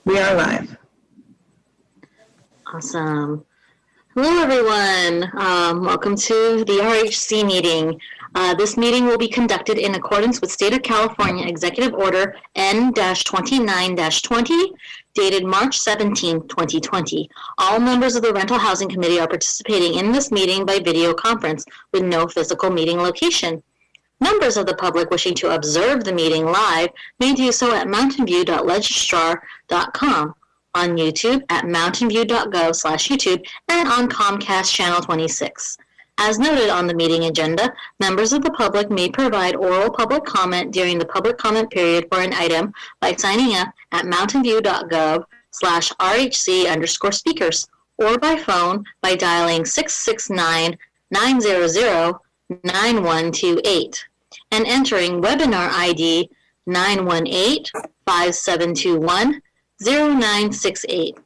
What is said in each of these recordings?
We are live. Awesome. Hello, everyone. Welcome to the RHC meeting. This meeting will be conducted in accordance with State of California Executive Order N-29-20, dated March 17, 2020. All members of the Rental Housing Committee are participating in this meeting by video conference with no physical meeting location. Members of the public wishing to observe the meeting live may do so at mountainview.legistrar.com, on YouTube at mountainview.gov/YouTube, and on Comcast Channel 26. As noted on the meeting agenda, members of the public may provide oral public comment during the public comment period for an item by signing up at mountainview.gov/RHC_speakers, or by phone by dialing 669-900-9128 and entering webinar ID 918-5721-0968.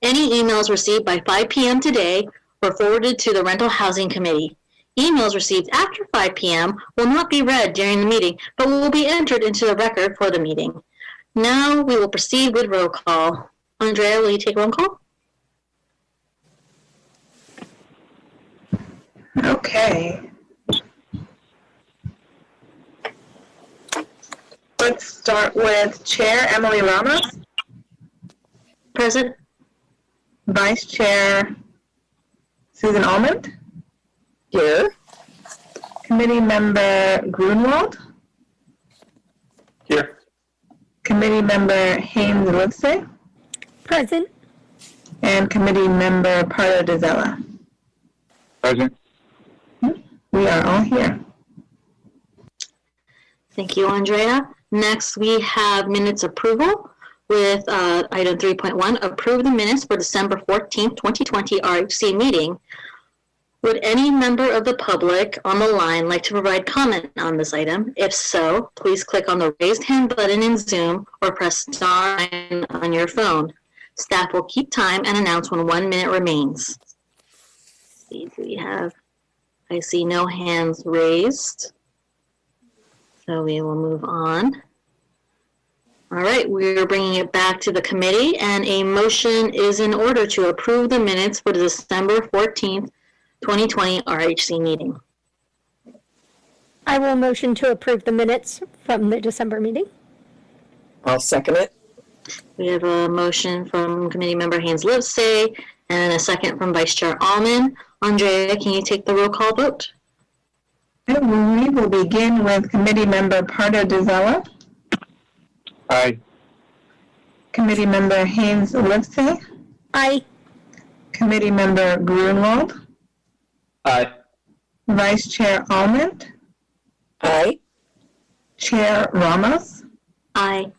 Any emails received by 5 p.m. today were forwarded to the Rental Housing Committee. Emails received after 5 p.m. will not be read during the meeting, but will be entered into the record for the meeting. Now we will proceed with roll call. Andrea, will you take roll call? Okay. Let's start with Chair Emily Ramos. Present. Vice Chair Susan Almond. Here. Committee Member Grunwald. Here. Committee Member Haynes Livesey. Present. And Committee Member Pardo Dizella. Present. We are all here. Thank you, Andrea. Next, we have minutes approval with item 3.1, approve the minutes for December 14th, 2020 RHC meeting. Would any member of the public on the line like to provide comment on this item? If so, please click on the raised hand button in Zoom or press star 9 on your phone. Staff will keep time and announce when 1 minute remains. Let's see, do we have, I see no hands raised. So we will move on. All right, we're bringing it back to the committee, and a motion is in order to approve the minutes for the December 14th, 2020 RHC meeting. I will motion to approve the minutes from the December meeting. I'll second it. We have a motion from committee member Haynes Livesey and a second from Vice Chair Almond. Andrea, can you take the roll call vote? We will begin with Committee Member Pardo Dizella. Aye. Committee Member Haynes Livesey. Aye. Committee Member Grunwald. Aye. Vice Chair Almond. Aye. Chair Ramos. Aye.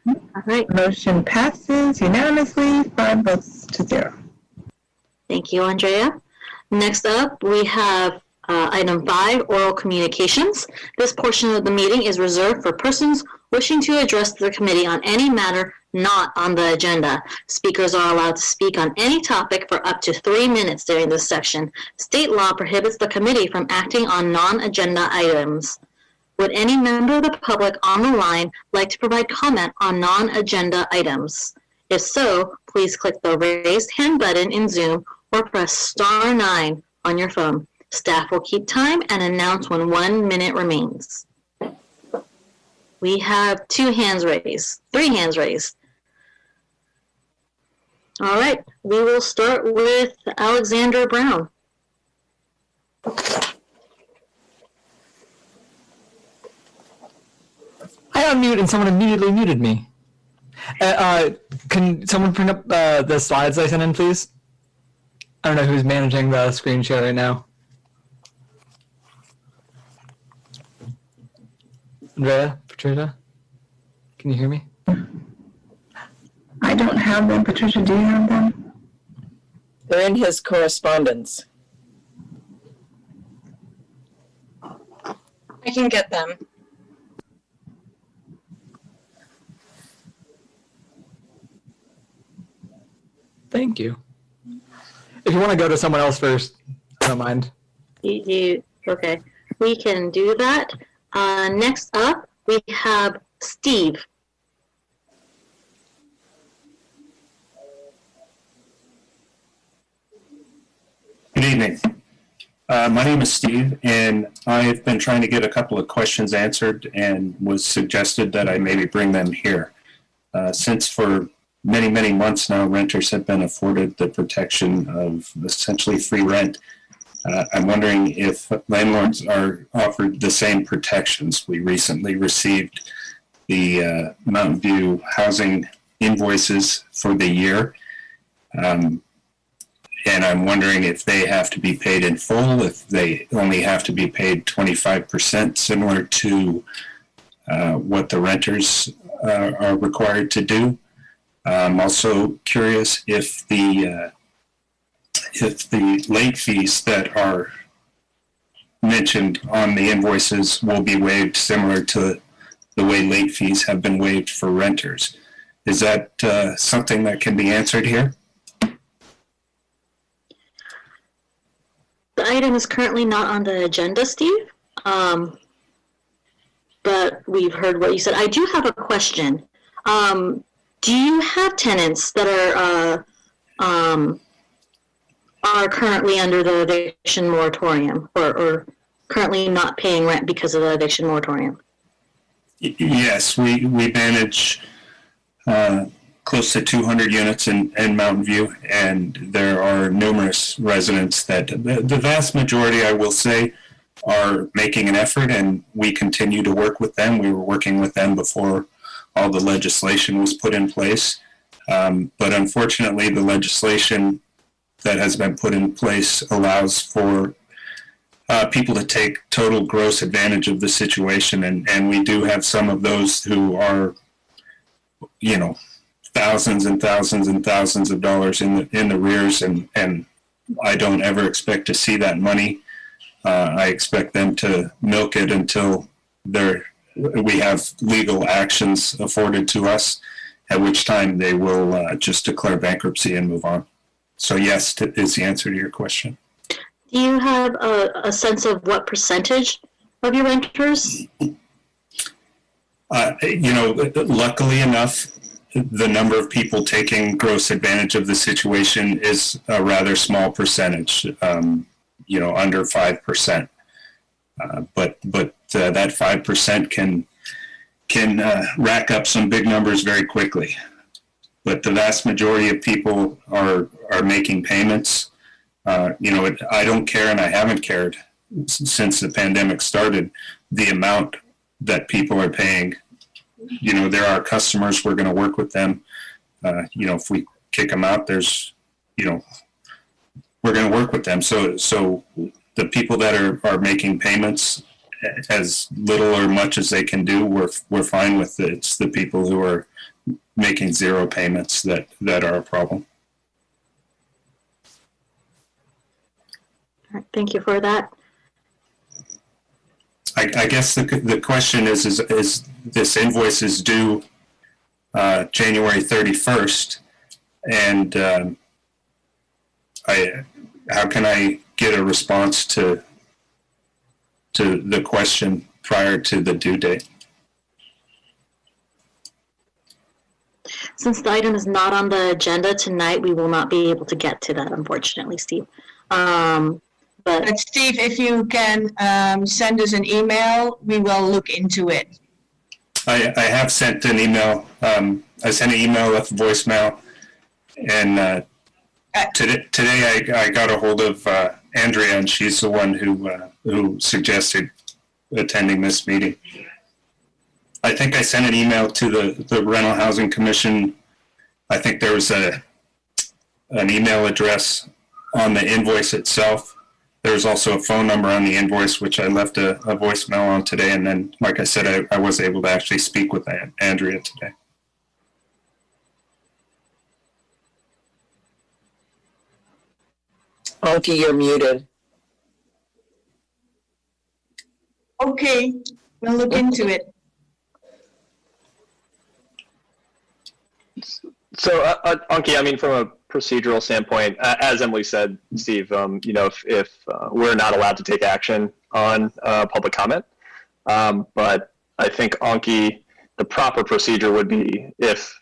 All right, Motion passes unanimously, 5 votes to 0. thank you, Andrea. Next up, we have item 5, oral communications. This portion of the meeting is reserved for persons wishing to address the committee on any matter not on the agenda. Speakers are allowed to speak on any topic for up to 3 minutes during this section. State law prohibits the committee from acting on non-agenda items. Would any member of the public on the line like to provide comment on non-agenda items? If so, please click the raised hand button in Zoom or press star 9 on your phone. Staff will keep time and announce when 1 minute remains. We have 2 hands raised, 3 hands raised. All right, we will start with Alexander Brown. I unmuted and someone immediately muted me. Can someone bring up the slides I sent in, please? I don't know who's managing the screen share right now. Andrea, Patricia, can you hear me? I don't have them. Patricia, do you have them? They're in his correspondence. I can get them. Thank you. If you want to go to someone else first, I don't mind. Okay, we can do that. Next up, we have Steve. Good evening. My name is Steve, and I've been trying to get a couple of questions answered and was suggested that I maybe bring them here. Since for many, many months now, renters have been afforded the protection of essentially free rent. I'm wondering if landlords are offered the same protections. We recently received the Mountain View housing invoices for the year. And I'm wondering if they have to be paid in full, if they only have to be paid 25%, similar to what the renters are required to do. I'm also curious if the late fees that are mentioned on the invoices will be waived similar to the way late fees have been waived for renters. Is that something that can be answered here? The item is currently not on the agenda, Steve, but we've heard what you said. I do have a question. Do you have tenants that are currently under the eviction moratorium or currently not paying rent because of the eviction moratorium? Yes, we manage close to 200 units in Mountain View, and there are numerous residents that the vast majority, I will say, are making an effort, and we continue to work with them. We were working with them before all the legislation was put in place. But unfortunately, the legislation that has been put in place allows for people to take total gross advantage of the situation, and we do have some of those who are, you know, thousands and thousands and thousands of dollars in the rears, and I don't ever expect to see that money. I expect them to milk it until we have legal actions afforded to us, at which time they will just declare bankruptcy and move on. So yes, is the answer to your question. Do you have a sense of what percentage of your renters? You know, luckily enough, the number of people taking gross advantage of the situation is a rather small percentage, you know, under 5%. But that 5% can rack up some big numbers very quickly. But the vast majority of people are making payments. You know, I don't care, and I haven't cared since the pandemic started, the amount that people are paying. You know, they're our customers. We're going to work with them. You know, if we kick them out, there's, you know, we're going to work with them. So the people that are making payments, as little or much as they can do, we're fine with it. It's the people who are making zero payments that are a problem. All right, thank you for that. I guess the question is this invoice is due January 31st, and how can I get a response to the question prior to the due date? Since the item is not on the agenda tonight, we will not be able to get to that, unfortunately, Steve. But Steve, if you can send us an email, we will look into it. I have sent an email. I sent an email, left a voicemail, and today I got a hold of Andrea, and she's the one who suggested attending this meeting. I think I sent an email to the Rental Housing Commission. I think there was an email address on the invoice itself. There's also a phone number on the invoice, which I left a voicemail on today. And then, like I said, I was able to actually speak with Andrea today. Anki, you're muted. Okay, we'll look into it. So, Anki, I mean, from a procedural standpoint, as Emily said, Steve, you know, if we're not allowed to take action on public comment, but I think, Anki, the proper procedure would be if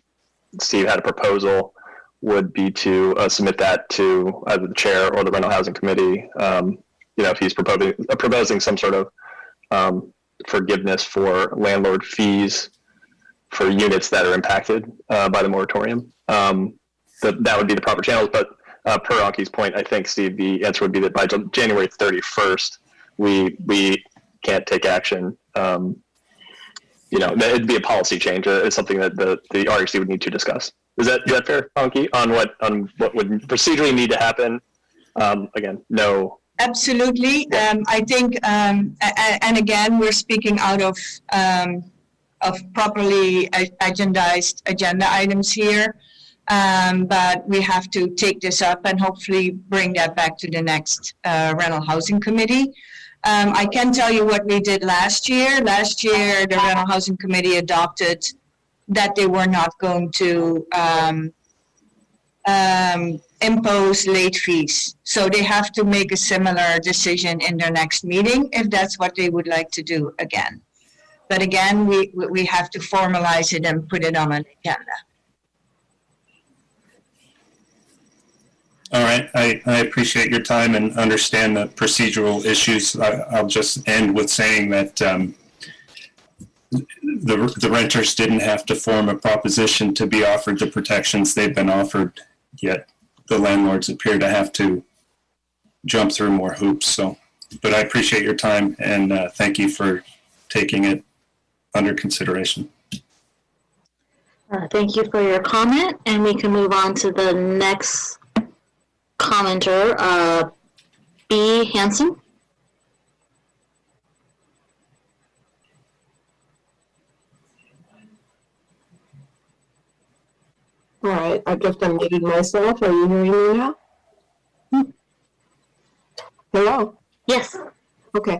Steve had a proposal would be to submit that to either the chair or the rental housing committee. If he's proposing some sort of forgiveness for landlord fees for units that are impacted by the moratorium. That would be the proper channels. But per Anki's point, I think, Steve, the answer would be that by January 31st, we can't take action. It'd be a policy change. It's something that the RHC would need to discuss. Is that fair, Anki, on what would procedurally need to happen? Again, no. Absolutely. I think, and again, we're speaking out of properly agendized agenda items here, but we have to take this up and hopefully bring that back to the next rental housing committee. I can tell you what we did last year. Last year, the rental housing committee adopted that they were not going to impose late fees. So they have to make a similar decision in their next meeting if that's what they would like to do again. But again, we have to formalize it and put it on an agenda. All right, I appreciate your time and understand the procedural issues. I'll just end with saying that the renters didn't have to form a proposition to be offered the protections they've been offered, yet the landlords appear to have to jump through more hoops. So, but I appreciate your time and thank you for taking it under consideration. Thank you for your comment, and we can move on to the next commenter, B. Hansen. All right, I just unmuted myself. Are you hearing me now? Hello? Yes. Okay.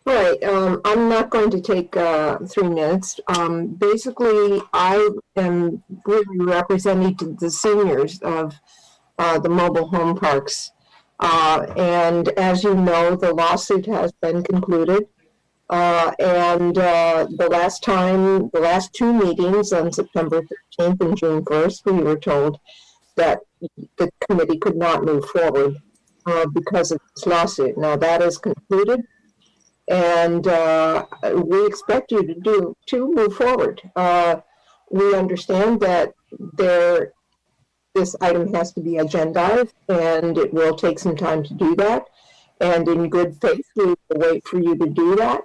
All right, I'm not going to take 3 minutes. Basically, I am really representing the seniors of the mobile home parks. And as you know, the lawsuit has been concluded. And the last 2 meetings on September 13th and June 1st, we were told that the committee could not move forward because of this lawsuit. Now that is concluded, and we expect you to move forward. We understand that this item has to be agendized, and it will take some time to do that. And in good faith, we will wait for you to do that.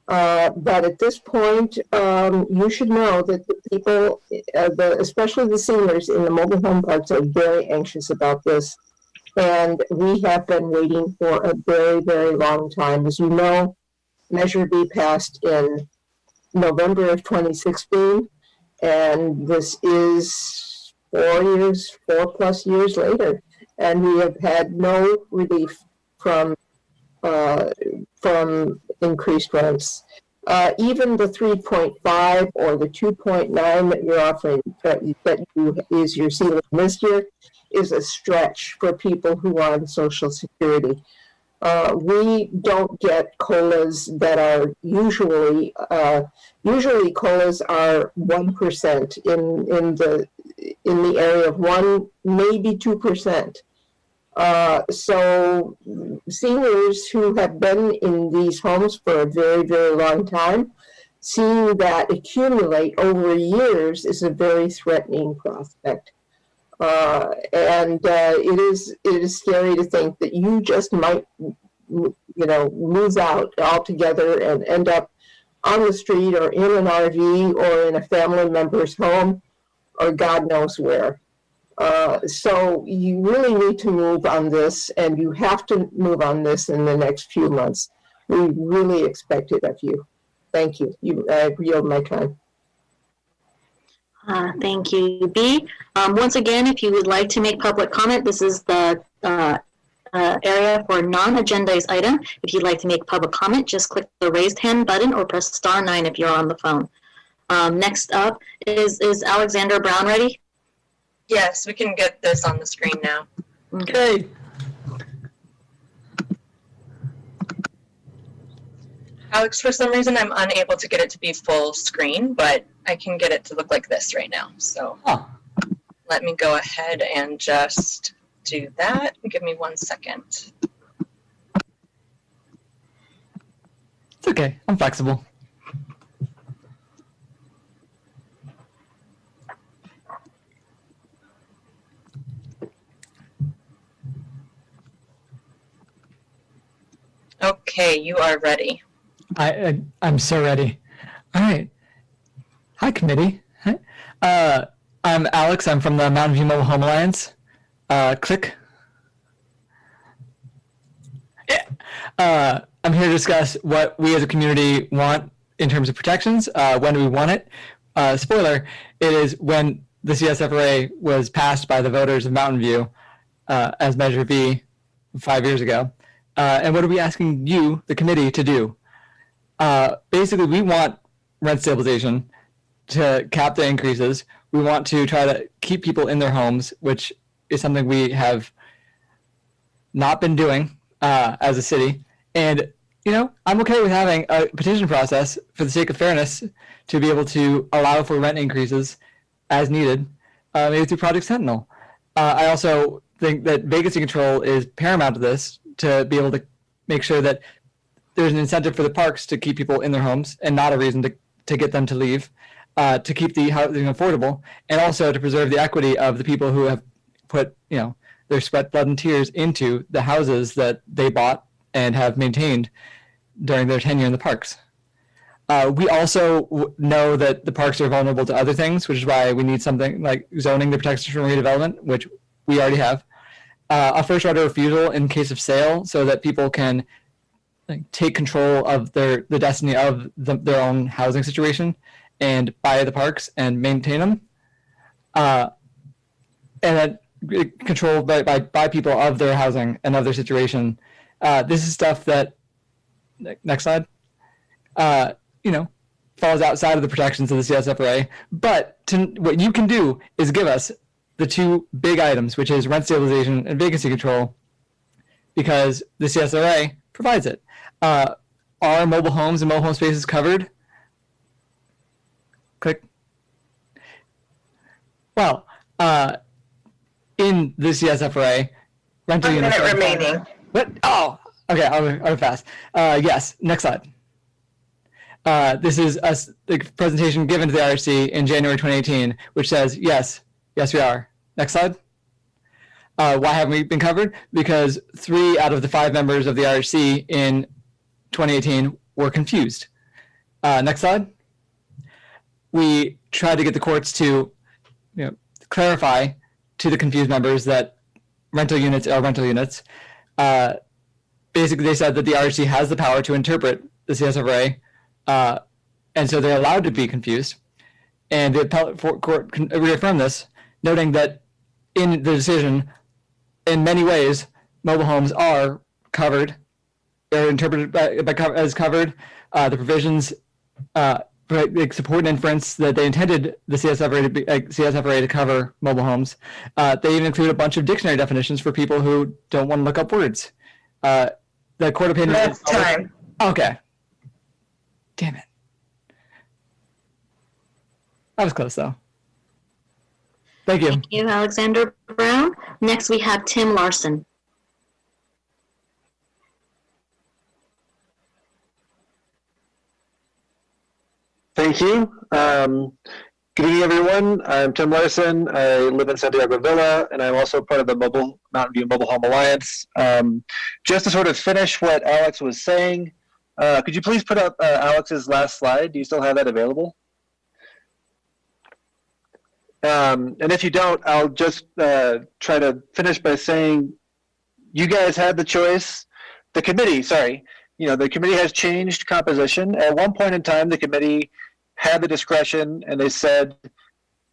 But at this point, you should know that the people, especially the seniors in the mobile home parks, are very anxious about this. And we have been waiting for a very, very long time. As you know, Measure B passed in November of 2016, and this is 4+ years later, and we have had no relief from increased rents. Even the 3.5 or the 2.9 that you're offering, is your ceiling this year, is a stretch for people who are on Social Security. We don't get COLAs that are usually COLAs are 1% in the area of 1, maybe 2%. So seniors who have been in these homes for a very, very long time, seeing that accumulate over years is a very threatening prospect. And it is scary to think that you just might, lose out altogether and end up on the street or in an RV or in a family member's home or God knows where. So you really need to move on this, and you have to move on this in the next few months. We really expect it of you. Thank you. I yield my time. Thank you, B. Once again, if you would like to make public comment, this is the area for non-agendized item. If you'd like to make public comment, just click the raised hand button or press *9 if you're on the phone. Next up, is Alexander Brown ready? Yes, we can get this on the screen now. Okay. Alex, for some reason, I'm unable to get it to be full screen, but I can get it to look like this right now. So let me go ahead and just do that. Give me 1 second. It's okay. I'm flexible. Okay, you are ready. I'm so ready. All right. Hi, committee. Hi. I'm Alex. I'm from the Mountain View Mobile Home Alliance. Click. Yeah. I'm here to discuss what we as a community want in terms of protections. When do we want it? Spoiler, it is when the CSFRA was passed by the voters of Mountain View as Measure B 5 years ago. And what are we asking you, the committee, to do? Basically, we want rent stabilization to cap the increases. We want to try to keep people in their homes, which is something we have not been doing as a city. And, you know, I'm okay with having a petition process for the sake of fairness to be able to allow for rent increases as needed, maybe through Project Sentinel. I also think that vacancy control is paramount to this, to be able to make sure that there's an incentive for the parks to keep people in their homes and not a reason to get them to leave, to keep the housing affordable, and also to preserve the equity of the people who have put, you know, their sweat, blood, and tears into the houses that they bought and have maintained during their tenure in the parks. We also know that the parks are vulnerable to other things, which is why we need something like zoning the protections from redevelopment, which we already have. A first right of refusal in case of sale, so that people can take control of the destiny of their own housing situation and buy the parks and maintain them. And then controlled by people of their housing and of their situation. This is stuff that, next slide, you know, falls outside of the protections of the CSFRA. But what you can do is give us the two big items, which is rent stabilization and vacancy control, because the CSRA provides it. Are mobile homes and mobile home spaces covered? Click. Well, in the CSFRA, rental units. 1 minute remaining. What? Oh, okay. I'll go fast. Yes. Next slide. This is the presentation given to the IRC in January 2018, which says yes, we are. Next slide. Why haven't we been covered? Because 3 out of the 5 members of the IRC in 2018 were confused. Next slide. We tried to get the courts to, you know, clarify to the confused members that rental units are rental units. Basically, they said that the IRC has the power to interpret the CSFRA, and so they're allowed to be confused. And the appellate court reaffirmed this, noting that in the decision, in many ways, mobile homes are covered. They're interpreted as covered. The provisions support an inference that they intended the CSFRA to cover mobile homes. They even include a bunch of dictionary definitions for people who don't want to look up words. The court opinion. That's time. Okay. Damn it. That was close, though. Thank you. Thank you, Alexander Brown. Next, we have Tim Larson. Thank you. Good evening, everyone. I'm Tim Larson. I live in Santiago Villa, and I'm also part of the Mountain View Mobile Home Alliance. Just to sort of finish what Alex was saying, could you please put up Alex's last slide? Do you still have that available? And if you don't, I'll just try to finish by saying you guys had the choice. The committee, sorry, the committee has changed composition. At one point in time, the committee had the discretion and they said,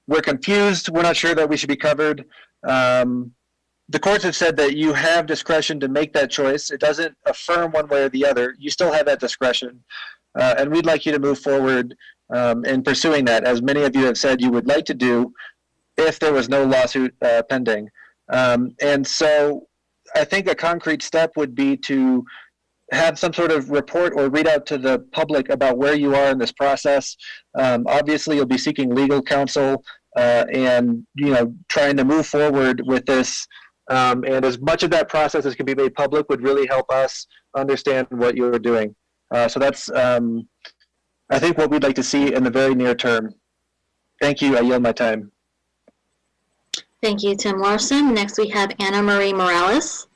we're confused, we're not sure that we should be covered. The courts have said that you have discretion to make that choice. It doesn't affirm one way or the other. You still have that discretion. And we'd like you to move forward in pursuing that, as many of you have said you would like to do if there was no lawsuit pending. And so I think a concrete step would be to have some sort of report or read out to the public about where you are in this process. Obviously, you'll be seeking legal counsel and trying to move forward with this. And as much of that process as can be made public would really help us understand what you're doing. So that's, I think, what we'd like to see in the very near term. Thank you. I yield my time. Thank you, Tim Larson. Next, we have Anna Marie Morales.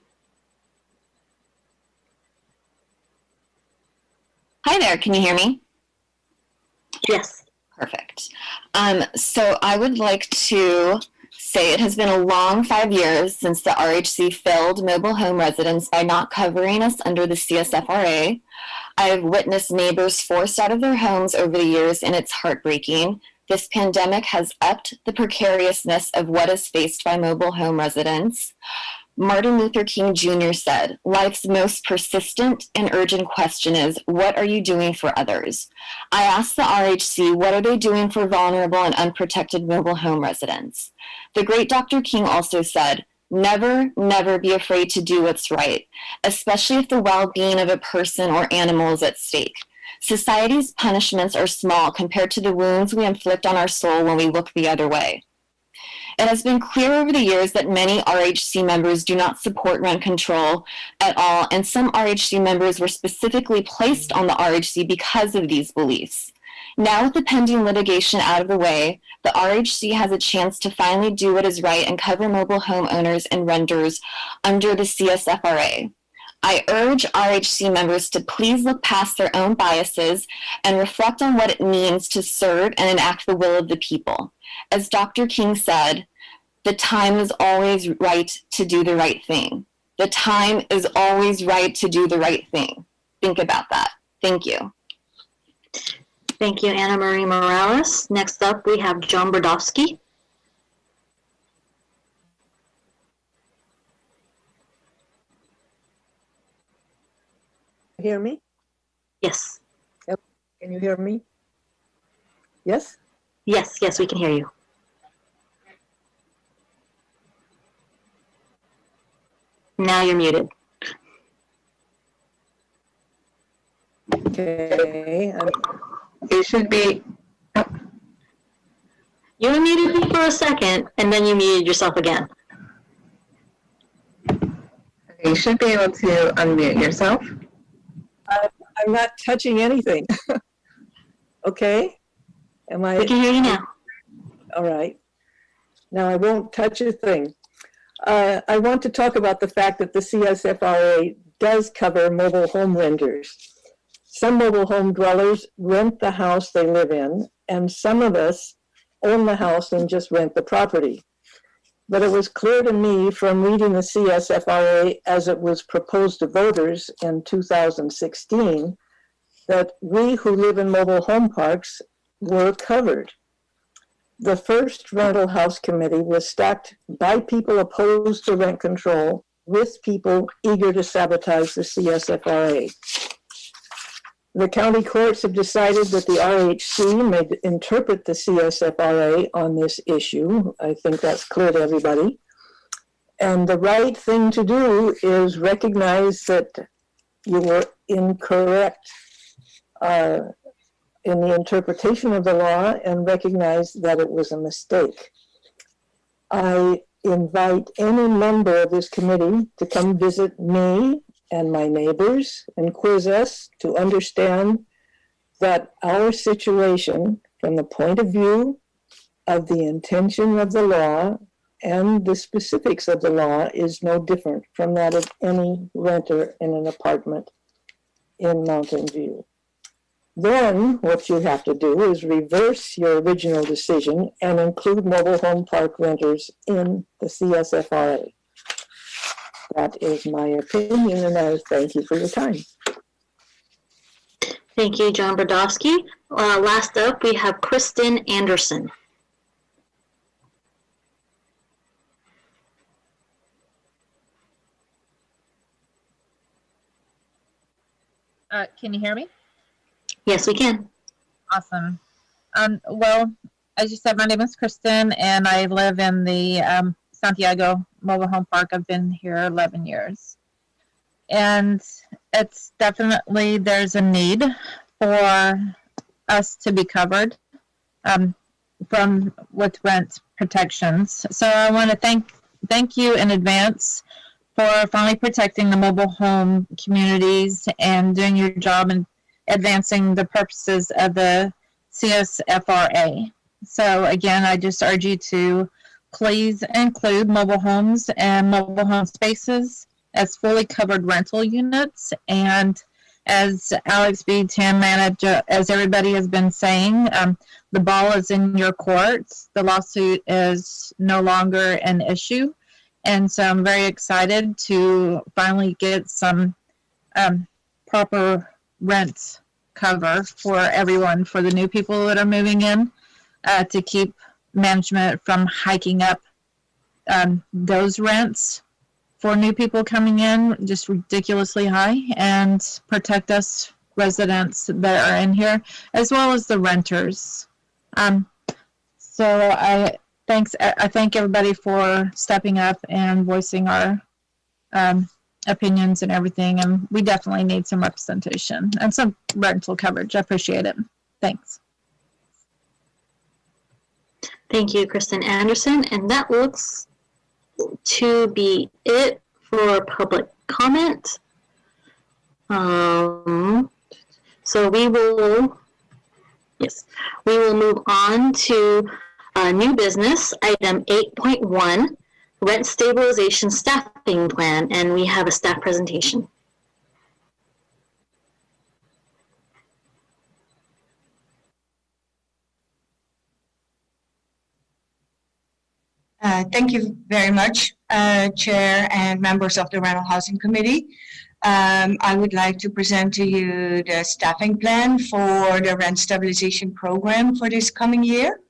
Hi there, can you hear me? Yes. Perfect. So I would like to say it has been a long 5 years since the RHC failed mobile home residents by not covering us under the CSFRA. I have witnessed neighbors forced out of their homes over the years, and it's heartbreaking. This pandemic has upped the precariousness of what is faced by mobile home residents. Martin Luther King Jr. said, "Life's most persistent and urgent question is, what are you doing for others?" I asked the RHC, what are they doing for vulnerable and unprotected mobile home residents? The great Dr. King also said, never, never be afraid to do what's right, especially if the well-being of a person or animal is at stake. Society's punishments are small compared to the wounds we inflict on our soul when we look the other way. It has been clear over the years that many RHC members do not support rent control at all, and some RHC members were specifically placed on the RHC because of these beliefs. Now, with the pending litigation out of the way, the RHC has a chance to finally do what is right and cover mobile home owners and renters under the CSFRA. I urge RHC members to please look past their own biases and reflect on what it means to serve and enact the will of the people. As Dr. King said, the time is always right to do the right thing. The time is always right to do the right thing. Think about that. Thank you. Thank you, Anna Marie Morales. Next up, we have John Brodowski. Hear me? Yes. Yep. Can you hear me? Yes? Yes, we can hear you. Now you're muted. Okay. You should be. You unmuted me for a second, and then you muted yourself again. You should be able to unmute yourself. I'm not touching anything. Okay. Am I? We can hear you now. All right. Now I won't touch a thing. I want to talk about the fact that the CSFRA does cover mobile home renters. Some mobile home dwellers rent the house they live in, and some of us own the house and just rent the property. But it was clear to me from reading the CSFRA as it was proposed to voters in 2016 that we who live in mobile home parks were covered. The first rental house committee was stacked by people opposed to rent control with people eager to sabotage the CSFRA. The county courts have decided that the RHC may interpret the CSFRA on this issue. I think that's clear to everybody. And the right thing to do is recognize that you were incorrect in the interpretation of the law and recognize that it was a mistake. I invite any member of this committee to come visit me and my neighbors and quiz us to understand that our situation from the point of view of the intention of the law and the specifics of the law is no different from that of any renter in an apartment in Mountain View. Then what you have to do is reverse your original decision and include mobile home park renters in the CSFRA. That is my opinion, and I thank you for your time. Thank you, John Brodowski. Last up, we have Kristen Anderson. Can you hear me? Yes, we can. Awesome. Well, as you said, my name is Kristen, and I live in the Santiago Mobile Home Park. I've been here 11 years. And it's definitely, there's a need for us to be covered. with rent protections. So I want to thank you in advance for finally protecting the mobile home communities and doing your job and advancing the purposes of the CSFRA. So again, I just urge you to please include mobile homes and mobile home spaces as fully covered rental units. And as Alex B. Tim manager, as everybody has been saying, the ball is in your courts. The lawsuit is no longer an issue. And so I'm very excited to finally get some proper rent cover for everyone, for the new people that are moving in, to keep management from hiking up those rents for new people coming in just ridiculously high, and protect us residents that are in here, as well as the renters. So I thank everybody for stepping up and voicing our opinions and everything, and we definitely need some representation and some rental coverage. I appreciate it. Thanks. Thank you, Kristen Anderson. And that looks to be it for public comment. So we will move on to new business, item 8.1, rent stabilization staffing plan, and we have a staff presentation. Thank you very much, Chair and members of the Rental Housing Committee. I would like to present to you the staffing plan for the rent stabilization program for this coming year.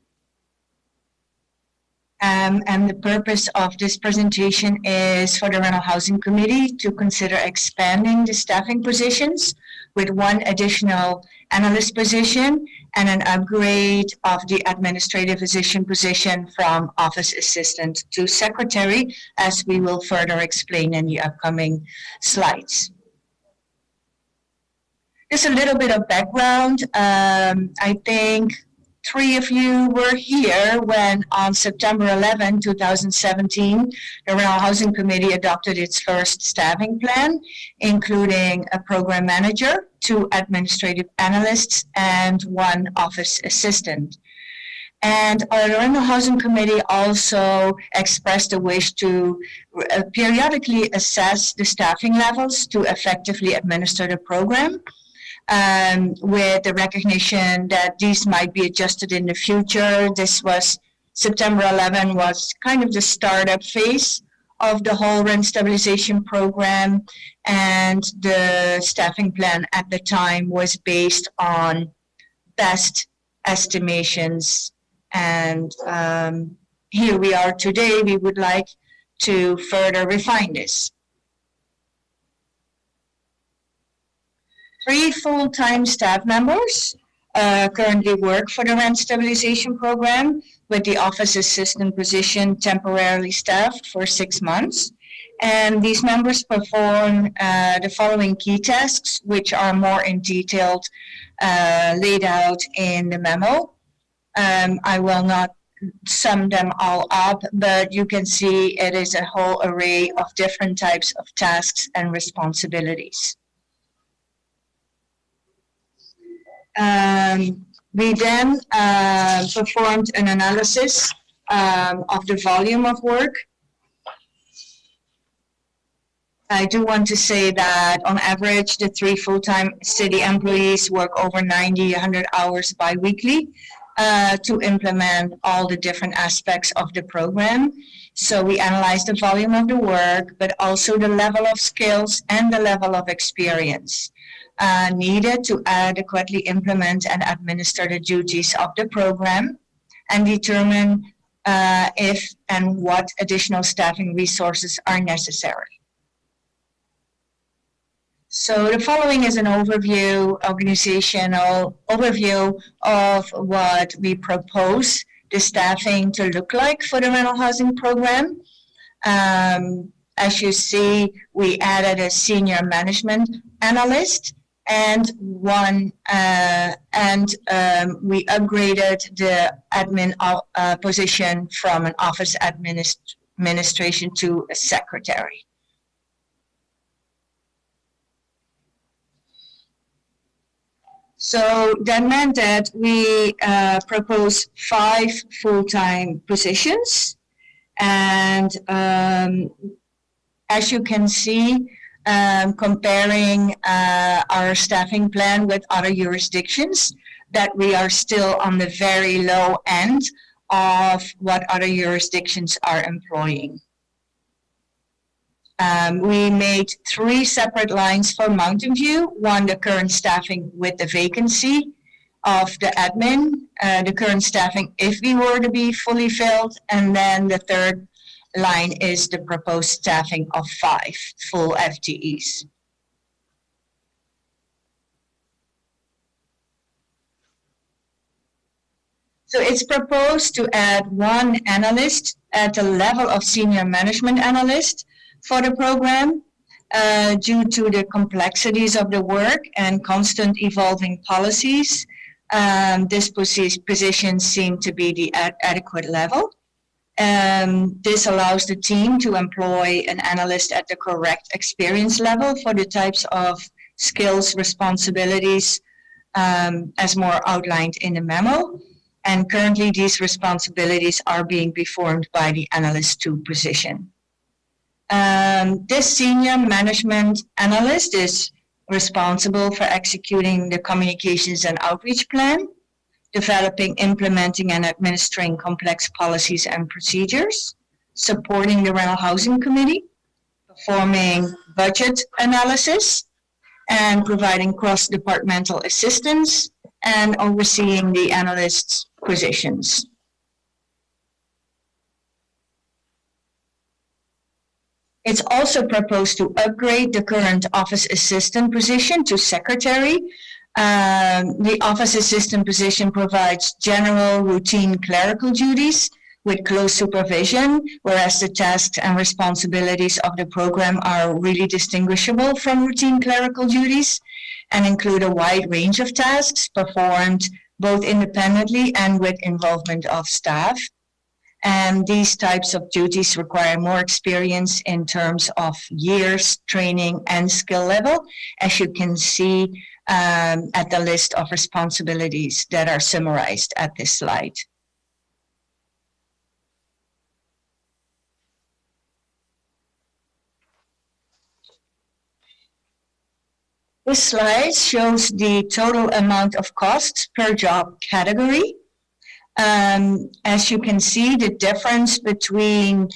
And the purpose of this presentation is for the Rental Housing Committee to consider expanding the staffing positions with one additional analyst position and an upgrade of the administrative assistant position from office assistant to secretary, as we will further explain in the upcoming slides. Just a little bit of background. I think 3 of you were here when on September 11, 2017, the Rental Housing Committee adopted its first staffing plan, including a program manager, 2 administrative analysts, and 1 office assistant. And our Rental Housing Committee also expressed a wish to periodically assess the staffing levels to effectively administer the program. With the recognition that these might be adjusted in the future. This was, September 11 was kind of the startup phase of the whole rent stabilization program, and the staffing plan at the time was based on best estimations. And here we are today. We would like to further refine this. 3 full-time staff members currently work for the rent stabilization program, with the office assistant position temporarily staffed for 6 months. And these members perform the following key tasks, which are more in detail laid out in the memo. I will not sum them all up, but you can see it is a whole array of different types of tasks and responsibilities. We then performed an analysis of the volume of work. I do want to say that on average, the 3 full-time city employees work over 90, 100 hours bi-weekly to implement all the different aspects of the program. So we analyzed the volume of the work, but also the level of skills and the level of experience needed to adequately implement and administer the duties of the program, and determine if and what additional staffing resources are necessary. So the following is an organizational overview of what we propose the staffing to look like for the rental housing program. As you see, we added a senior management analyst and we upgraded the admin position from an office administration to a secretary. So that meant that we proposed 5 full-time positions. And as you can see, comparing our staffing plan with other jurisdictions, that we are still on the very low end of what other jurisdictions are employing. We made 3 separate lines for Mountain View. One, the current staffing with the vacancy of the admin, the current staffing if we were to be fully filled, and then the third line is the proposed staffing of 5 full FTEs. So it's proposed to add 1 analyst at the level of senior management analyst for the program due to the complexities of the work and constant evolving policies. This position seemed to be the adequate level. This allows the team to employ an analyst at the correct experience level for the types of skills, responsibilities as more outlined in the memo. And currently these responsibilities are being performed by the Analyst 2 position. This senior management analyst is responsible for executing the communications and outreach plan, developing, implementing, and administering complex policies and procedures, supporting the Rental Housing Committee, performing budget analysis, and providing cross-departmental assistance, and overseeing the analyst's positions. It's also proposed to upgrade the current office assistant position to secretary. The office assistant position provides general routine clerical duties with close supervision, whereas the tasks and responsibilities of the program are really distinguishable from routine clerical duties and include a wide range of tasks performed both independently and with involvement of staff. And these types of duties require more experience in terms of years, training, and skill level, as you can see at the list of responsibilities that are summarized at this slide. This slide shows the total amount of costs per job category. As you can see, the difference between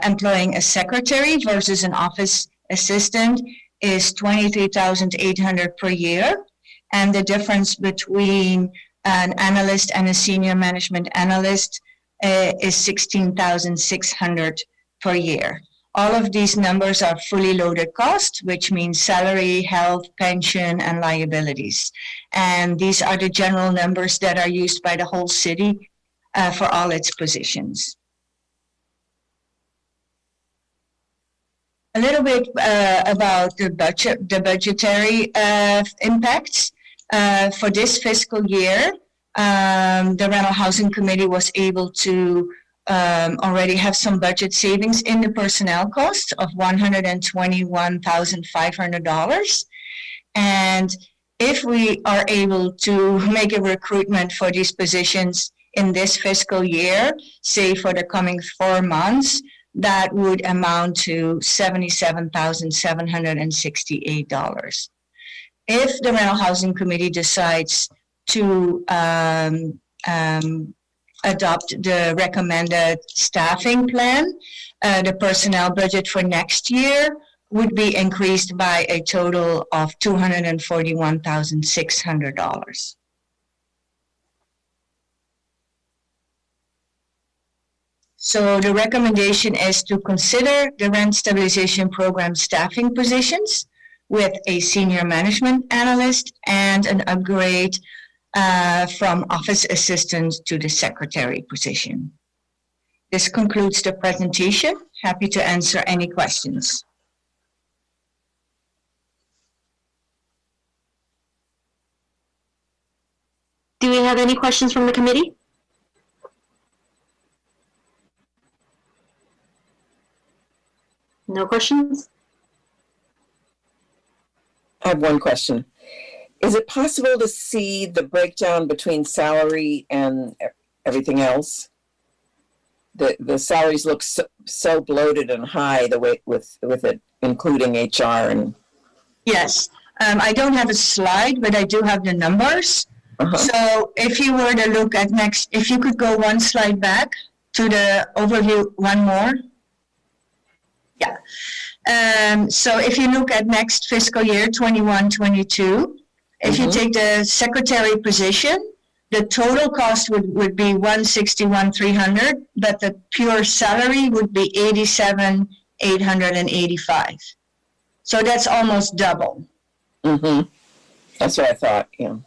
employing a secretary versus an office assistant is $23,800 per year. And the difference between an analyst and a senior management analyst is $16,600 per year. All of these numbers are fully loaded costs, which means salary, health, pension, and liabilities. And these are the general numbers that are used by the whole city for all its positions. A little bit about the budgetary impacts. For this fiscal year, the Rental Housing Committee was able to already have some budget savings in the personnel cost of $121,500. And if we are able to make a recruitment for these positions in this fiscal year, say for the coming 4 months, that would amount to $77,768. If the Rental Housing Committee decides to adopt the recommended staffing plan, the personnel budget for next year would be increased by a total of $241,600. So the recommendation is to consider the rent stabilization program staffing positions with a senior management analyst and an upgrade from office assistant to the secretary position. This concludes the presentation. Happy to answer any questions. Do we have any questions from the committee? No questions? I have one question. Is it possible to see the breakdown between salary and everything else? The salaries look so bloated and high the way with it including HR and. Yes, I don't have a slide, but I do have the numbers. So if you were to look at next, if you could go one slide back to the overview, one more. Yeah. So if you look at next fiscal year, 21-22, if you take the secretary position, the total cost would be $161,300, but the pure salary would be $87,885. So that's almost double. That's what I thought, yeah.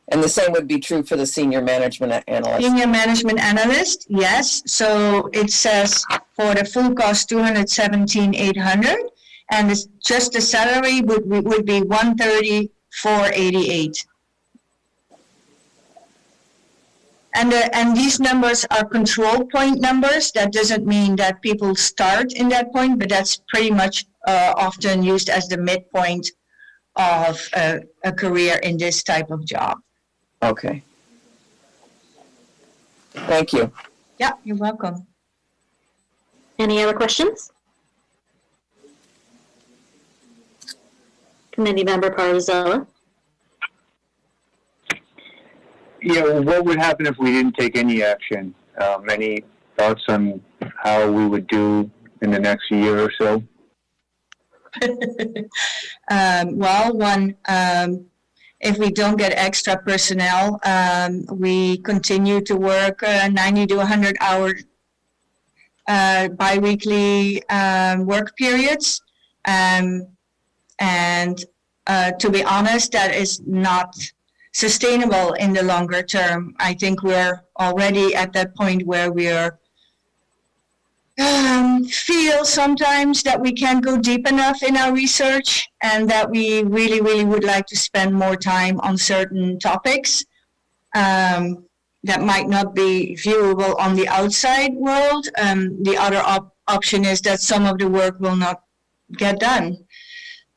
And the same would be true for the senior management analyst. Senior management analyst, yes. So it says for the full cost, $217,800, and just the salary would be $130,488. And these numbers are control point numbers. That doesn't mean that people start in that point, but that's pretty much often used as the midpoint of a career in this type of job. Okay. Thank you. Yeah, you're welcome. Any other questions? Committee member Parzella. Yeah, well, what would happen if we didn't take any action? Any thoughts on how we would do in the next year or so? If we don't get extra personnel, we continue to work 90 to 100 hour biweekly work periods. And to be honest, that is not sustainable in the longer term. I think we're already at that point where we're feel sometimes that we can't go deep enough in our research and that we really, really would like to spend more time on certain topics that might not be viewable on the outside world. The other option is that some of the work will not get done.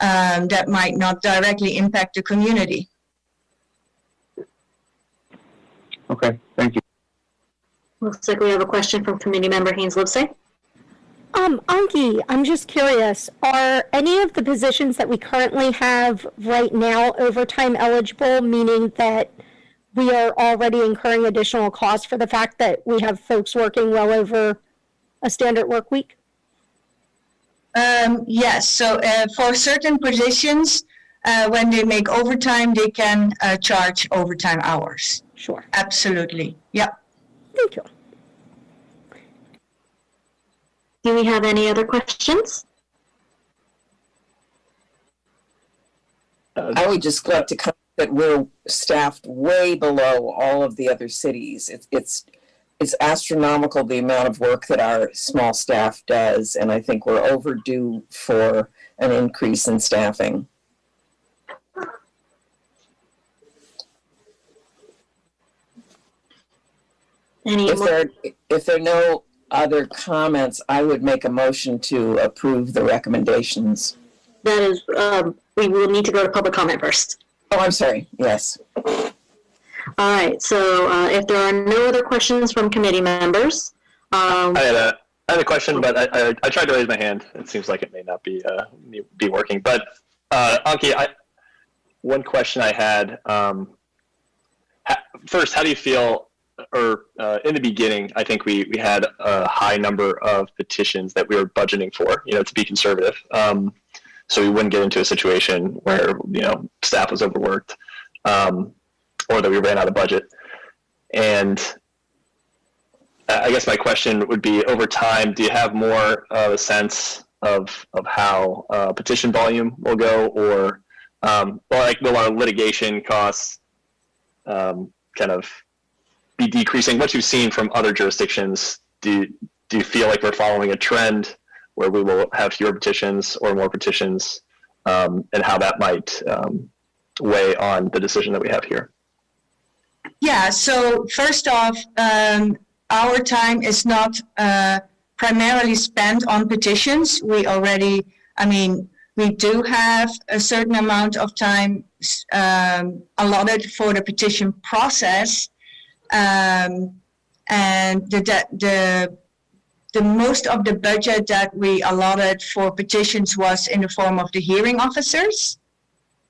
That might not directly impact the community. Okay, thank you. Looks like we have a question from committee member Haynes-Livesay. Anki, I'm just curious, are any of the positions that we currently have right now overtime eligible, meaning that we are already incurring additional costs for the fact that we have folks working well over a standard work week? Yes, so for certain positions, when they make overtime, they can charge overtime hours. Sure. Absolutely, yeah. Thank you. Do we have any other questions? I would just like to comment that we're staffed way below all of the other cities. It's astronomical the amount of work that our small staff does, and I think we're overdue for an increase in staffing. If there are no other comments, I would make a motion to approve the recommendations. That is, we will need to go to public comment first. Oh, I'm sorry. Yes. All right. So if there are no other questions from committee members. I had a question, but I tried to raise my hand. It seems like it may not be working. But Anki, one question I had. First, how do you feel? Or in the beginning, I think we had a high number of petitions that we were budgeting for, to be conservative. So we wouldn't get into a situation where, staff was overworked or that we ran out of budget. And I guess my question would be, over time, do you have more of a sense of how petition volume will go, or like will our litigation costs kind of be decreasing? What you've seen from other jurisdictions, do you feel like we're following a trend where we will have fewer petitions or more petitions, and how that might weigh on the decision that we have here? Yeah, so first off, our time is not primarily spent on petitions. We already, we do have a certain amount of time allotted for the petition process. And the most of the budget that we allotted for petitions was in the form of the hearing officers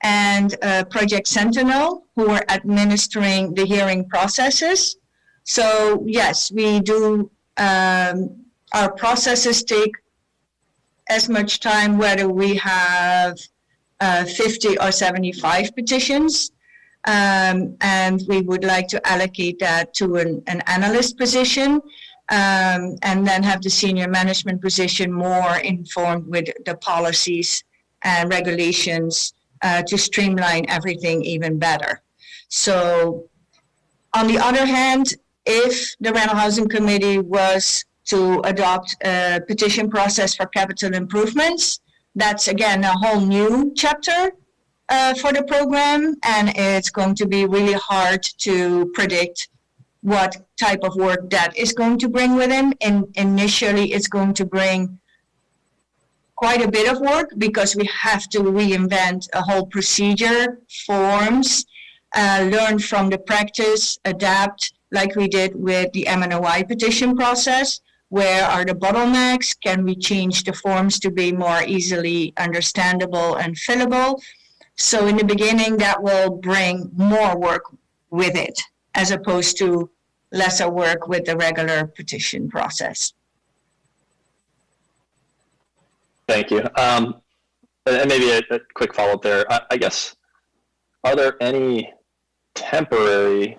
and Project Sentinel, who are administering the hearing processes. So yes, we do, our processes take as much time whether we have 50 or 75 petitions. And we would like to allocate that to an analyst position, and then have the senior management position more informed with the policies and regulations to streamline everything even better. So on the other hand, if the Rental Housing Committee was to adopt a petition process for capital improvements, that's again a whole new chapter for the program, and it's going to be really hard to predict what type of work that is going to bring with it. And initially, it's going to bring quite a bit of work because we have to reinvent a whole procedure, forms, learn from the practice, adapt, like we did with the MNOI petition process. Where are the bottlenecks? Can we change the forms to be more easily understandable and fillable? So in the beginning, that will bring more work with it, as opposed to lesser work with the regular petition process. Thank you. And maybe a quick follow-up there. I guess, are there any temporary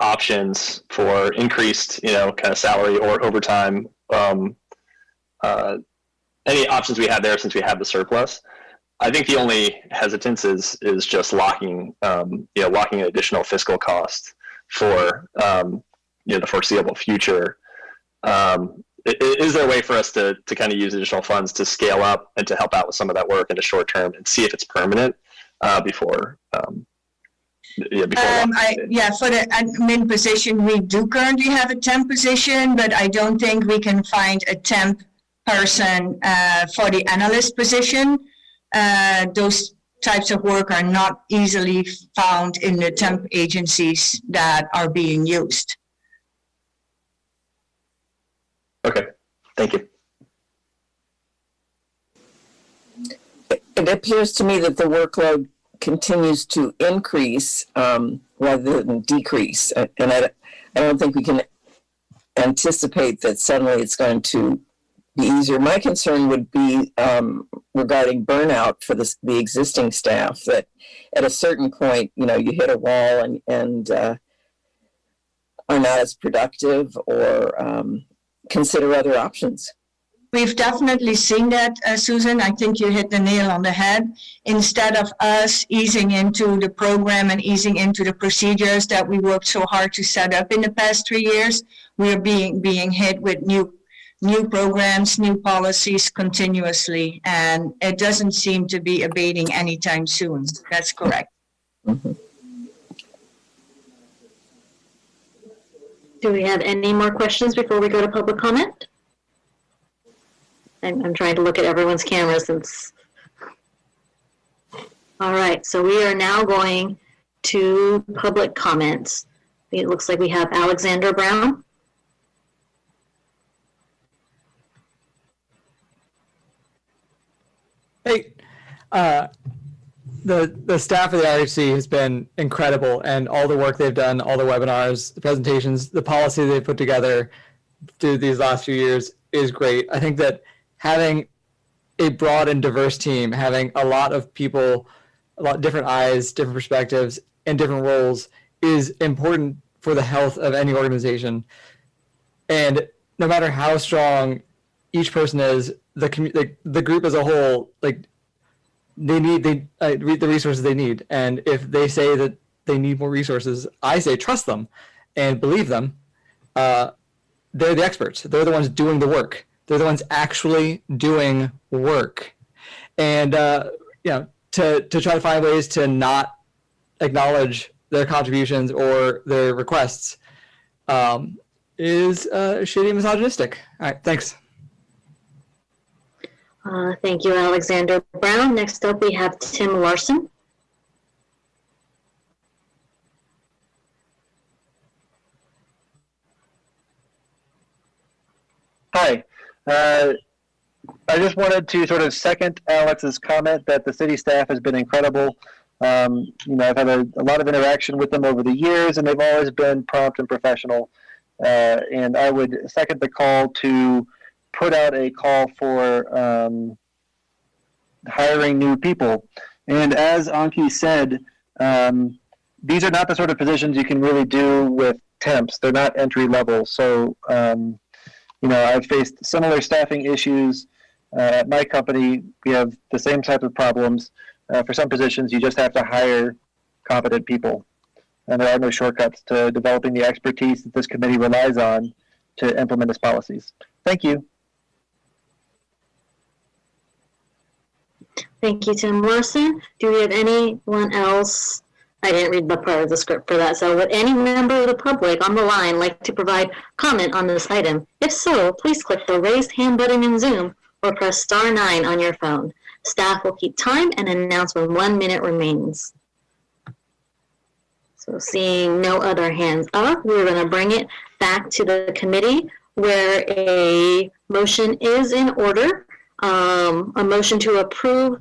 options for increased, kind of salary or overtime? Any options we have there since we have the surplus? I think the only hesitance is just locking locking additional fiscal costs for the foreseeable future. Is there a way for us to kind of use additional funds to scale up and to help out with some of that work in the short term and see if it's permanent before? For the admin position, we do currently have a temp position, but I don't think we can find a temp person for the analyst position. Those types of work are not easily found in the temp agencies that are being used. Okay, thank you. It appears to me that the workload continues to increase rather than decrease. And I don't think we can anticipate that suddenly it's going to be easier. My concern would be regarding burnout for the existing staff, that at a certain point, you hit a wall and are not as productive or consider other options. We've definitely seen that, Susan. I think you hit the nail on the head. Instead of us easing into the program and easing into the procedures that we worked so hard to set up in the past 3 years, we're being hit with new programs, new policies continuously, and it doesn't seem to be abating anytime soon. That's correct. Mm-hmm. Do we have any more questions before we go to public comment? I'm trying to look at everyone's camera since. All right, so we are now going to public comments. It looks like we have Alexander Brown. Hey, the staff of the RHC has been incredible, and all the work they've done, all the webinars, the presentations, the policy they've put together through these last few years is great. I think that having a broad and diverse team, having a lot of people, a lot of different eyes, different perspectives, and different roles is important for the health of any organization. And no matter how strong each person is, the group as a whole, they need the resources they need. And if they say that they need more resources, I say trust them and believe them. They're the experts. They're the ones doing the work. They're the ones actually doing work. And to try to find ways to not acknowledge their contributions or their requests is shitty and misogynistic. All right, thanks. Thank you, Alexander Brown. Next up, we have Tim Larson. Hi. I just wanted to sort of second Alex's comment that the city staff has been incredible. You know, I've had a lot of interaction with them over the years, and they've always been prompt and professional. And I would second the call to put out a call for hiring new people. And as Anki said, these are not the sort of positions you can really do with temps. They're not entry level. So, you know, I've faced similar staffing issues at my company. We have the same type of problems. For some positions, you just have to hire competent people. And there are no shortcuts to developing the expertise that this committee relies on to implement its policies. Thank you. Thank you, Tim Larson. Do we have anyone else? I didn't read the part of the script for that. So would any member of the public on the line like to provide comment on this item? If so, please click the raised hand button in Zoom or press *9 on your phone. Staff will keep time and announce when 1 minute remains. So seeing no other hands up, we're going to bring it back to the committee where a motion is in order. A motion to approve,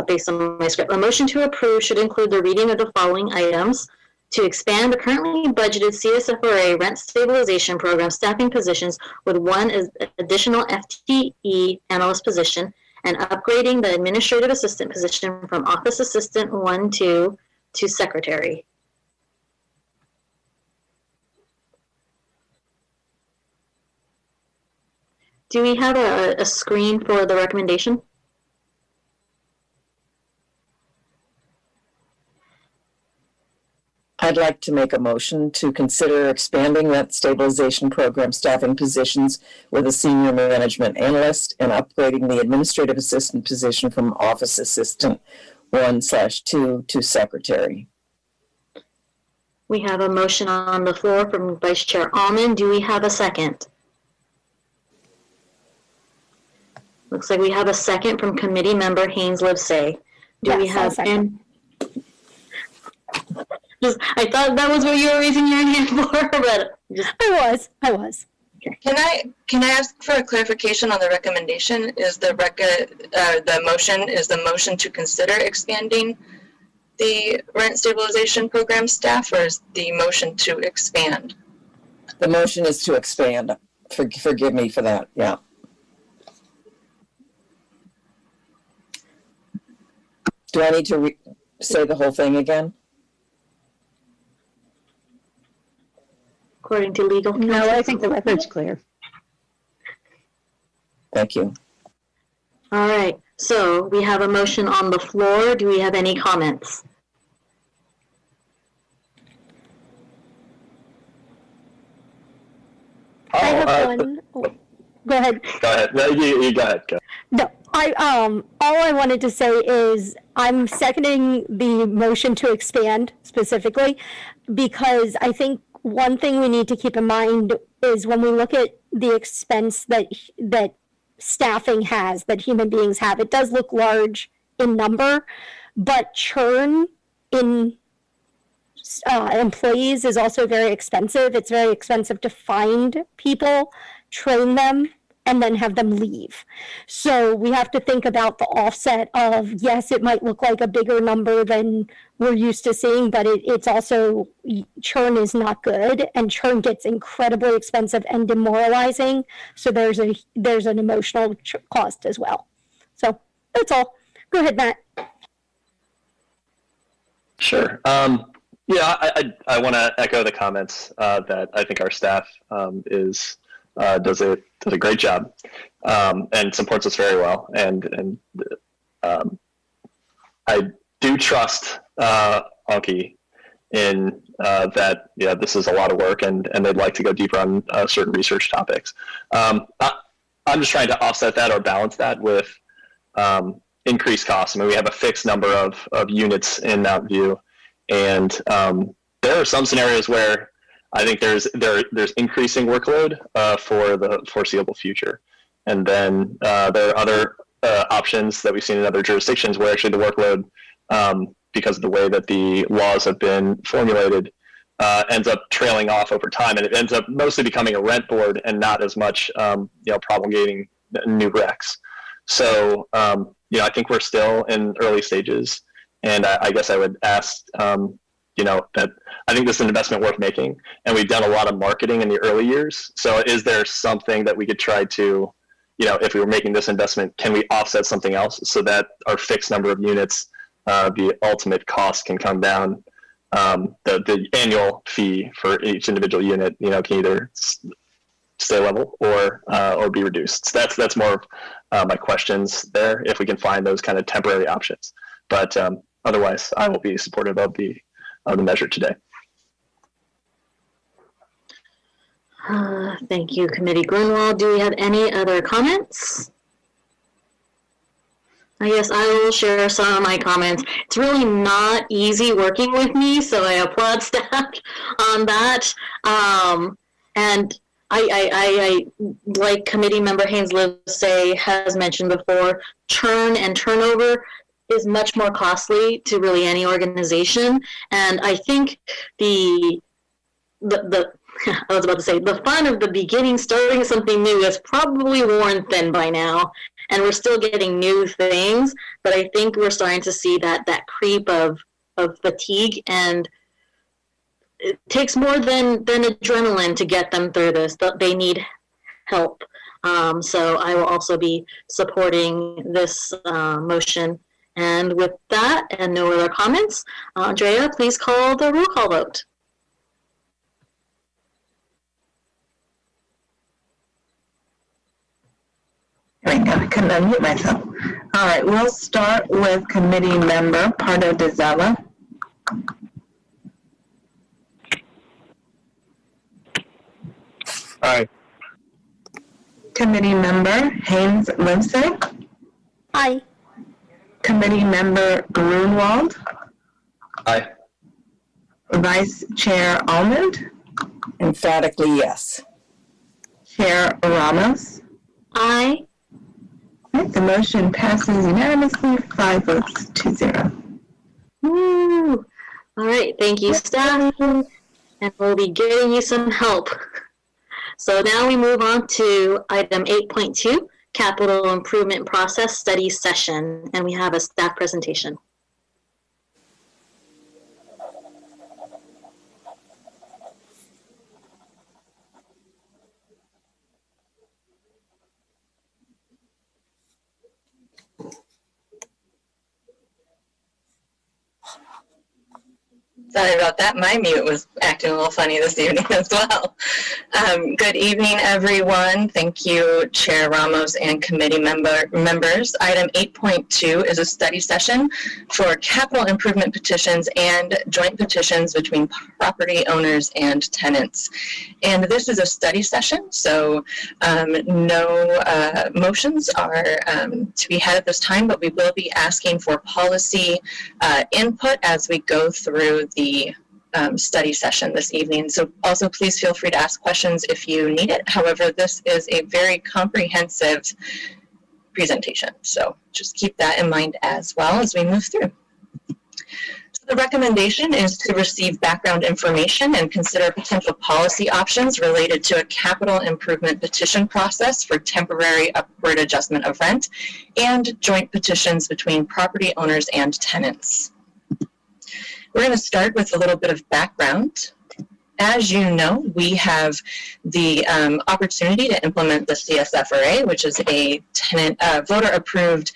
based on my script, a motion to approve should include the reading of the following items: to expand the currently budgeted CSFRA rent stabilization program staffing positions with one additional FTE analyst position, and upgrading the administrative assistant position from office assistant 1-2 to secretary. Do we have a screen for the recommendation? I'd like to make a motion to consider expanding rent stabilization program staffing positions with a senior management analyst and upgrading the administrative assistant position from office assistant 1/2 to secretary. We have a motion on the floor from Vice Chair Almond. Do we have a second? Looks like we have a second from committee member Haynes Livesay. Do we have any? I thought that was what you were raising your hand for, but just I was. Okay. Can I ask for a clarification on the recommendation? Is the motion to consider expanding the rent stabilization program staff, or is the motion to expand? The motion is to expand. Forgive me for that. Yeah. Do I need to say the whole thing again? According to legal counsel? No, I think the record's clear. Thank you. All right, so we have a motion on the floor. Do we have any comments? I have one. Oh, go ahead. Go ahead. No, you go ahead. Go. No, all I wanted to say is I'm seconding the motion to expand specifically, because I think one thing we need to keep in mind is when we look at the expense that staffing has, that human beings have, it does look large in number, but churn in employees is also very expensive. It's very expensive to find people, train them, and then have them leave. So we have to think about the offset of, yes, it might look like a bigger number than we're used to seeing, but it's also, churn is not good, and churn gets incredibly expensive and demoralizing. So there's an emotional cost as well. So that's all. Go ahead, Matt. Sure. Yeah, I want to echo the comments that I think our staff does a great job and supports us very well. And I do trust Anki in that, yeah, this is a lot of work and they'd like to go deeper on certain research topics. I'm just trying to offset that or balance that with increased costs. I mean, we have a fixed number of units in Mountain View, and there are some scenarios where I think there's increasing workload for the foreseeable future. And then there are other options that we've seen in other jurisdictions where actually the workload, because of the way that the laws have been formulated, ends up trailing off over time, and it ends up mostly becoming a rent board and not as much promulgating new recs. So I think we're still in early stages, and I guess I would ask that I think this is an investment worth making, and we've done a lot of marketing in the early years. So is there something that we could try to, if we were making this investment, can we offset something else so that our fixed number of units, the ultimate cost can come down? The annual fee for each individual unit, can either stay level or be reduced. So that's more of my questions there, if we can find those kind of temporary options. But otherwise, I will be supportive of the measure today. Thank you, Committee Grunwald. Do we have any other comments? I guess I will share some of my comments. It's really not easy working with me, so I applaud staff on that. And I like Committee Member Haynes-Liv has mentioned before, churn and turnover is much more costly to really any organization. And I think I was about to say, the fun of the beginning, starting something new, is probably worn thin by now. And we're still getting new things, but I think we're starting to see that creep of fatigue, and it takes more than adrenaline to get them through this. They need help. So I will also be supporting this motion. And with that, and no other comments, Andrea, please call the roll call vote. There we go. I couldn't unmute myself. All right, we'll start with Committee Member Pardo DeZella. Aye. Committee Member Haynes-Liv. Aye. Committee Member Grunwald. Aye. Vice Chair Almond. Emphatically yes. Chair Ramos. Aye. Right, the motion passes unanimously, 5 votes to 0. Woo. All right, thank you, staff, and we'll be getting you some help. So now we move on to item 8.2, Capital Improvement Process Study Session, and we have a staff presentation. Sorry about that. My mute was acting a little funny this evening as well. Good evening, everyone. Thank you, Chair Ramos and committee members. Item 8.2 is a study session for capital improvement petitions and joint petitions between property owners and tenants. And this is a study session, so no motions are to be had at this time, but we will be asking for policy input as we go through the study session this evening. So also please feel free to ask questions if you need it. However, this is a very comprehensive presentation. So just keep that in mind as well as we move through. So the recommendation is to receive background information and consider potential policy options related to a capital improvement petition process for temporary upward adjustment of rent and joint petitions between property owners and tenants. We're going to start with a little bit of background. As you know, we have the opportunity to implement the CSFRA, which is a voter-approved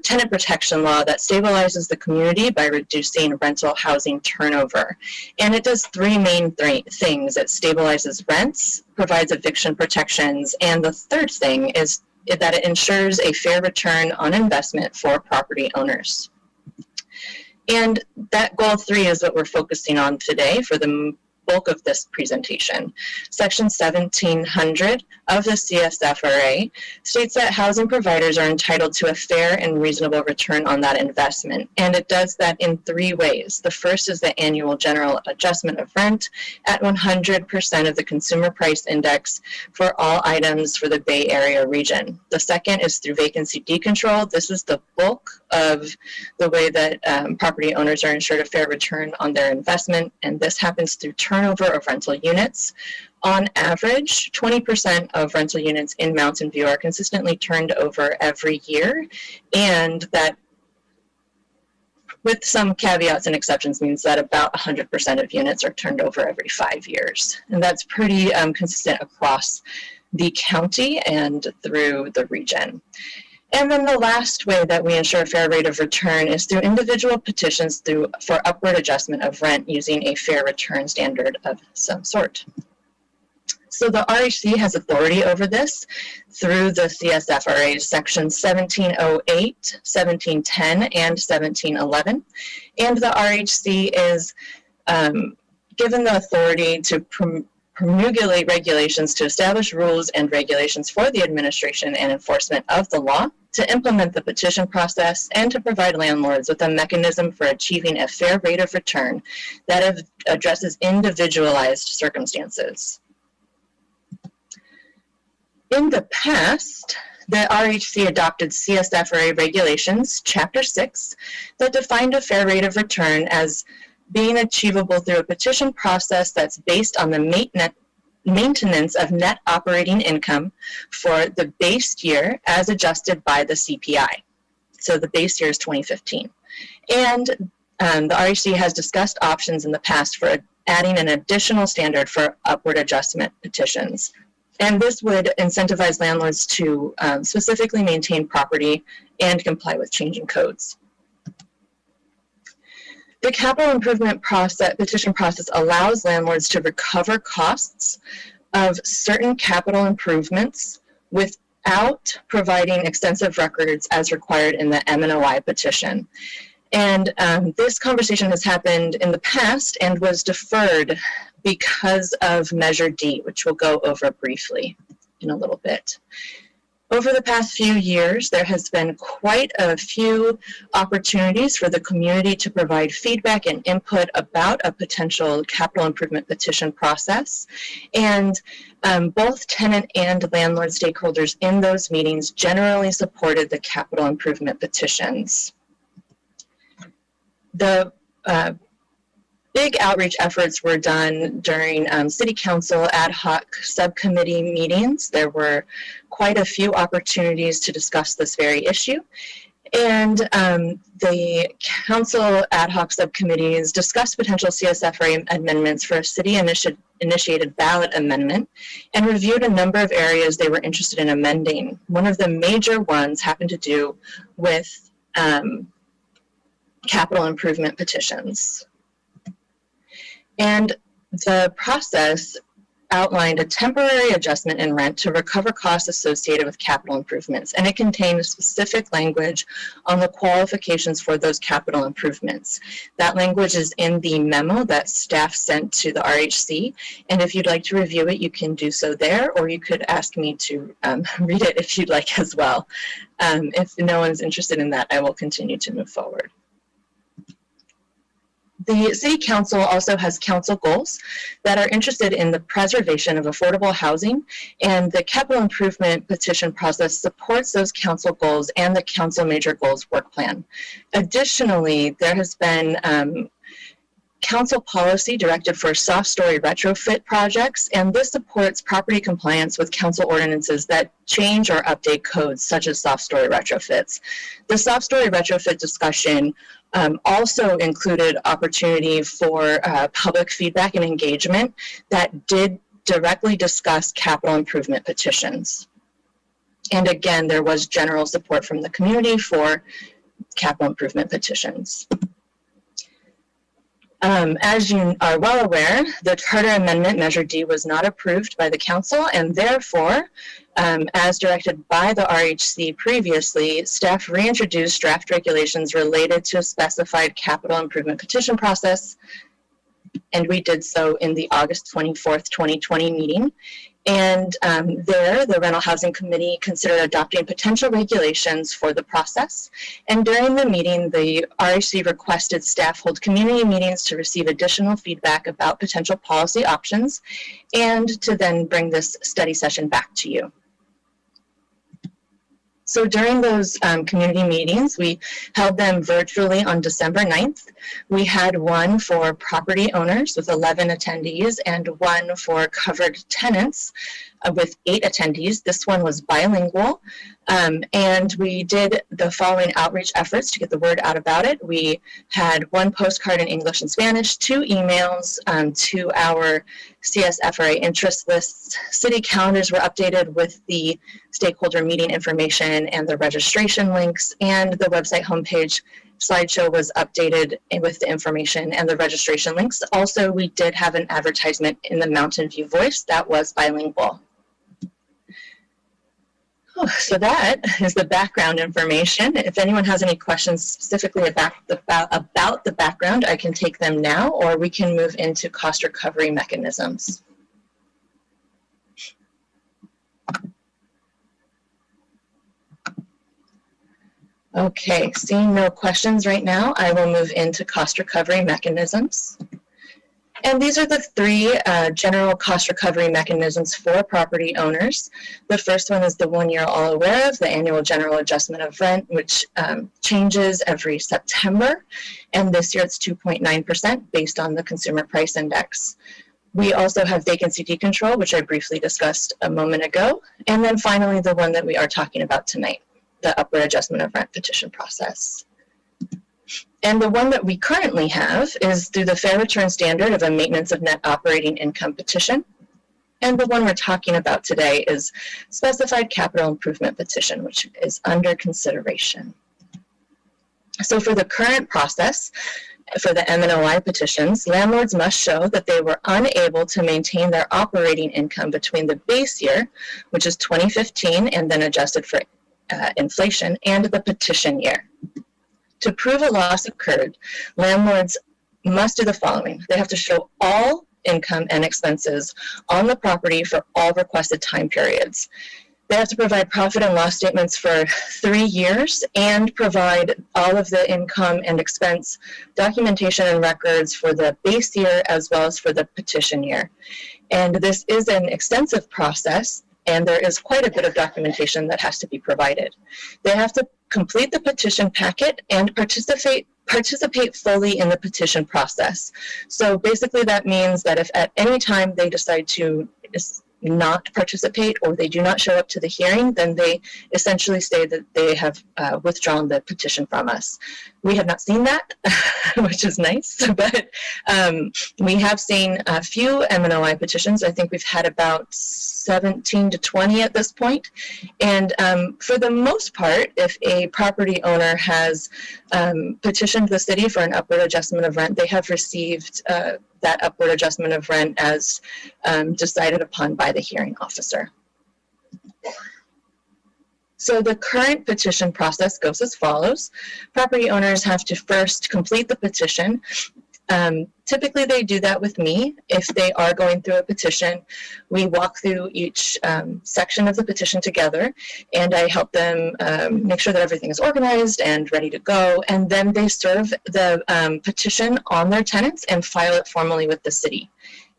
tenant protection law that stabilizes the community by reducing rental housing turnover. And it does three main things. It stabilizes rents, provides eviction protections, and the third thing is that it ensures a fair return on investment for property owners. And that goal 3 is what we're focusing on today for the bulk of this presentation. Section 1700 of the CSFRA states that housing providers are entitled to a fair and reasonable return on that investment, and it does that in 3 ways. The first is the annual general adjustment of rent at 100% of the consumer price index for all items for the Bay Area region. The second is through vacancy decontrol. This is the bulk of the way that property owners are ensured a fair return on their investment, and this happens through turnover of rental units. On average, 20% of rental units in Mountain View are consistently turned over every year, and that, with some caveats and exceptions, means that about 100% of units are turned over every 5 years. And that's pretty consistent across the county and through the region. And then the last way that we ensure a fair rate of return is through individual petitions for upward adjustment of rent using a fair return standard of some sort. So the RHC has authority over this through the CSFRA's sections 1708, 1710, and 1711. And the RHC is given the authority to promulgate regulations to establish rules and regulations for the administration and enforcement of the law, to implement the petition process, and to provide landlords with a mechanism for achieving a fair rate of return that addresses individualized circumstances. In the past, the RHC adopted CSFRA regulations, Chapter 6, that defined a fair rate of return as being achievable through a petition process that's based on the maintenance of net operating income for the base year as adjusted by the CPI. So the base year is 2015. And the RHC has discussed options in the past for adding an additional standard for upward adjustment petitions. And this would incentivize landlords to specifically maintain property and comply with changing codes. The capital improvement petition process allows landlords to recover costs of certain capital improvements without providing extensive records as required in the M&OI petition. And this conversation has happened in the past and was deferred because of Measure D, which we'll go over briefly in a little bit. Over the past few years, there has been quite a few opportunities for the community to provide feedback and input about a potential capital improvement petition process. And both tenant and landlord stakeholders in those meetings generally supported the capital improvement petitions. The big outreach efforts were done during City Council ad hoc subcommittee meetings. There were quite a few opportunities to discuss this very issue. And the Council ad hoc subcommittees discussed potential CSFRA amendments for a city-initiated ballot amendment and reviewed a number of areas they were interested in amending. One of the major ones happened to do with capital improvement petitions. And the process outlined a temporary adjustment in rent to recover costs associated with capital improvements, and it contained specific language on the qualifications for those capital improvements. That language is in the memo that staff sent to the RHC, and if you'd like to review it, you can do so there, or you could ask me to read it if you'd like as well. If no one's interested in that, I will continue to move forward. The City Council also has council goals that are interested in the preservation of affordable housing, and the capital improvement petition process supports those council goals and the council major goals work plan. Additionally, there has been council policy directed for soft story retrofit projects, and this supports property compliance with council ordinances that change or update codes such as soft story retrofits. The soft story retrofit discussion also included opportunity for public feedback and engagement that did directly discuss capital improvement petitions. And again, there was general support from the community for capital improvement petitions. As you are well aware, the Charter Amendment Measure D was not approved by the Council, and therefore, as directed by the RHC previously, staff reintroduced draft regulations related to a specified capital improvement petition process and we did so in the August 24th, 2020 meeting. And there, the Rental Housing Committee considered adopting potential regulations for the process. And during the meeting, the RHC requested staff hold community meetings to receive additional feedback about potential policy options and to then bring this study session back to you. So during those community meetings, we held them virtually on December 9th. We had one for property owners with 11 attendees and one for covered tenants with 8 attendees. This one was bilingual. And we did the following outreach efforts to get the word out about it. We had 1 postcard in English and Spanish, 2 emails to our CSFRA interest lists. City calendars were updated with the stakeholder meeting information and the registration links, and the website homepage slideshow was updated with the information and the registration links. Also, we did have an advertisement in the Mountain View Voice that was bilingual. So that is the background information. If anyone has any questions specifically about the background, I can take them now, or we can move into cost recovery mechanisms. Okay, seeing no questions right now, I will move into cost recovery mechanisms. And these are the 3 general cost recovery mechanisms for property owners. The first one is the one you're all aware of, the annual general adjustment of rent, which changes every September. And this year it's 2.9% based on the Consumer Price Index. We also have vacancy decontrol, which I briefly discussed a moment ago. And then finally, the one that we are talking about tonight, the upward adjustment of rent petition process. And the one that we currently have is through the fair return standard of a maintenance of net operating income petition. And the one we're talking about today is specified capital improvement petition, which is under consideration. So for the current process, for the MNOI petitions, landlords must show that they were unable to maintain their operating income between the base year, which is 2015 and then adjusted for inflation, and the petition year. To prove a loss occurred, landlords must do the following. They have to show all income and expenses on the property for all requested time periods. They have to provide profit and loss statements for 3 years and provide all of the income and expense documentation and records for the base year as well as for the petition year. And this is an extensive process, and there is quite a bit of documentation that has to be provided. They have to complete the petition packet and participate fully in the petition process. So basically that means that if at any time they decide to not participate or they do not show up to the hearing, then they essentially say that they have withdrawn the petition from us. We have not seen that, which is nice, but we have seen a few MNOI petitions. I think we've had about 17 to 20 at this point. And for the most part, if a property owner has petitioned the city for an upward adjustment of rent, they have received that upward adjustment of rent as decided upon by the hearing officer. So the current petition process goes as follows. Property owners have to first complete the petition. Typically they do that with me. If they are going through a petition, we walk through each section of the petition together, and I help them make sure that everything is organized and ready to go, and then they serve the petition on their tenants and file it formally with the city.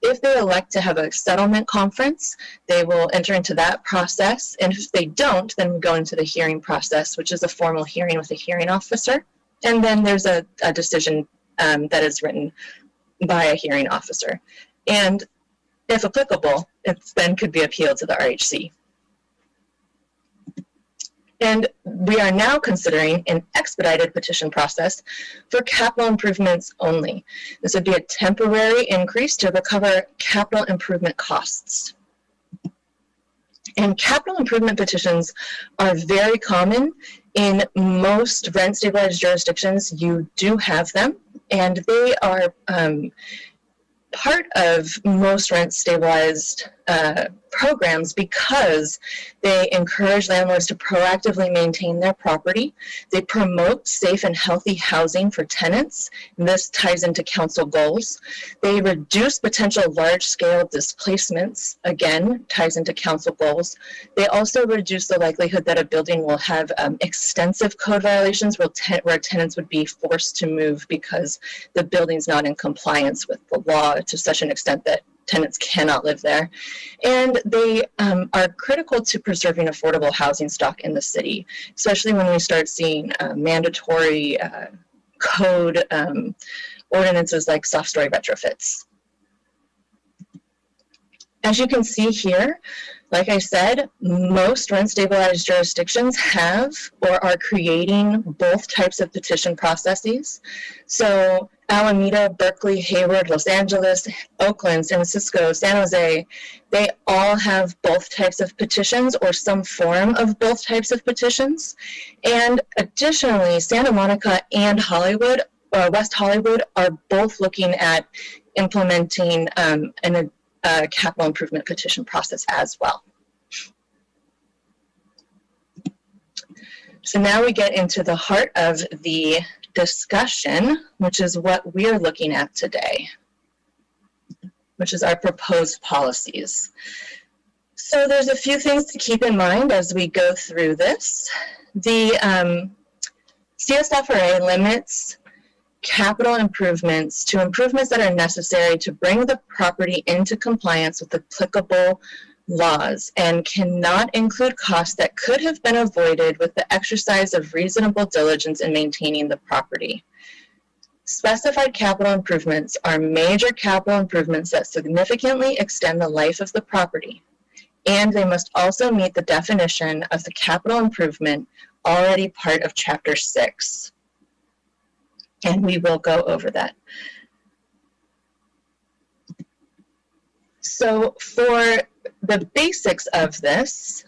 If they elect to have a settlement conference, they will enter into that process, and if they don't, then we go into the hearing process, which is a formal hearing with a hearing officer, and then there's a decision that is written by a hearing officer. And if applicable, it then could be appealed to the RHC. And we are now considering an expedited petition process for capital improvements only. This would be a temporary increase to recover capital improvement costs. And capital improvement petitions are very common in most rent stabilized jurisdictions. You do have them, and they are part of most rent stabilized programs because they encourage landlords to proactively maintain their property. They promote safe and healthy housing for tenants, and this ties into council goals. They reduce potential large-scale displacements, again, ties into council goals. They also reduce the likelihood that a building will have extensive code violations where tenants would be forced to move because the building's not in compliance with the law to such an extent that tenants cannot live there. And they are critical to preserving affordable housing stock in the city, especially when we start seeing mandatory code ordinances like soft story retrofits. As you can see here, like I said, most rent-stabilized jurisdictions have or are creating both types of petition processes. So Alameda, Berkeley, Hayward, Los Angeles, Oakland, San Francisco, San Jose, they all have both types of petitions or some form of both types of petitions. And additionally, Santa Monica and Hollywood, West Hollywood, are both looking at implementing a capital improvement petition process as well. So now we get into the heart of the discussion, which is what we're looking at today, which is our proposed policies. So there's a few things to keep in mind as we go through this. The CSFRA limits capital improvements to improvements that are necessary to bring the property into compliance with applicable laws and cannot include costs that could have been avoided with the exercise of reasonable diligence in maintaining the property. Specified capital improvements are major capital improvements that significantly extend the life of the property, and they must also meet the definition of the capital improvement already part of Chapter 6. And we will go over that. So for the basics of this,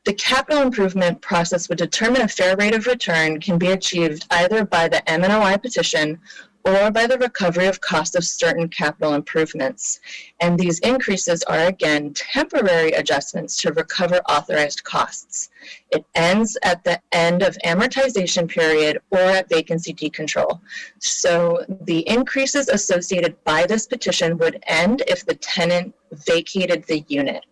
the capital improvement process would determine a fair rate of return can be achieved either by the M&OI petition or by the recovery of cost of certain capital improvements. And these increases are, again, temporary adjustments to recover authorized costs. It ends at the end of amortization period or at vacancy decontrol. So the increases associated by this petition would end if the tenant vacated the unit.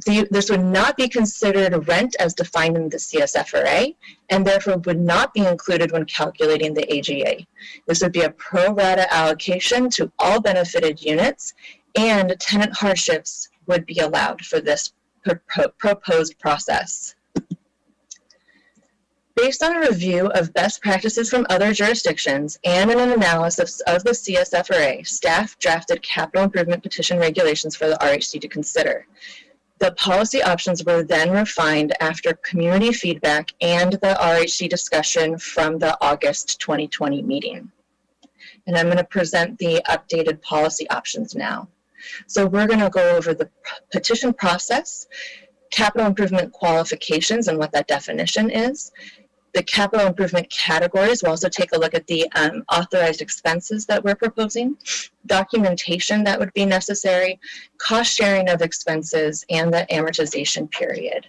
This would not be considered rent as defined in the CSFRA, and therefore would not be included when calculating the AGA. This would be a pro rata allocation to all benefited units, and tenant hardships would be allowed for this proposed process. Based on a review of best practices from other jurisdictions and an analysis of the CSFRA, staff drafted capital improvement petition regulations for the RHC to consider. The policy options were then refined after community feedback and the RHC discussion from the August 2020 meeting. And I'm going to present the updated policy options now. So we're going to go over the petition process, capital improvement qualifications and what that definition is, the capital improvement categories. We'll also take a look at the authorized expenses that we're proposing, documentation that would be necessary, cost sharing of expenses, and the amortization period.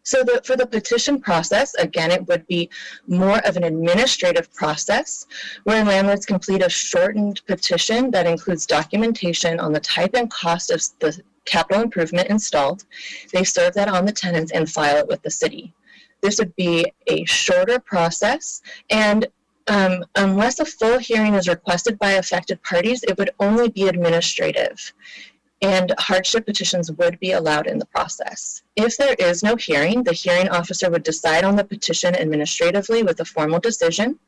So for the petition process, again, it would be more of an administrative process where landlords complete a shortened petition that includes documentation on the type and cost of the capital improvement installed. They serve that on the tenants and file it with the city. This would be a shorter process, and unless a full hearing is requested by affected parties, it would only be administrative, and hardship petitions would be allowed in the process. If there is no hearing, the hearing officer would decide on the petition administratively with a formal decision,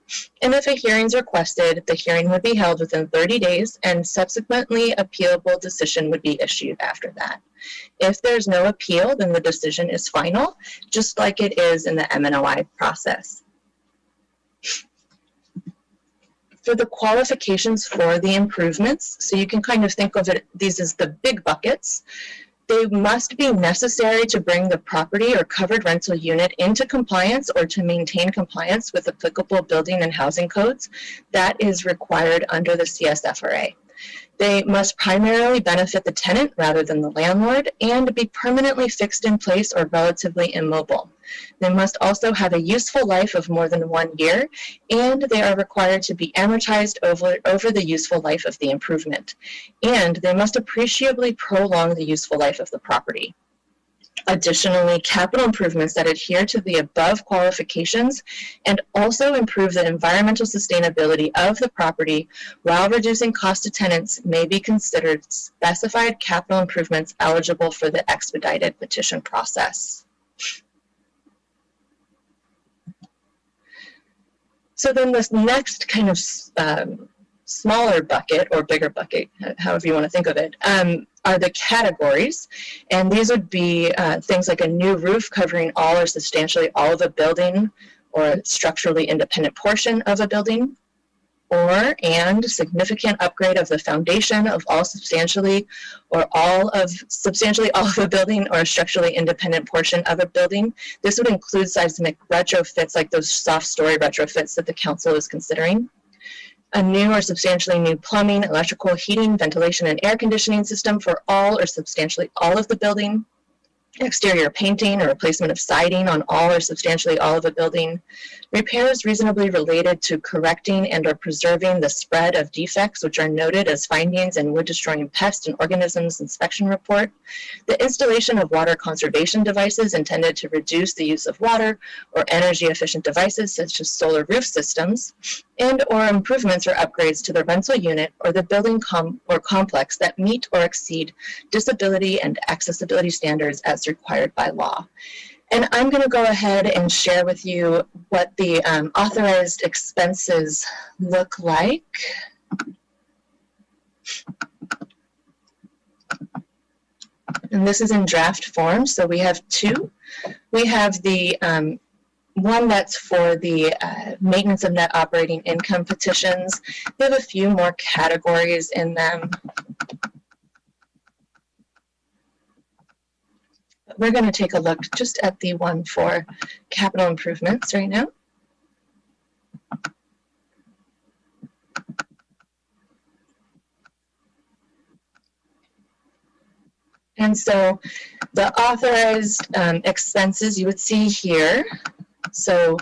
and if a hearing is requested, the hearing would be held within 30 days, and subsequently appealable decision would be issued after that. If there's no appeal, then the decision is final, just like it is in the M&OI process. For the qualifications for the improvements, so you can kind of think of it, these as the big buckets. They must be necessary to bring the property or covered rental unit into compliance or to maintain compliance with applicable building and housing codes. That is required under the CSFRA. They must primarily benefit the tenant rather than the landlord and be permanently fixed in place or relatively immobile. They must also have a useful life of more than 1 year, and they are required to be amortized over the useful life of the improvement. And they must appreciably prolong the useful life of the property. Additionally, capital improvements that adhere to the above qualifications and also improve the environmental sustainability of the property while reducing cost to tenants may be considered specified capital improvements eligible for the expedited petition process. So then this next kind of smaller bucket or bigger bucket, however you want to think of it, are the categories. And these would be things like a new roof covering all or substantially all of a building or a structurally independent portion of a building, and significant upgrade of the foundation of all substantially all of a building or a structurally independent portion of a building. This would include seismic retrofits like those soft story retrofits that the council is considering. A new or substantially new plumbing, electrical, heating, ventilation, and air conditioning system for all or substantially all of the building. Exterior painting or replacement of siding on all or substantially all of a building. Repairs reasonably related to correcting and or preserving the spread of defects which are noted as findings in wood destroying pest and organisms inspection report. The installation of water conservation devices intended to reduce the use of water or energy efficient devices such as solar roof systems, and or improvements or upgrades to the rental unit or the building or complex that meet or exceed disability and accessibility standards as required by law. And I'm going to go ahead and share with you what the authorized expenses look like. And this is in draft form, so we have two. We have the one that's for the maintenance of net operating income petitions. We have a few more categories in them. We're going to take a look just at the one for capital improvements right now. And so the authorized expenses you would see here. So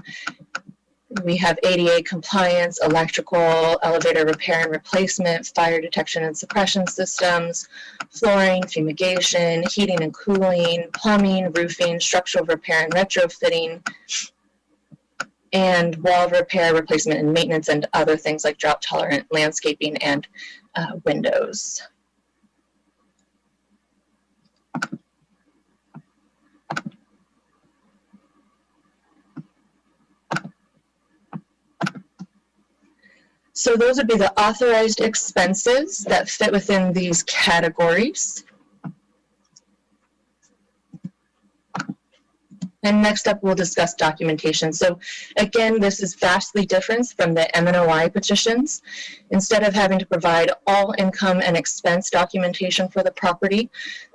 we have ADA compliance, electrical, elevator repair and replacement, fire detection and suppression systems, flooring, fumigation, heating and cooling, plumbing, roofing, structural repair and retrofitting, and wall repair, replacement and maintenance, and other things like drought tolerant landscaping and windows. So those would be the authorized expenses that fit within these categories. And next up, we'll discuss documentation. So again, this is vastly different from the M&OI petitions. Instead of having to provide all income and expense documentation for the property,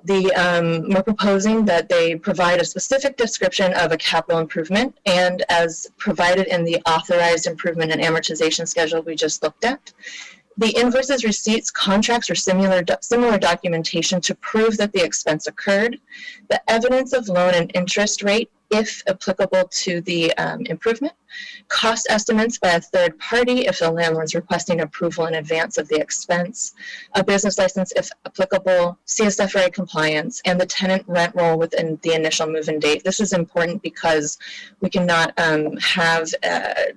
we're proposing that they provide a specific description of a capital improvement, and as provided in the authorized improvement and amortization schedule we just looked at. The invoices, receipts, contracts, or similar documentation to prove that the expense occurred, the evidence of loan and interest rate, if applicable to the improvement, cost estimates by a third party if the landlord is requesting approval in advance of the expense, a business license if applicable, CSFRA compliance, and the tenant rent roll within the initial move-in date. This is important because we cannot have a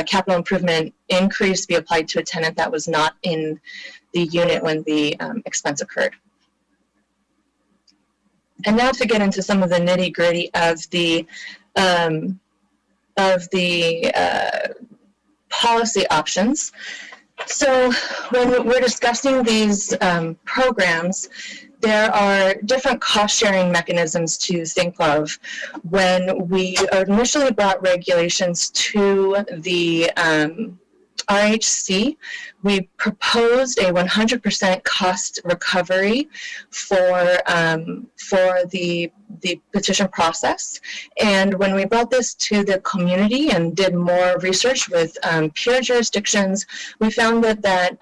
capital improvement increase be applied to a tenant that was not in the unit when the expense occurred. And now to get into some of the nitty-gritty of the policy options. So when we're discussing these programs, there are different cost-sharing mechanisms to think of. When we initially brought regulations to the RHC, we proposed a 100% cost recovery for the petition process. And when we brought this to the community and did more research with peer jurisdictions, we found that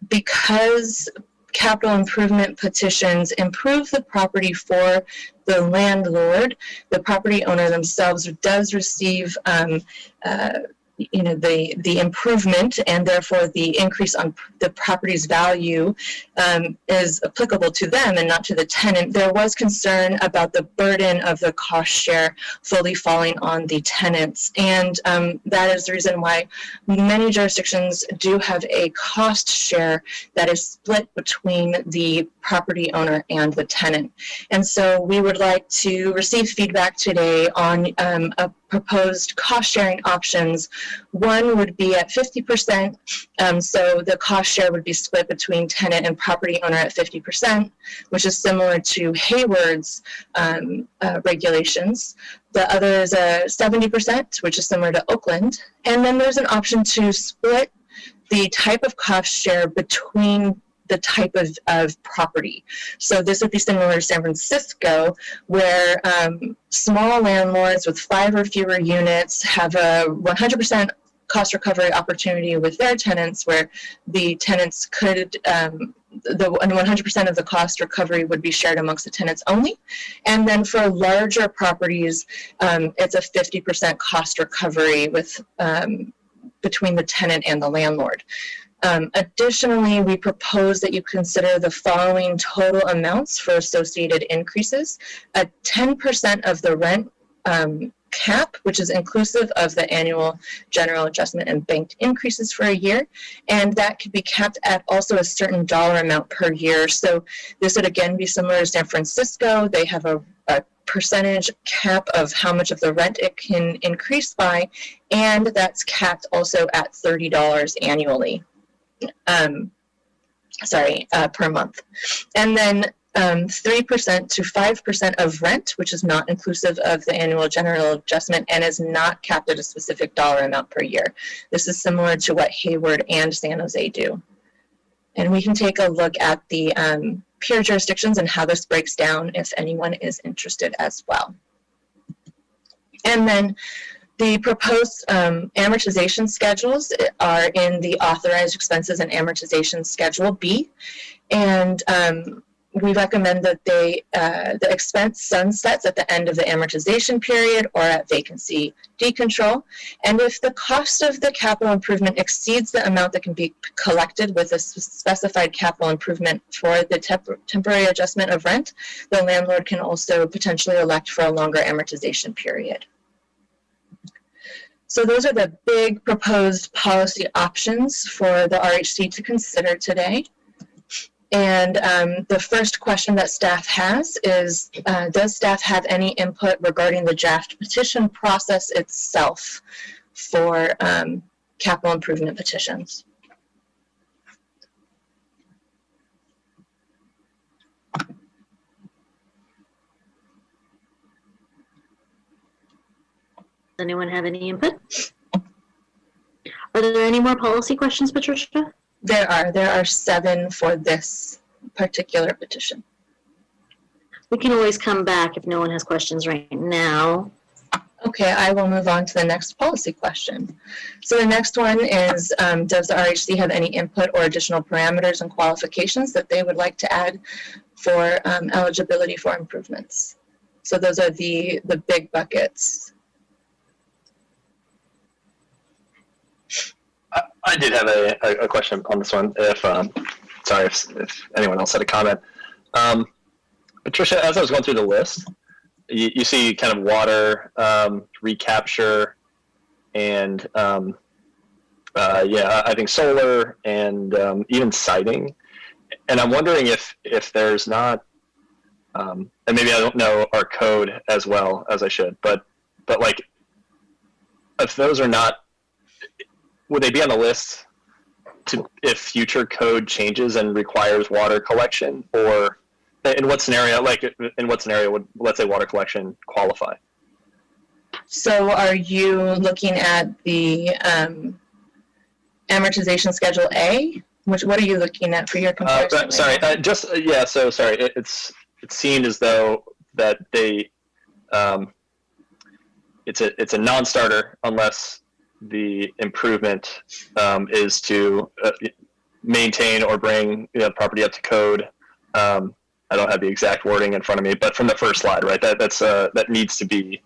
because capital improvement petitions improve the property for the landlord, the property owner themselves does receive the improvement, and therefore the increase on the property's value is applicable to them and not to the tenant. There was concern about the burden of the cost share fully falling on the tenants, and that is the reason why many jurisdictions do have a cost share that is split between the property owner and the tenant. And so we would like to receive feedback today on a proposed cost-sharing options. One would be at 50%, so the cost share would be split between tenant and property owner at 50%, which is similar to Hayward's regulations. The other is a 70%, which is similar to Oakland. And then there's an option to split the type of cost share between the type of property. So this would be similar to San Francisco, where small landlords with 5 or fewer units have a 100% cost recovery opportunity with their tenants, where the tenants could, the 100% of the cost recovery would be shared amongst the tenants only. And then for larger properties, it's a 50% cost recovery with between the tenant and the landlord. Additionally, we propose that you consider the following total amounts for associated increases: a 10% of the rent cap, which is inclusive of the annual general adjustment and banked increases for a year, and that could be capped at also a certain dollar amount per year. So this would again be similar to San Francisco. They have a percentage cap of how much of the rent it can increase by, and that's capped also at $30 annually. Per month. And then 3% to 5% of rent, which is not inclusive of the annual general adjustment and is not capped at a specific dollar amount per year. This is similar to what Hayward and San Jose do. And we can take a look at the peer jurisdictions and how this breaks down if anyone is interested as well. And then the proposed amortization schedules are in the Authorized Expenses and Amortization Schedule B, and we recommend that the expense sunsets at the end of the amortization period or at vacancy decontrol. And if the cost of the capital improvement exceeds the amount that can be collected with a specified capital improvement for the temporary adjustment of rent, the landlord can also potentially elect for a longer amortization period. So those are the big proposed policy options for the RHC to consider today. And the first question that staff has is, does staff have any input regarding the draft petition process itself for capital improvement petitions? Does anyone have any input? Are there any more policy questions, Patricia? There are 7 for this particular petition. We can always come back if no one has questions right now. Okay, I will move on to the next policy question. So the next one is, does the RHC have any input or additional parameters and qualifications that they would like to add for eligibility for improvements? So those are the big buckets. I did have a question on this one. If anyone else had a comment. Patricia, as I was going through the list, you see kind of water, recapture, and I think solar and even siding. And I'm wondering if there's not, and maybe I don't know our code as well as I should, but like if those are not, would they be on the list if future code changes and requires water collection, or in what scenario? Like in what scenario would, let's say, water collection qualify? So are you looking at the amortization schedule A? What are you looking at for your comparison? Sorry, it seemed as though that they, it's a non-starter unless the improvement is to maintain or bring the property up to code. I don't have the exact wording in front of me, but from the first slide, right? That needs to be.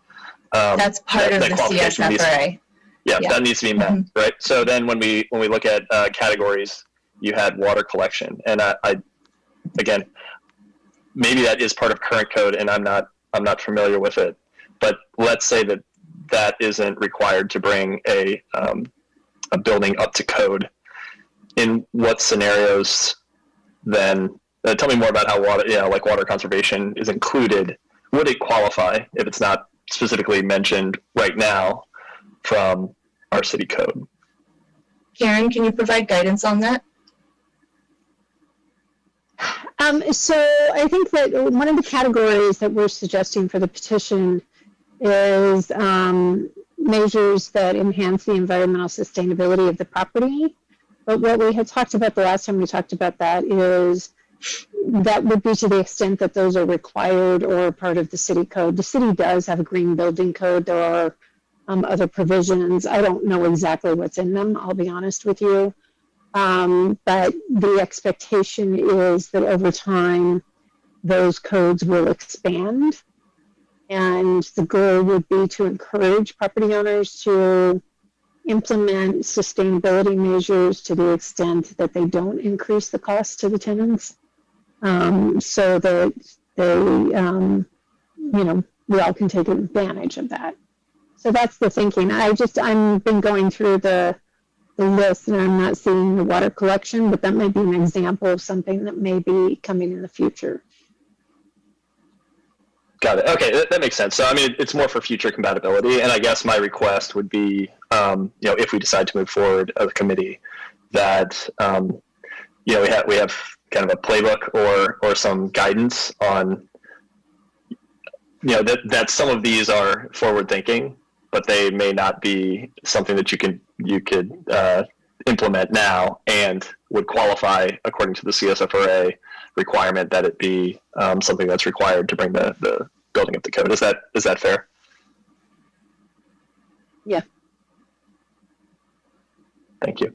That's part of the CSFRA. Yeah, that needs to be met, right? So then when we look at categories, you had water collection, and I again, maybe that is part of current code, and I'm not familiar with it. But let's say that isn't required to bring a building up to code. In what scenarios then? Tell me more about how water conservation is included. Would it qualify if it's not specifically mentioned right now from our city code? Karen, can you provide guidance on that? So I think that one of the categories that we're suggesting for the petition is measures that enhance the environmental sustainability of the property. But what we had talked about the last time we talked about that is that would be to the extent that those are required or part of the city code. The city does have a green building code. There are other provisions. I don't know exactly what's in them, I'll be honest with you. But the expectation is that over time, those codes will expand. And the goal would be to encourage property owners to implement sustainability measures to the extent that they don't increase the cost to the tenants, so that they, we all can take advantage of that. So that's the thinking. I've been going through the list and I'm not seeing the water collection, but that might be an example of something that may be coming in the future. Got it. Okay, that makes sense. So, I mean, it's more for future compatibility, and I guess my request would be, if we decide to move forward as a committee, that we have kind of a playbook or some guidance on, that some of these are forward thinking, but they may not be something that you could implement now and would qualify according to the CSFRA requirement that it be something that's required to bring the building up to code. Is that fair? Yeah. Thank you.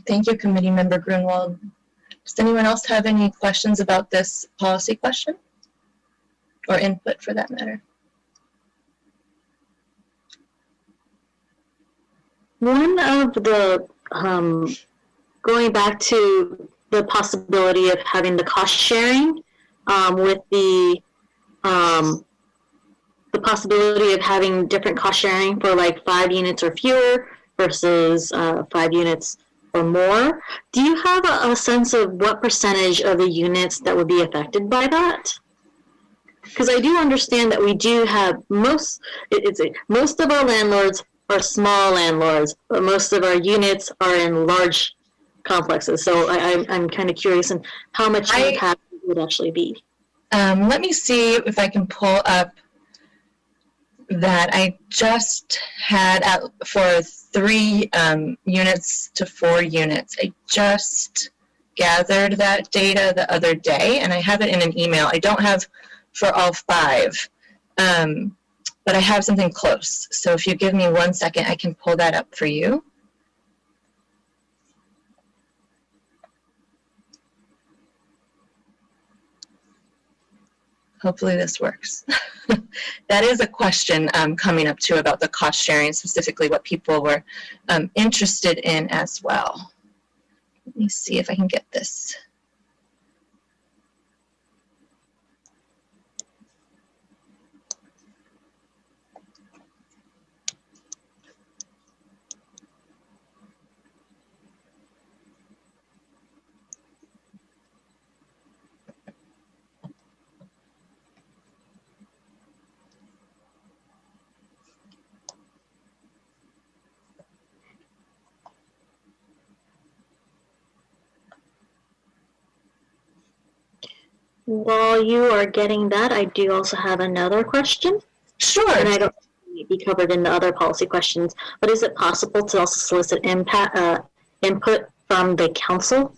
Thank you, Committee Member Grunwald. Does anyone else have any questions about this policy question or input for that matter? One of the, going back to the possibility of having the cost sharing with the possibility of having different cost sharing for like 5 units or fewer versus 5 units or more. Do you have a sense of what percentage of the units that would be affected by that? Because I do understand that we do have most of our landlords are small landlords, but most of our units are in large complexes. So I'm kind of curious on how much impact it would actually be. Let me see if I can pull up that I just had for 3 units to 4 units. I just gathered that data the other day, and I have it in an email. I don't have for all 5, but I have something close. So if you give me 1 second, I can pull that up for you. Hopefully this works. That is a question coming up too about the cost sharing, specifically what people were interested in as well. Let me see if I can get this. While you are getting that, I do also have another question. Sure. And I don't think it may be covered in the other policy questions, but is it possible to also solicit input from the council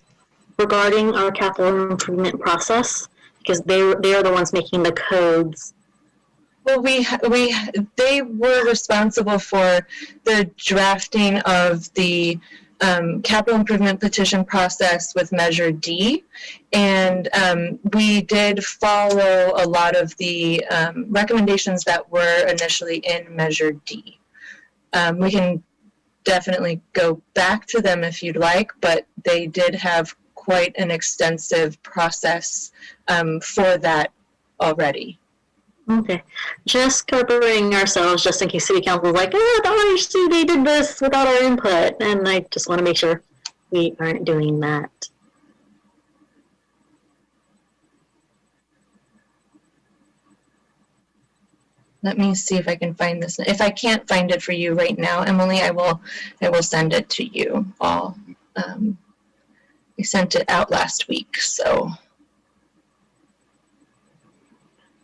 regarding our capital improvement process? Because they are the ones making the codes. Well, they were responsible for the drafting of the capital improvement petition process with Measure D, and we did follow a lot of the recommendations that were initially in Measure D. We can definitely go back to them if you'd like, but they did have quite an extensive process for that already. Okay, just covering ourselves just in case City Council is like, oh, the RHC, they did this without our input, and I just want to make sure we aren't doing that. Let me see if I can find this. If I can't find it for you right now, Emily, I will send it to you all. We sent it out last week, so.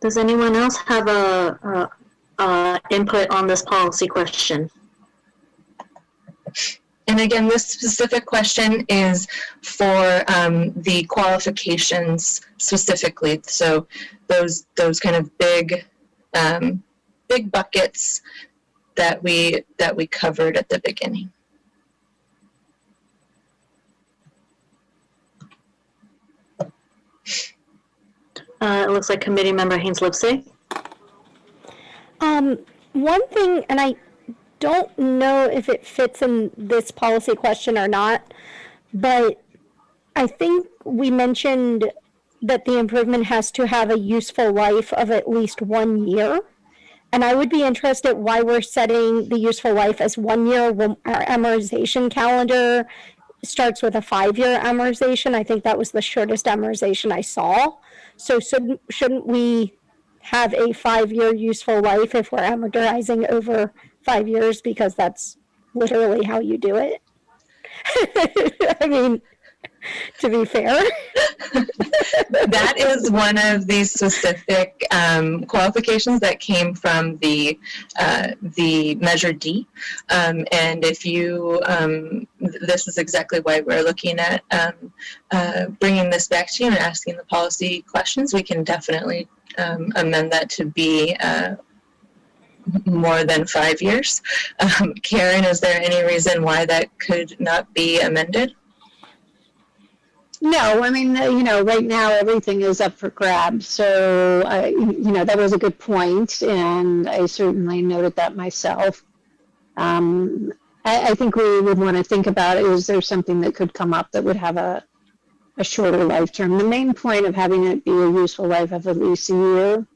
Does anyone else have a input on this policy question? And again, this specific question is for the qualifications specifically. So those kind of big buckets that we covered at the beginning. It looks like Committee Member Haynes-Lipsey. One thing, and I don't know if it fits in this policy question or not, but I think we mentioned that the improvement has to have a useful life of at least 1 year. And I would be interested why we're setting the useful life as 1 year when our amortization calendar starts with a 5-year amortization. I think that was the shortest amortization I saw. So shouldn't we have a 5-year useful life if we're amortizing over 5 years, because that's literally how you do it? I mean, to be fair. That is one of the specific qualifications that came from the Measure D. And if you, this is exactly why we're looking at bringing this back to you and asking the policy questions. We can definitely amend that to be more than 5 years. Karen, is there any reason why that could not be amended? No, I mean, right now everything is up for grabs. So, that was a good point, and I certainly noted that myself. I think we would want to think about, is there something that could come up that would have a shorter life term? The main point of having it be a useful life of at least a year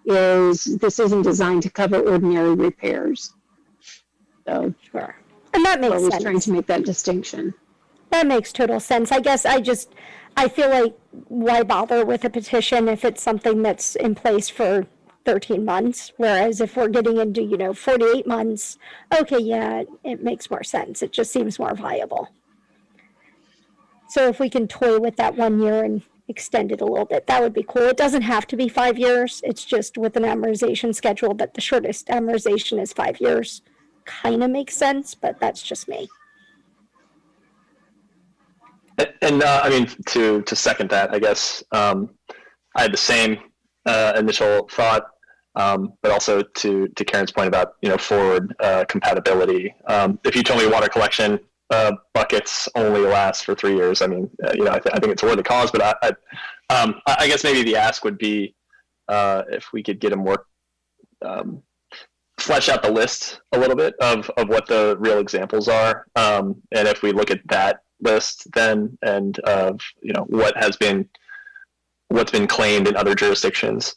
is this isn't designed to cover ordinary repairs. So, sure. And that makes sense. I was trying to make that distinction. That makes total sense. I guess I feel like, why bother with a petition if it's something that's in place for 13 months? Whereas if we're getting into, 48 months, okay, yeah, it makes more sense. It just seems more viable. So if we can toy with that 1 year and extend it a little bit, that would be cool. It doesn't have to be 5 years. It's just with an amortization schedule that the shortest amortization is 5 years. Kind of makes sense, but that's just me. And I mean, to second that, I guess I had the same initial thought, but also to Karen's point about forward compatibility. If you told me water collection buckets only last for 3 years, I mean, I think it's a worthy cause. But I guess maybe the ask would be if we could get a more flesh out the list a little bit of what the real examples are, and if we look at that list then, and of what's been claimed in other jurisdictions,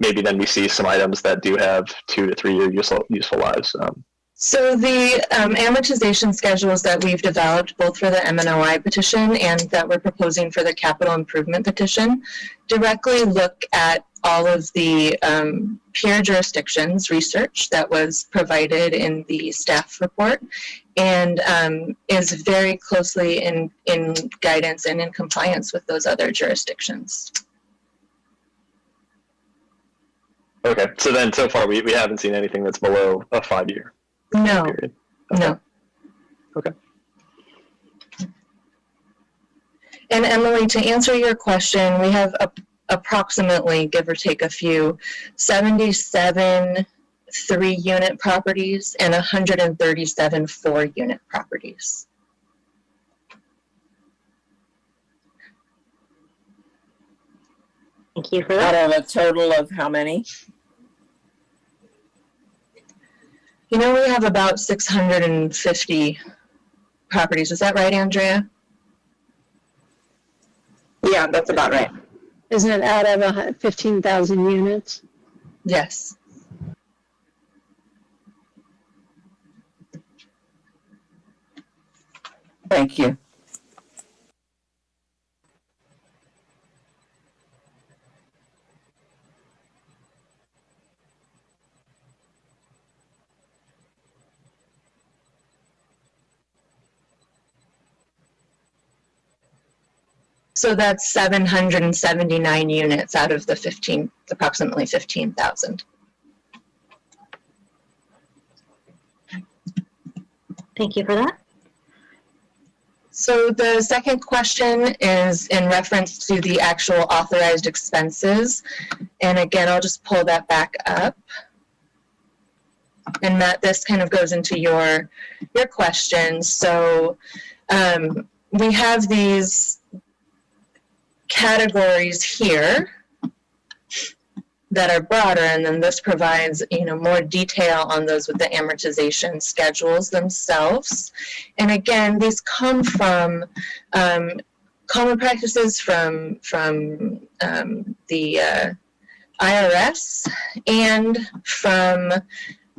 maybe then we see some items that do have 2 to 3 year useful lives. So the amortization schedules that we've developed, both for the MNOI petition and that we're proposing for the capital improvement petition, directly look at all of the peer jurisdictions research that was provided in the staff report, and is very closely in guidance and in compliance with those other jurisdictions. Okay, so then so far we haven't seen anything that's below a 5-year No, period. Okay. no. Okay. And Emily, to answer your question, we have approximately, give or take a few, 77 3-unit properties and 137 4-unit properties. Thank you for that. Out of a total of how many? You know, we have about 650 properties. Is that right, Andrea? Yeah, that's about right. Isn't it out of 15,000 units? Yes. Thank you. So that's 779 units out of the approximately 15,000. Thank you for that. So the second question is in reference to the actual authorized expenses. And again, I'll just pull that back up. And Matt, this kind of goes into your questions. So we have these categories here that are broader, and then this provides, more detail on those with the amortization schedules themselves. And again, these come from common practices from the IRS and from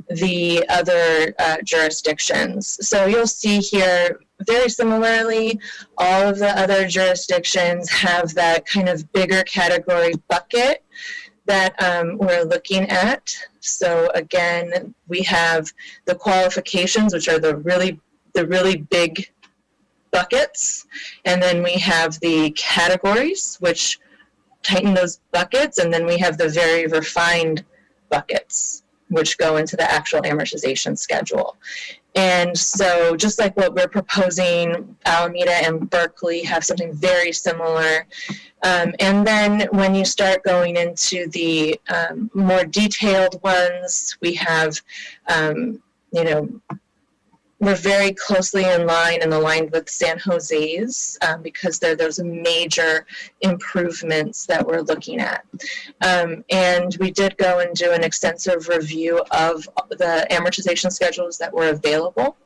the other jurisdictions. So you'll see here, very similarly, all of the other jurisdictions have that kind of bigger category bucket that we're looking at. So again, we have the qualifications, which are the really big buckets, and then we have the categories, which tighten those buckets, and then we have the very refined buckets, which go into the actual amortization schedule. And so just like what we're proposing, Alameda and Berkeley have something very similar. And then when you start going into the more detailed ones, we have, we're very closely in line and aligned with San Jose's because they're those major improvements that we're looking at. And we did go and do an extensive review of the amortization schedules that were available.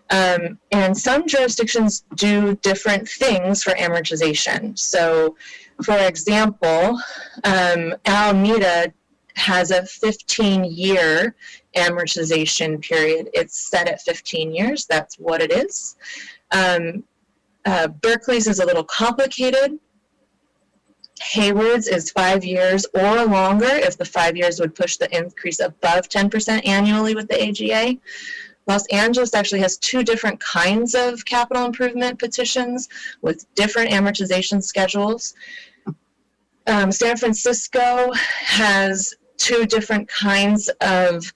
And some jurisdictions do different things for amortization. So, for example, Alameda has a 15-year amortization period. It's set at 15 years. That's what it is. Berkeley's is a little complicated. Hayward's is 5 years or longer if the 5 years would push the increase above 10% annually with the AGA. Los Angeles actually has 2 different kinds of capital improvement petitions with different amortization schedules. San Francisco has 2 different kinds of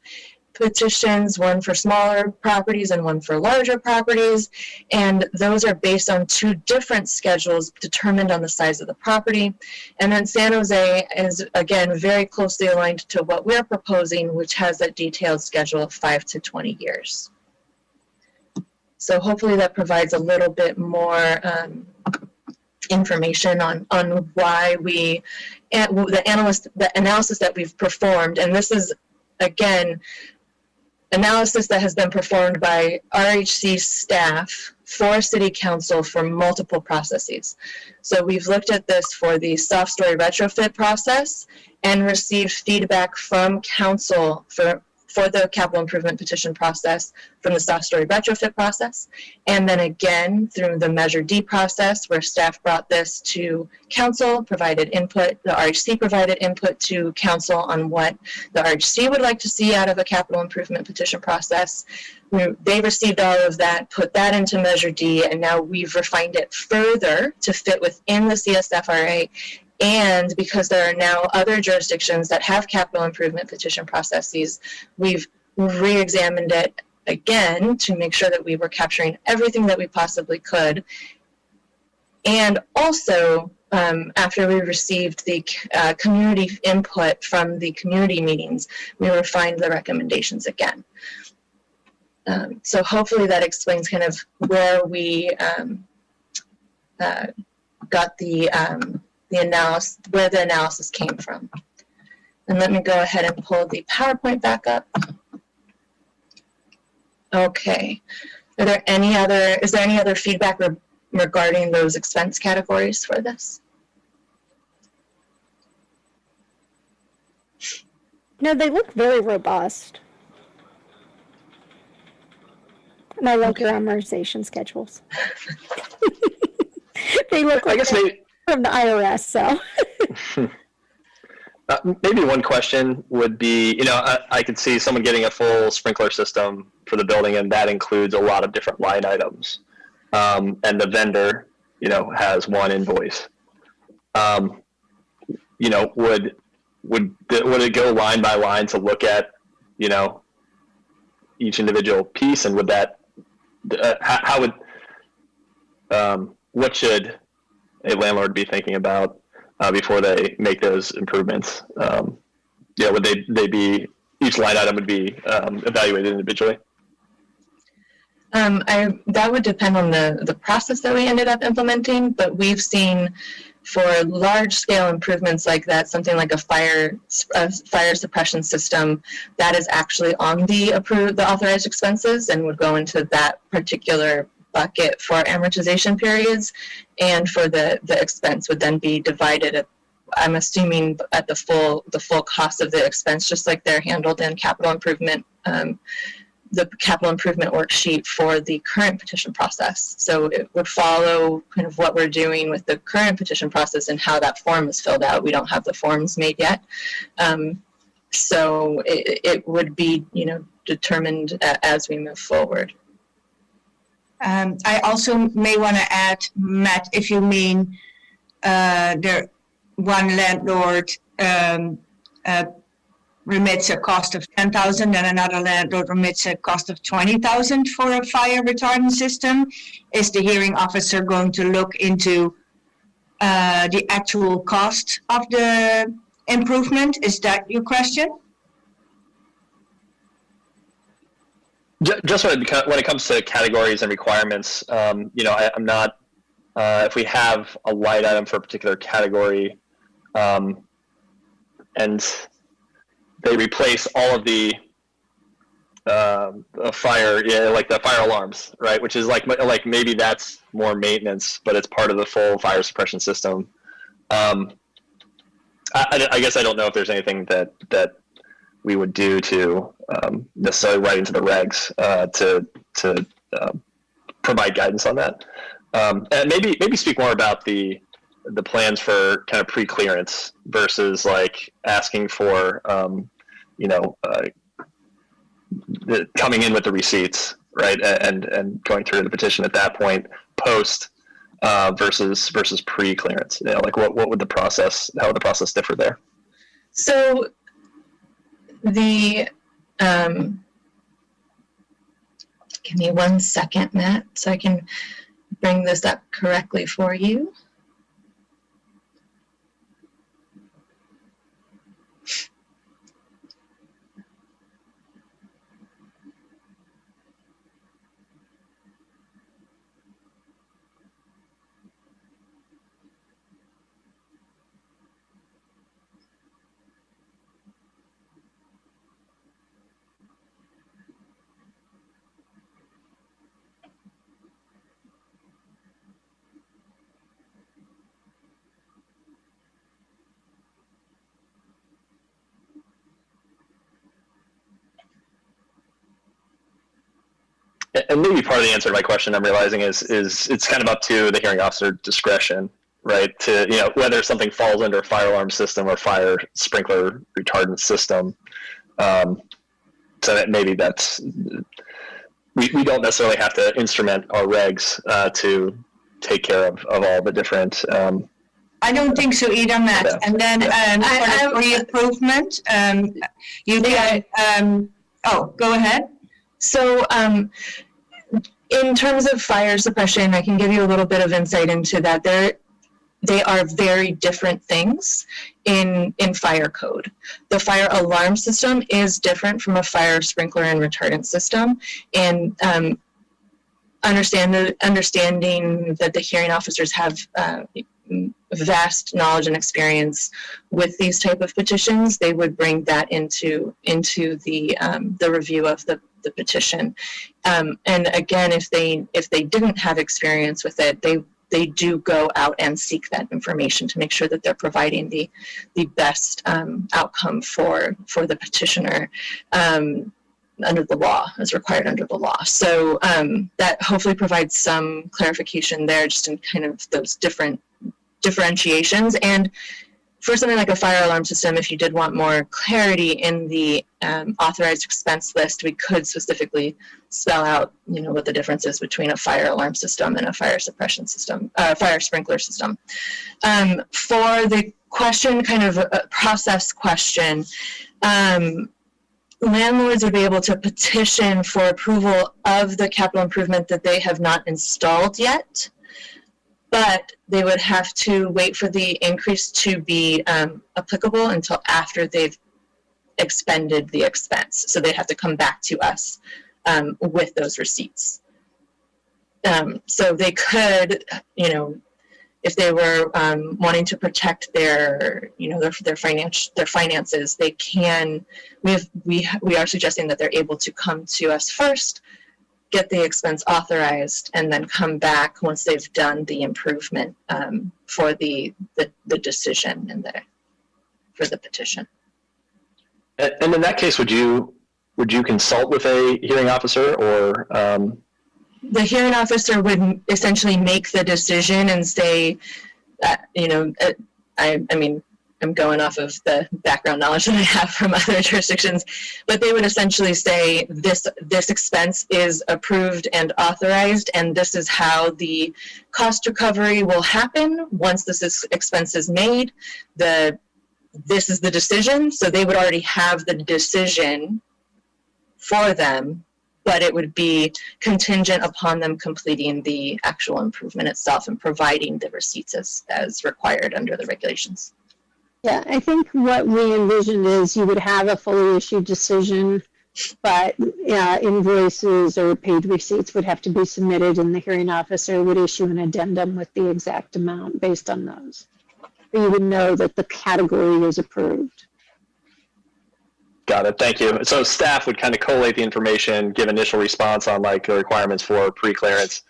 petitions, one for smaller properties and one for larger properties, and those are based on 2 different schedules determined on the size of the property. And then San Jose is, again, very closely aligned to what we're proposing, which has a detailed schedule of 5 to 20 years. So hopefully that provides a little bit more information on why we, the analysis that we've performed, and this is, again, analysis that has been performed by RHC staff for City Council for multiple processes. So we've looked at this for the soft story retrofit process and received feedback from Council for the capital improvement petition process from the soft story retrofit process. And then again, through the Measure D process, where staff brought this to Council, provided input, the RHC provided input to Council on what the RHC would like to see out of a capital improvement petition process. They received all of that, put that into Measure D, and now we've refined it further to fit within the CSFRA And because there are now other jurisdictions that have capital improvement petition processes, we've re-examined it again to make sure that we were capturing everything that we possibly could. And also, after we received the community input from the community meetings, we refined the recommendations again. So hopefully that explains kind of where we got the analysis, where the analysis came from. And let me go ahead and pull the PowerPoint back up. Okay. Is there any other feedback regarding those expense categories for this? No, they look very robust. And I like your amortization schedules. They look like from the IRS, so. Maybe one question would be, you know, I could see someone getting a full sprinkler system for the building, and that includes a lot of different line items. And the vendor, you know, has one invoice. You know, would it go line by line to look at, you know, each individual piece, and would that how would what should a landlord be thinking about before they make those improvements? Yeah, would they be, each line item would be evaluated individually? That would depend on the process that we ended up implementing, but we've seen for large scale improvements like that, something like a fire suppression system, that is actually on the authorized expenses and would go into that particular bucket for amortization periods, and for the expense would then be divided, I'm assuming, at the full cost of the expense, just like they're handled in capital improvement, the capital improvement worksheet for the current petition process. So it would follow kind of what we're doing with the current petition process and how that form is filled out. We don't have the forms made yet. So it would be, you know, determined as we move forward. I also may want to add, Matt, if you mean the one landlord remits a cost of $10,000 and another landlord remits a cost of $20,000 for a fire retardant system, is the hearing officer going to look into the actual cost of the improvement? Is that your question? Just when it comes to categories and requirements, you know, I'm not, if we have a line item for a particular category, and they replace all of the fire, yeah, like the fire alarms, right? Which is like maybe that's more maintenance, but it's part of the full fire suppression system. I guess I don't know if there's anything that we would do to necessarily write into the regs to provide guidance on that. And maybe speak more about the plans for kind of pre-clearance versus like asking for, you know, coming in with the receipts, right, and going through the petition at that point, post versus pre-clearance. You know, like what would the process? How would the process differ there? So the give me 1 second, Matt, so I can bring this up correctly for you. And maybe part of the answer to my question, I'm realizing, is it's kind of up to the hearing officer discretion, right? To, you know, whether something falls under a fire alarm system or fire sprinkler retardant system. So that maybe that's, we don't necessarily have to instrument our regs to take care of all the different. I don't think so either, Matt. And then for the pre-approvement, you can, go ahead. So in terms of fire suppression, I can give you a little bit of insight into that. They are very different things in fire code. The fire alarm system is different from a fire sprinkler and retardant system. And understanding that the hearing officers have vast knowledge and experience with these type of petitions, they would bring that into the review of the petition. And again, if they didn't have experience with it, they do go out and seek that information to make sure that they're providing the best outcome for the petitioner under the law, as required under the law. So that hopefully provides some clarification there, just in kind of those different differentiations. And for something like a fire alarm system, if you did want more clarity in the authorized expense list, we could specifically spell out, what the difference is between a fire alarm system and a fire suppression system, fire sprinkler system. For the question, kind of a process question, landlords would be able to petition for approval of the capital improvement that they have not installed yet, but they would have to wait for the increase to be applicable until after they've expended the expense. So they'd have to come back to us with those receipts. So they could, if they were wanting to protect their finances, they can. We are suggesting that they're able to come to us first, get the expense authorized, and then come back once they've done the improvement for the decision for the petition. And in that case, would you consult with a hearing officer, or? The hearing officer would essentially make the decision and say, I mean, I'm going off of the background knowledge that I have from other jurisdictions, but they would essentially say this expense is approved and authorized, and this is how the cost recovery will happen once this expense is made. This is the decision, so they would already have the decision for them, but it would be contingent upon them completing the actual improvement itself and providing the receipts as required under the regulations. Yeah, I think what we envisioned is you would have a fully issued decision, but invoices or paid receipts would have to be submitted, and the hearing officer would issue an addendum with the exact amount based on those. But you would know that the category is approved. Got it. Thank you. So staff would kind of collate the information, give initial response on like the requirements for pre-clearance.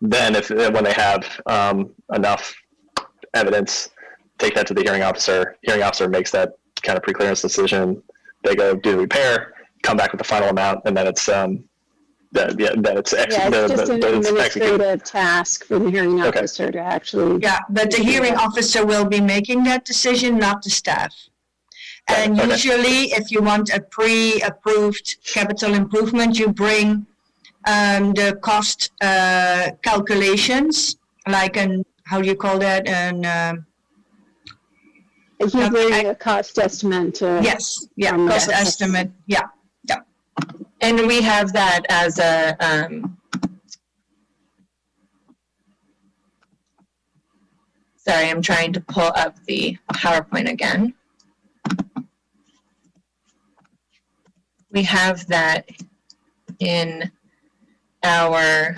Then when they have enough evidence, take that to the hearing officer. Hearing officer makes that kind of pre-clearance decision. They go do the repair, come back with the final amount, and then it's it's just an administrative task for the hearing officer to actually. Yeah, but the hearing officer will be making that decision, not the staff. And usually, if you want a pre-approved capital improvement, you bring the cost calculations, like how do you call that? You bring a cost estimate. Yes, cost estimate. Yeah. And we have that as a sorry, I'm trying to pull up the PowerPoint again. We have that in our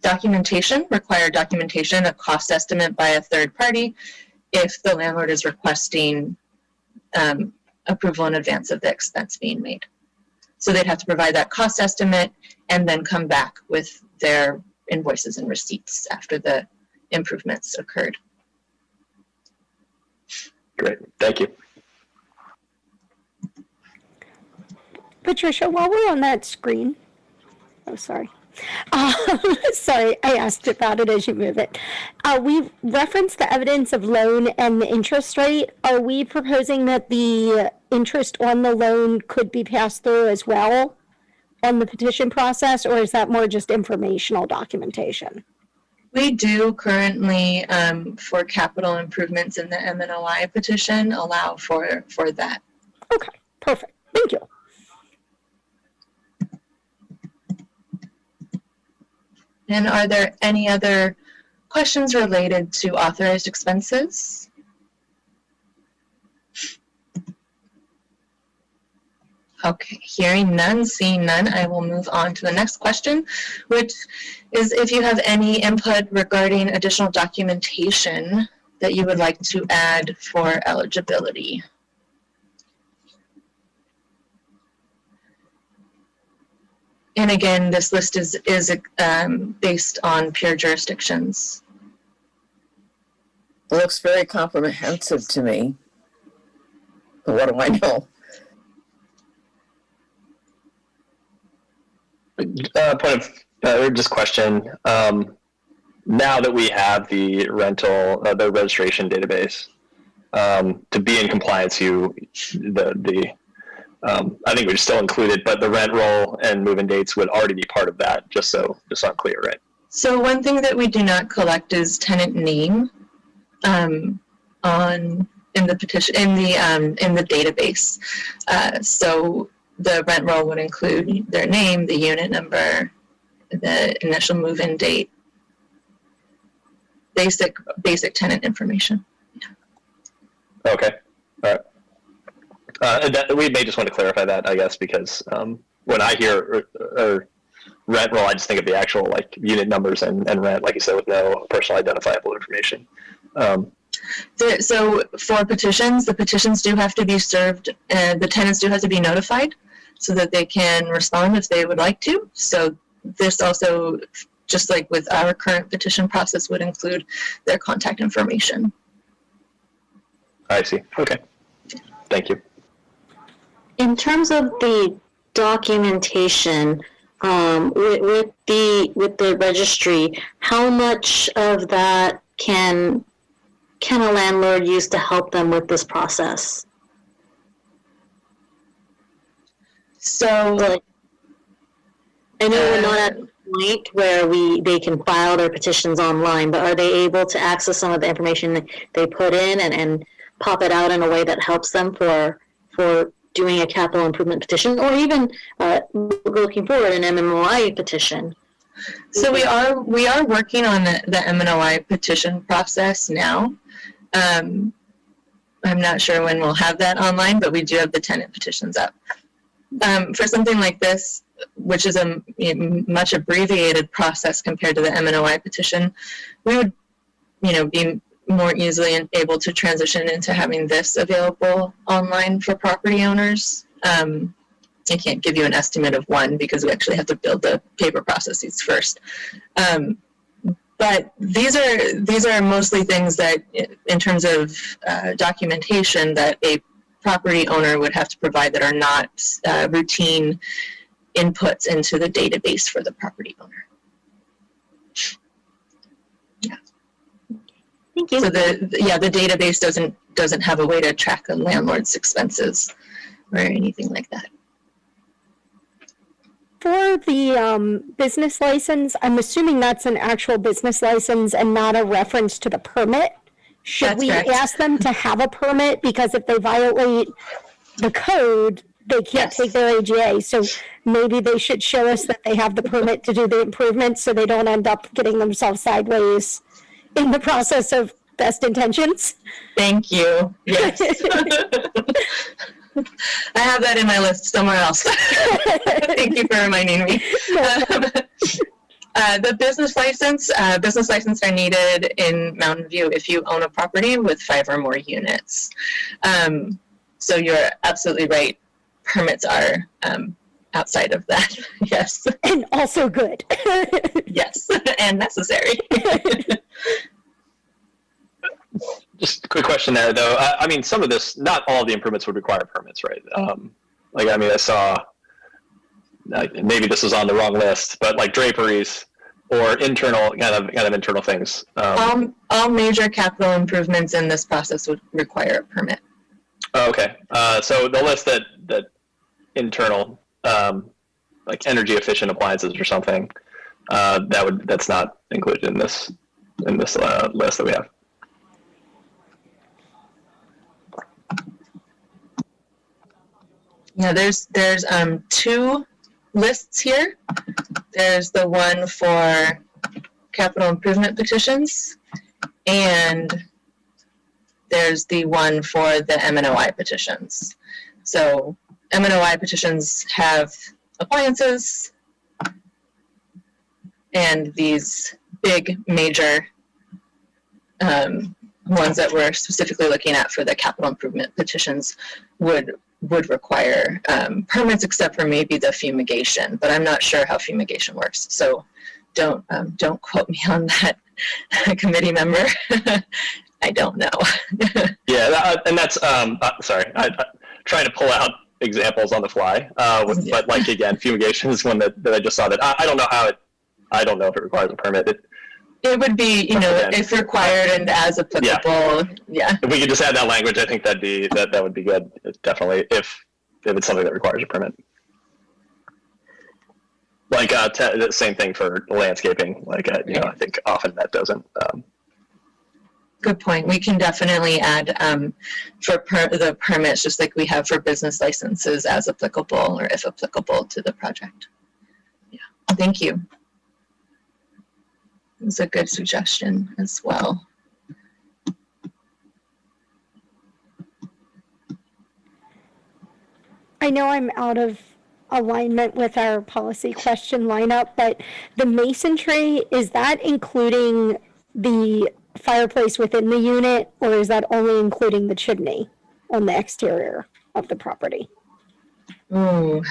documentation, required documentation, a cost estimate by a third party if the landlord is requesting approval in advance of the expense being made. So they'd have to provide that cost estimate and then come back with their invoices and receipts after the improvements occurred. Great, thank you. Patricia, while we're on that screen, sorry, I asked about it as you move it. We've referenced the evidence of loan and the interest rate. Are we proposing that the interest on the loan could be passed through as well on the petition process, or is that more just informational documentation? We do currently, for capital improvements in the MNOI petition, allow for that. Okay, perfect. Thank you. And are there any other questions related to authorized expenses? Okay, hearing none, seeing none, I will move on to the next question, which is if you have any input regarding additional documentation that you would like to add for eligibility. And again, this list is based on peer jurisdictions. It looks very comprehensive to me. But what do I know? Point of just question. Now that we have the rental, the registration database, to be in compliance, I think we still include it, but the rent roll and move-in dates would already be part of that. Just so I'm clear, right? So one thing that we do not collect is tenant name in the petition in the database. So the rent roll would include their name, the unit number, the initial move-in date, basic tenant information. Okay, all right. We may just want to clarify that, I guess, because when I hear rent roll, I just think of the actual like unit numbers and rent, like you said, with no personal identifiable information. So for petitions, the petitions do have to be served, and the tenants do have to be notified so that they can respond if they would like to. So this also, just like with our current petition process, would include their contact information. I see. Okay. Thank you. In terms of the documentation, with the registry, how much of that can a landlord use to help them with this process? So, like, I know we're not at the point where they can file their petitions online, but are they able to access some of the information they put in and pop it out in a way that helps them for doing a capital improvement petition, or even looking forward an MMOI petition? So we are working on the MNOI petition process now. I'm not sure when we'll have that online, but we do have the tenant petitions up. For something like this, which is a much abbreviated process compared to the MNOI petition, we would, be more easily able to transition into having this available online for property owners. I can't give you an estimate of when because we actually have to build the paper processes first. But these are mostly things that, in terms of documentation, that a property owner would have to provide that are not routine inputs into the database for the property owner. Yeah. Thank you. So the database doesn't have a way to track a landlord's expenses or anything like that. For the business license, I'm assuming that's an actual business license and not a reference to the permit. Should That's we correct. ask them to have a permit? Because if they violate the code, they can't Yes. take their AGA. So maybe they should show us that they have the permit to do the improvements so they don't end up getting themselves sideways in the process of best intentions. Thank you. Yes. I have that in my list somewhere else. Thank you for reminding me. The business license are needed in Mountain View if you own a property with 5 or more units. So you're absolutely right. Permits are outside of that. Yes. And also good. Yes, and necessary. Just a quick question there, though. I mean, some of this, not all of the improvements would require permits, right? I saw, maybe this is on the wrong list, but like draperies or internal, kind of internal things. All major capital improvements in this process would require a permit. Okay. So the list that internal, like energy efficient appliances or something, that's not included in this list that we have. Yeah, there's two lists here. There's the one for capital improvement petitions, and there's the one for the MNOI petitions. So MNOI petitions have appliances and these big major ones that we're specifically looking at for the capital improvement petitions would require permits, except for maybe the fumigation, but I'm not sure how fumigation works. So don't quote me on that, committee member. I don't know. Yeah, and that's sorry. I trying to pull out examples on the fly, but like again, fumigation is one that I just saw that I don't know how I don't know if it requires a permit. It would be, if required and as applicable. Yeah. If we could just add that language, I think that would be good. Definitely, if it's something that requires a permit. Like the same thing for landscaping. Like I think often that doesn't. Good point. We can definitely add for the permits, just like we have for business licenses, as applicable or if applicable to the project. Yeah. Thank you. It's a good suggestion as well. I know I'm out of alignment with our policy question lineup, but the masonry, is that including the fireplace within the unit, or is that only including the chimney on the exterior of the property? Ooh,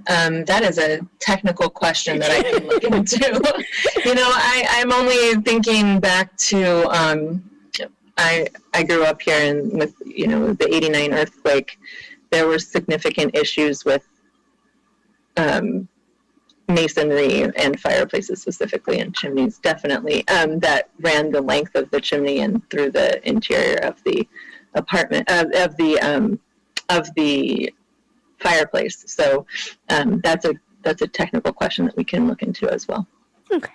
that is a technical question that I can look into. I'm only thinking back to, I grew up here with the '89 earthquake. There were significant issues with masonry and fireplaces specifically, and chimneys definitely, that ran the length of the chimney and through the interior of the apartment, of the fireplace. So that's a technical question that we can look into as well. Okay.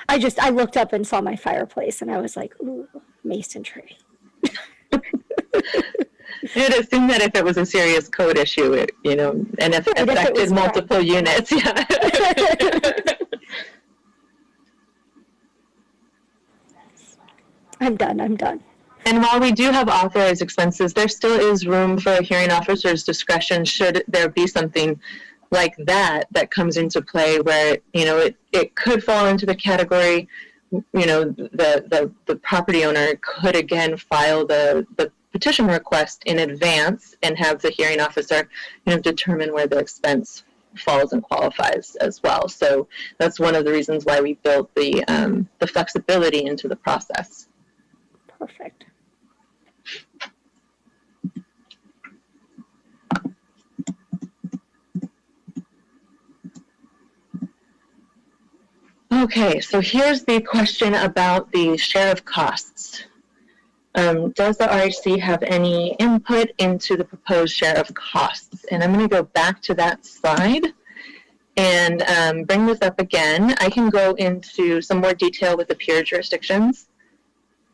I looked up and saw my fireplace and I was like, ooh, masonry. You'd assume that if it was a serious code issue, and if it affected multiple units, yeah. I'm done. And while we do have authorized expenses, there still is room for a hearing officer's discretion should there be something like that comes into play where, it could fall into the category, the property owner could again file the petition request in advance and have the hearing officer, determine where the expense falls and qualifies as well. So that's one of the reasons why we built the flexibility into the process. Perfect. Okay, so here's the question about the share of costs. Does the RHC have any input into the proposed share of costs? And I'm going to go back to that slide and bring this up again. I can go into some more detail with the peer jurisdictions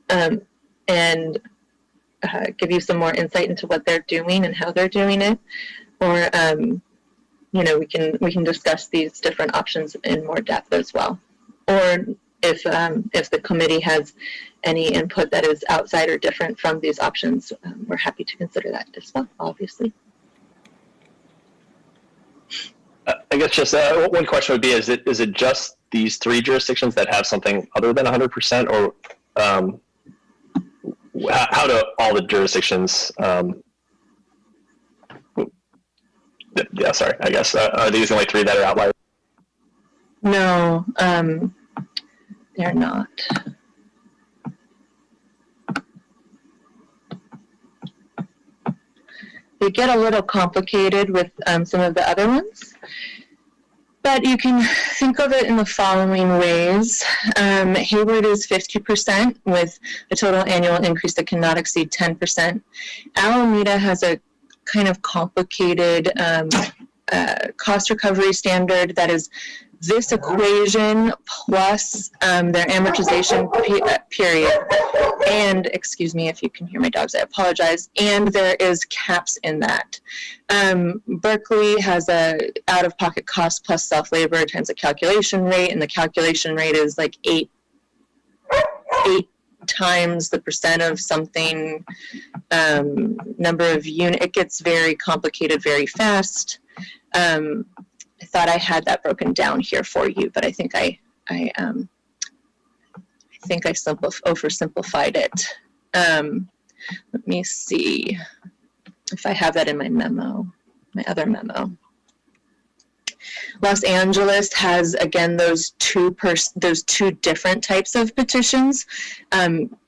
and give you some more insight into what they're doing and how they're doing it. Or, we can discuss these different options in more depth as well. Or if the committee has any input that is outside or different from these options, we're happy to consider that as well, obviously. I guess just one question would be, is it just these three jurisdictions that have something other than 100%, or how do all the jurisdictions, yeah, sorry, I guess, are these the only three that are outliers? No, they're not. They get a little complicated with some of the other ones, but you can think of it in the following ways. Hayward is 50% with a total annual increase that cannot exceed 10%. Alameda has a kind of complicated cost recovery standard that is This equation plus their amortization period, and excuse me if you can hear my dogs, I apologize, and there is caps in that. Berkeley has a out-of-pocket cost plus self-labor times a calculation rate, and the calculation rate is like eight times the percent of something, number of unit. It gets very complicated very fast. I thought I had that broken down here for you, but I think I oversimplified it. Let me see if I have that in my memo, my other memo. Los Angeles has, again, those two different types of petitions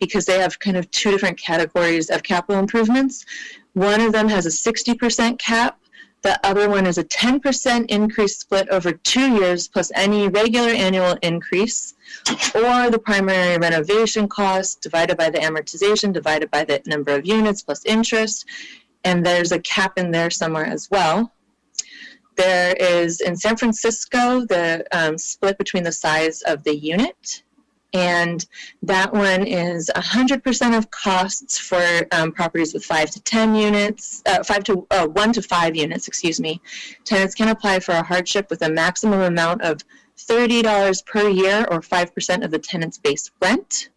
because they have kind of two different categories of capital improvements. One of them has a 60% cap. The other one is a 10% increase split over 2 years plus any regular annual increase, or the primary renovation cost divided by the amortization divided by the number of units plus interest. And there's a cap in there somewhere as well. There is, in San Francisco, the split between the size of the unit. And that one is 100% of costs for properties with 5 to 10 units, 1 to 5 units, excuse me. Tenants can apply for a hardship with a maximum amount of $30 per year or 5% of the tenant's base rent.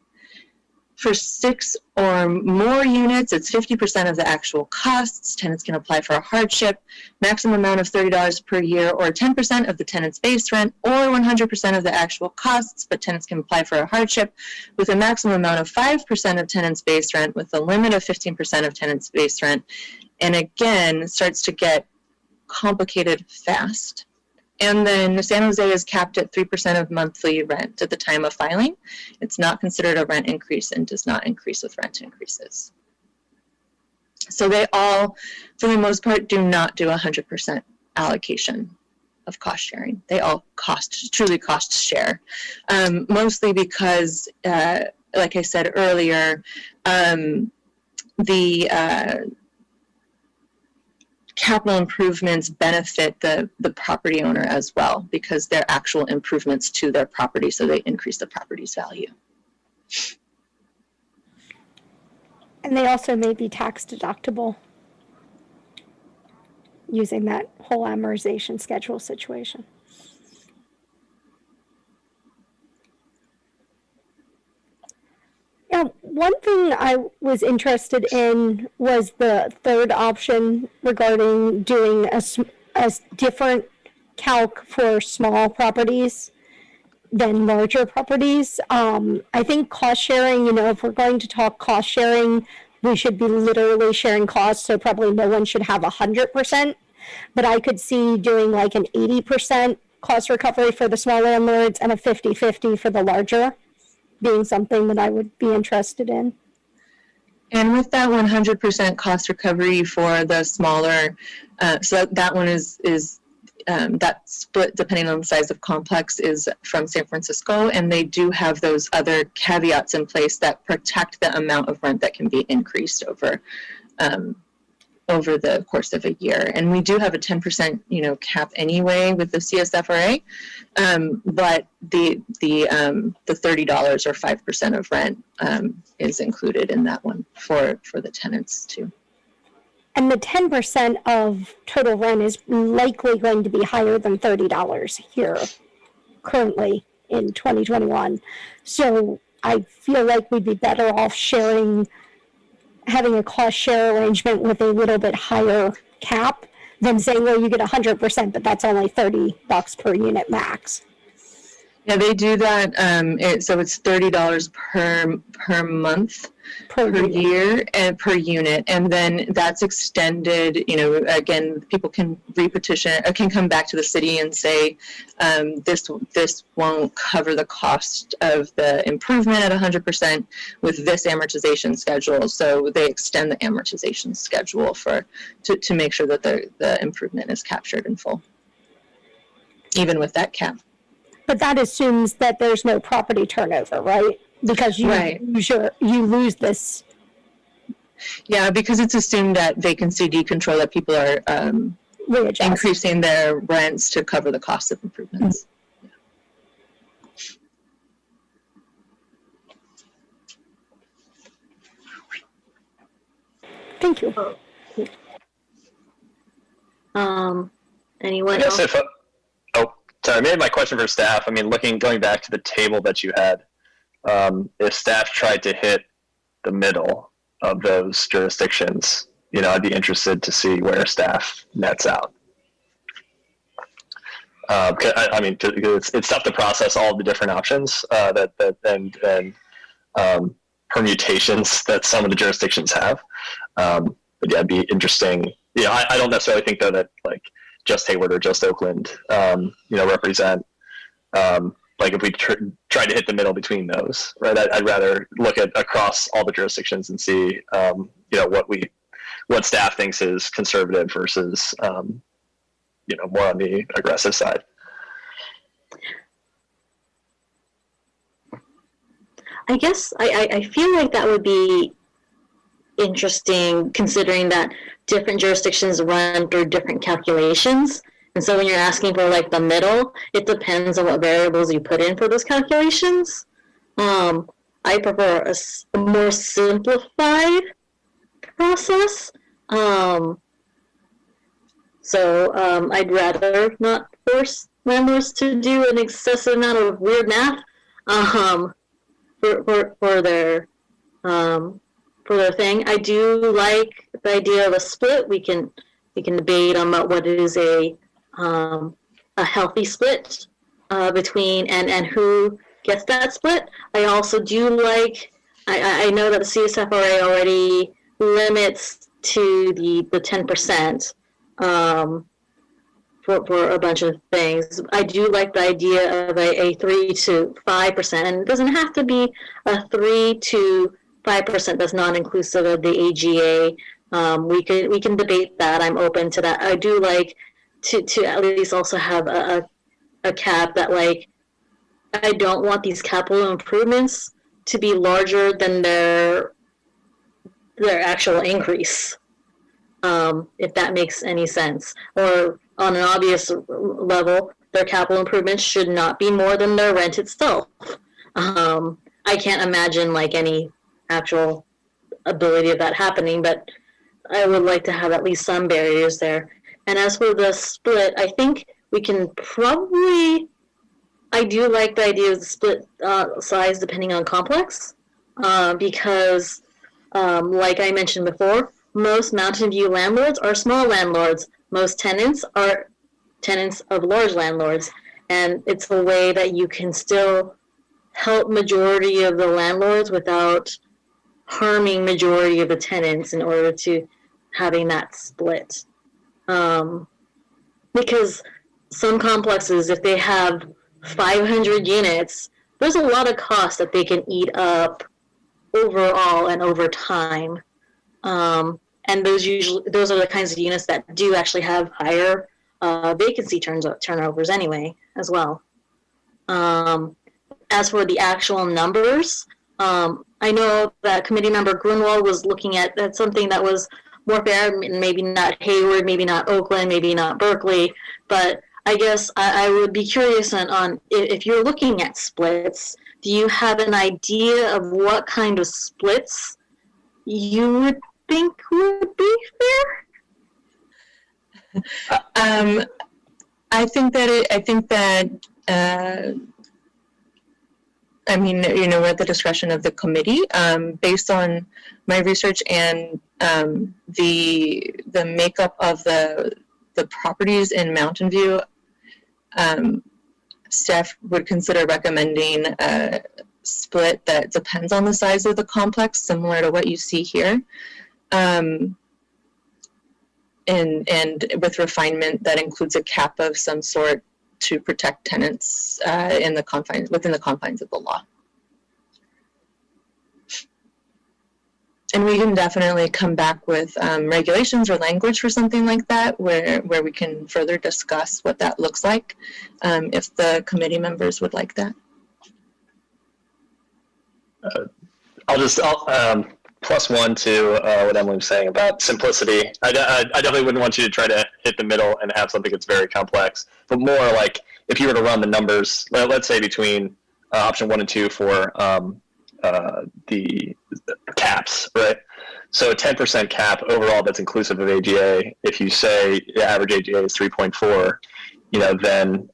For 6 or more units, it's 50% of the actual costs. Tenants can apply for a hardship, maximum amount of $30 per year or 10% of the tenant's base rent, or 100% of the actual costs, but tenants can apply for a hardship with a maximum amount of 5% of tenant's base rent with a limit of 15% of tenant's base rent. And again, it starts to get complicated fast. And then San Jose is capped at 3% of monthly rent at the time of filing. It's not considered a rent increase and does not increase with rent increases. So they all, for the most part, do not do 100% allocation of cost sharing. They all truly cost share, mostly because, like I said earlier, the capital improvements benefit the property owner as well because they're actual improvements to their property, so they increase the property's value. And they also may be tax deductible using that whole amortization schedule situation. Now, one thing I was interested in was the third option regarding doing a different calc for small properties than larger properties. I think cost sharing, if we're going to talk cost sharing, we should be literally sharing costs, so probably no one should have 100%. But I could see doing like an 80% cost recovery for the small landlords and a 50-50 for the larger, being something that I would be interested in. And with that 100% cost recovery for the smaller, so that one is that split depending on the size of complex is from San Francisco, and they do have those other caveats in place that protect the amount of rent that can be increased over the course of a year. And we do have a 10% cap anyway with the CSFRA, but the $30 or 5% of rent is included in that one for the tenants too. And the 10% of total rent is likely going to be higher than $30 here currently in 2021. So I feel like we'd be better off having a cost share arrangement with a little bit higher cap than saying, well, you get 100%, but that's only $30 per unit max. Yeah, they do that. So it's $30 per month, per year, and per unit. And then that's extended, again, people can re-petition, or can come back to the city and say, this won't cover the cost of the improvement at 100% with this amortization schedule. So they extend the amortization schedule to make sure that the improvement is captured in full, even with that cap. But that assumes that there's no property turnover, right? Because you lose this. Yeah, because it's assumed that vacancy decontrol, that people are increasing their rents to cover the cost of improvements. Mm-hmm. Thank you. Anyone I guess else? Sorry, maybe my question for staff, I mean, going back to the table that you had, if staff tried to hit the middle of those jurisdictions, I'd be interested to see where staff nets out. It's tough to process all of the different options and permutations that some of the jurisdictions have. But yeah, it'd be interesting. I don't necessarily think though that like just Hayward or just Oakland, represent. Like if we tried to hit the middle between those, right? I'd rather look at across all the jurisdictions and see, what staff thinks is conservative versus, more on the aggressive side. I guess I feel like that would be interesting considering that different jurisdictions run through different calculations. And so when you're asking for like the middle, it depends on what variables you put in for those calculations. I prefer a more simplified process. I'd rather not force landlords to do an excessive amount of weird math for their thing. I do like the idea of a split. We can debate on what is a healthy split between and who gets that split. I also do like. I know that the CSFRA already limits to the 10%. For a bunch of things. I do like the idea of a 3 to 5%, and it doesn't have to be a 3 to 5% that's non-inclusive of the AGA. We can debate that. I'm open to that. I do like to at least also have a cap that, like, I don't want these capital improvements to be larger than their actual increase. If that makes any sense. Or on an obvious level, their capital improvements should not be more than their rent itself. I can't imagine like any actual ability of that happening, but I would like to have at least some barriers there. And as for the split, I think we can probably, I do like the idea of the split size depending on complex, because like I mentioned before, most Mountain View landlords are small landlords. Most tenants are tenants of large landlords. And it's a way that you can still help majority of the landlords without harming majority of the tenants in order to having that split. Because some complexes, if they have 500 units, there's a lot of cost that they can eat up overall and over time. And those are the kinds of units that do actually have higher vacancy turnovers anyway, as well. As for the actual numbers, I know that committee member Grunwald was looking at something that was more fair, maybe not Hayward, maybe not Oakland, maybe not Berkeley, but I guess I would be curious on if you're looking at splits, do you have an idea of what kind of splits you would think would be fair? I think that we're at the discretion of the committee. Based on my research and the makeup of the properties in Mountain View, staff would consider recommending a split that depends on the size of the complex, similar to what you see here. And with refinement that includes a cap of some sort to protect tenants within the confines of the law. And we can definitely come back with regulations or language for something like that, where we can further discuss what that looks like, if the committee members would like that. I'll plus one to what Emily was saying about simplicity. I definitely wouldn't want you to try to hit the middle and have something that's very complex, but more like if you were to run the numbers, let's say between option 1 and 2 for the caps, right? So a 10% cap overall that's inclusive of AGA, if you say the average AGA is 3.4, then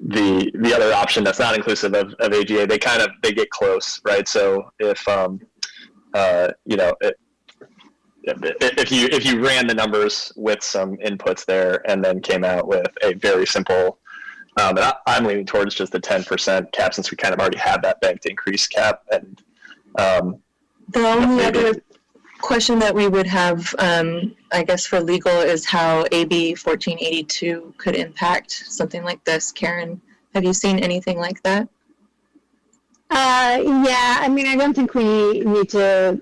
the other option that's not inclusive of AGA, they get close, right? So if if you ran the numbers with some inputs there and then came out with a very simple, and I'm leaning towards just the 10% cap since we kind of already have that banked increase cap. And the only other question that we would have, I guess, for legal is how AB 1482 could impact something like this. Karen, have you seen anything like that? Yeah, I mean, I don't think we need to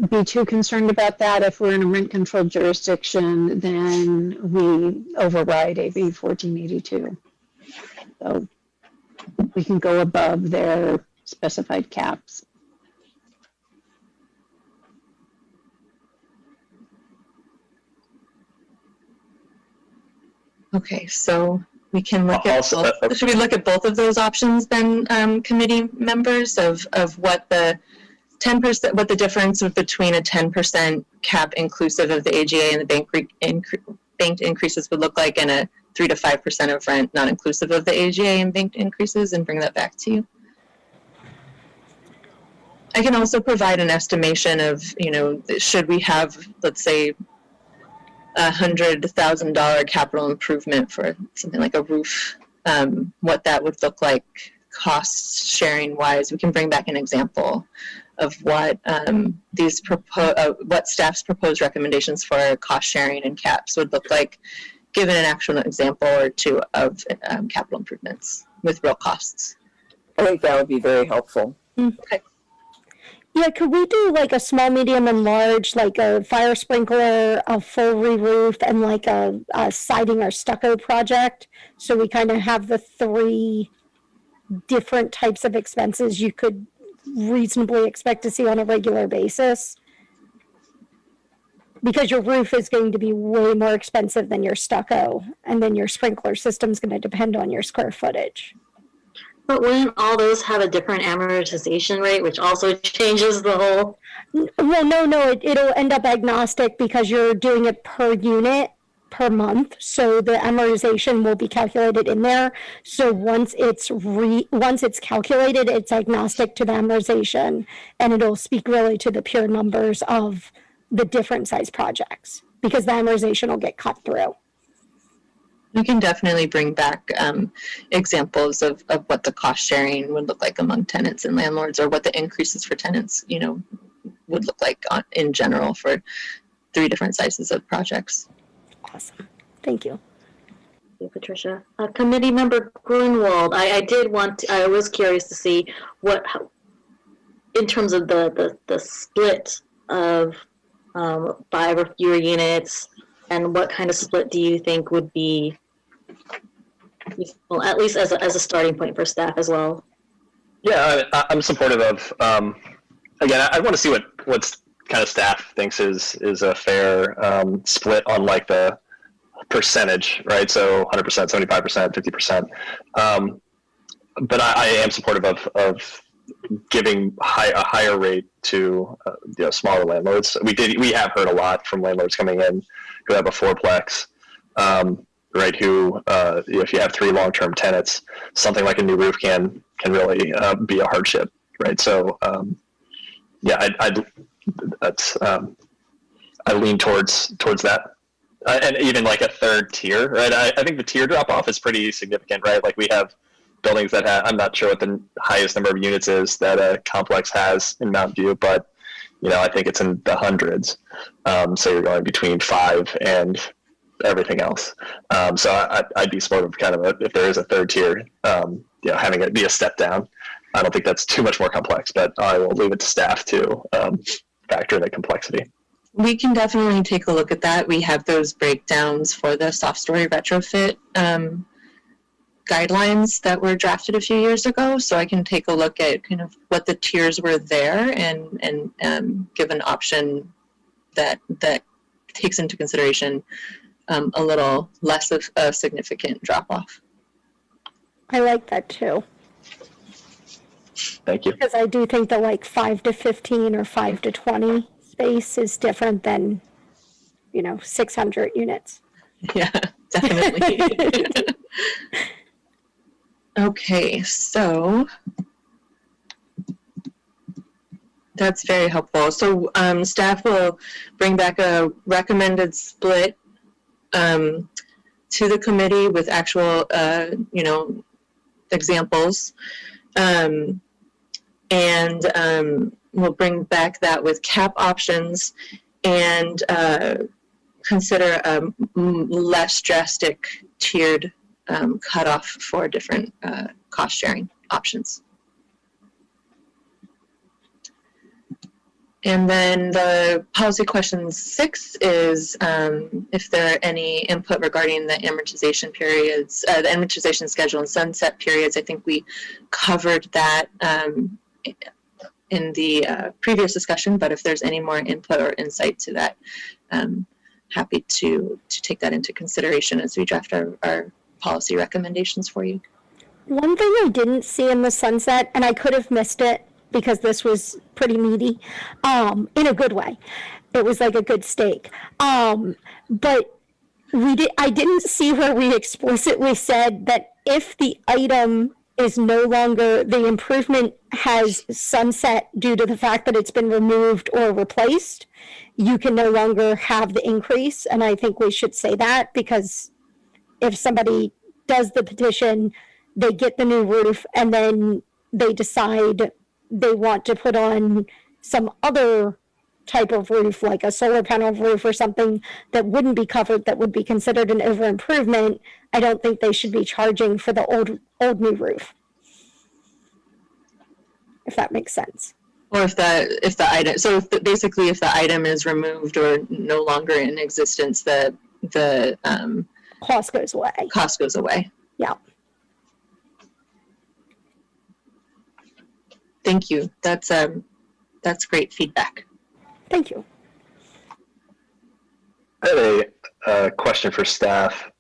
be too concerned about that. If we're in a rent-controlled jurisdiction, then we override AB 1482. So we can go above their specified caps. Okay, so we can look at both. Should we look at both of those options then, committee members, of what the 10%, what the difference between a 10% cap inclusive of the AGA and the banked increases would look like, and a 3 to 5% of rent not inclusive of the AGA and banked increases, and bring that back to you? I can also provide an estimation of, should we have, let's say, $100,000 capital improvement for something like a roof, what that would look like cost sharing wise. We can bring back an example of what what staff's proposed recommendations for cost sharing and caps would look like, given an actual example or two of capital improvements with real costs. I think that would be very helpful. Okay. Yeah, could we do like a small, medium, and large, like a fire sprinkler, a full re-roof, and like a siding or stucco project? So we kind of have the 3 different types of expenses you could reasonably expect to see on a regular basis. Because your roof is going to be way more expensive than your stucco, and then your sprinkler system is going to depend on your square footage. But wouldn't all those have a different amortization rate, which also changes the whole? Well, no, it'll end up agnostic because you're doing it per unit per month. So the amortization will be calculated in there. So once it's calculated, it's agnostic to the amortization, and it'll speak really to the pure numbers of the different size projects because the amortization will get cut through. We can definitely bring back examples of what the cost sharing would look like among tenants and landlords, or what the increases for tenants, would look like in general for 3 different sizes of projects. Awesome. Thank you. Thank you, Patricia. Committee member Grunwald, I was curious to see in terms of the split of 5 or fewer units, and what kind of split do you think would be useful, at least as a starting point for staff as well? Yeah, I'm supportive of, again, I want to see what kind of staff thinks is a fair split on like the percentage, right? So 100%, 75%, 50%. But I am supportive of giving a higher rate to smaller landlords. We have heard a lot from landlords coming in who have a 4-plex, right? Who if you have 3 long-term tenants, something like a new roof can really be a hardship, right? So I lean towards that, and even like a 3rd tier, right? I think the tier drop off is pretty significant, right? Like we have buildings that I'm not sure what the highest number of units is that a complex has in Mountain View, but I think it's in the hundreds. So you're going between 5 and everything else. So I'd be supportive of kind of if there is a 3rd tier, having it be a step down. I don't think that's too much more complex, but I will leave it to staff to factor in the complexity. We can definitely take a look at that. We have those breakdowns for the soft story retrofit guidelines that were drafted a few years ago, so I can take a look at kind of what the tiers were there and give an option that takes into consideration a little less of a significant drop-off. I like that too. Thank you. Because I do think that like 5 to 15 or 5 to 20 is space is different than, 600 units. Yeah, definitely. Okay, so that's very helpful. So staff will bring back a recommended split to the committee with actual, examples. We'll bring back that with cap options and consider a less drastic tiered cutoff for different cost sharing options. And then the policy question 6 is if there are any input regarding the amortization periods, the amortization schedule and sunset periods. I think we covered that in the previous discussion, but if there's any more input or insight to that, happy to take that into consideration as we draft our policy recommendations for you. One thing I didn't see in the sunset, and I could have missed it because this was pretty meaty, in a good way. It was like a good steak. But I didn't see where we explicitly said that if the item is no longer, the improvement has sunset due to the fact that it's been removed or replaced, you can no longer have the increase. And I think we should say that, because if somebody does the petition, they get the new roof, and then they decide they want to put on some other type of roof, like a solar panel roof or something that wouldn't be covered, that would be considered an over improvement, I don't think they should be charging for the old new roof, if that makes sense. Or if the item, so basically if the item is removed or no longer in existence, the cost goes away. Cost goes away. Yeah. Thank you. That's great feedback. Thank you. I have a question for staff.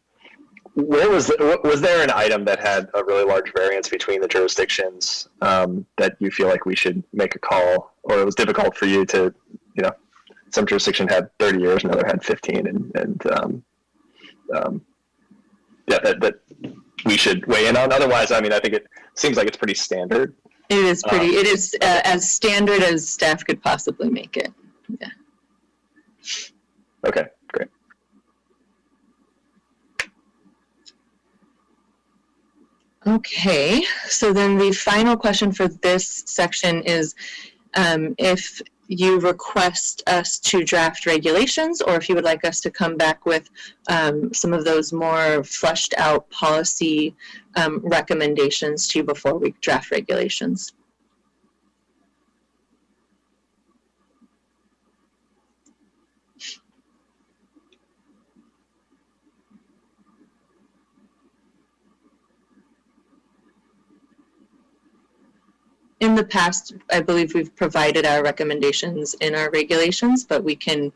Was there an item that had a really large variance between the jurisdictions that you feel like we should make a call, or it was difficult for you to, some jurisdiction had 30 years, another had 15, that we should weigh in on? Otherwise, I think it seems like it's pretty standard. It is pretty. It is as standard as staff could possibly make it. Yeah. Okay, great. Okay, so then the final question for this section is if you request us to draft regulations, or if you would like us to come back with some of those more fleshed out policy recommendations to you before we draft regulations. In the past, I believe we've provided our recommendations in our regulations, but we can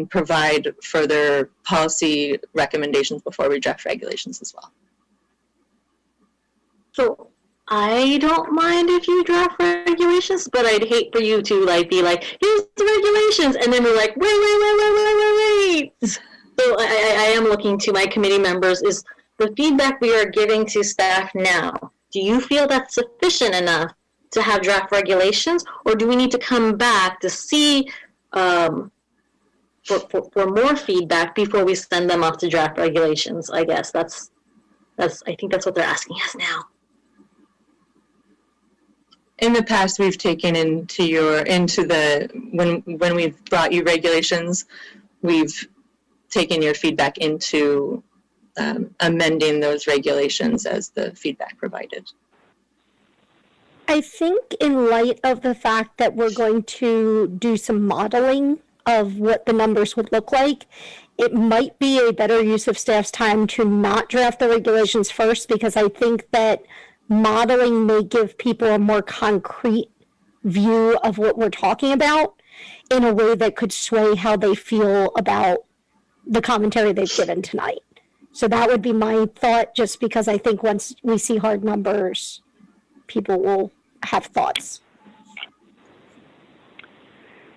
provide further policy recommendations before we draft regulations as well. So I don't mind if you draft regulations, but I'd hate for you to be like, here's the regulations, and then we're like, wait. So I am looking to my committee members, is the feedback we are giving to staff now, do you feel that's sufficient enough to have draft regulations, or do we need to come back to see for more feedback before we send them off to draft regulations? I guess I think that's what they're asking us now. In the past, we've taken when we've brought you regulations, we've taken your feedback into amending those regulations as the feedback provided. I think in light of the fact that we're going to do some modeling of what the numbers would look like, it might be a better use of staff's time to not draft the regulations first, because I think that modeling may give people a more concrete view of what we're talking about in a way that could sway how they feel about the commentary they've given tonight. So that would be my thought, just because I think once we see hard numbers, people will have thoughts.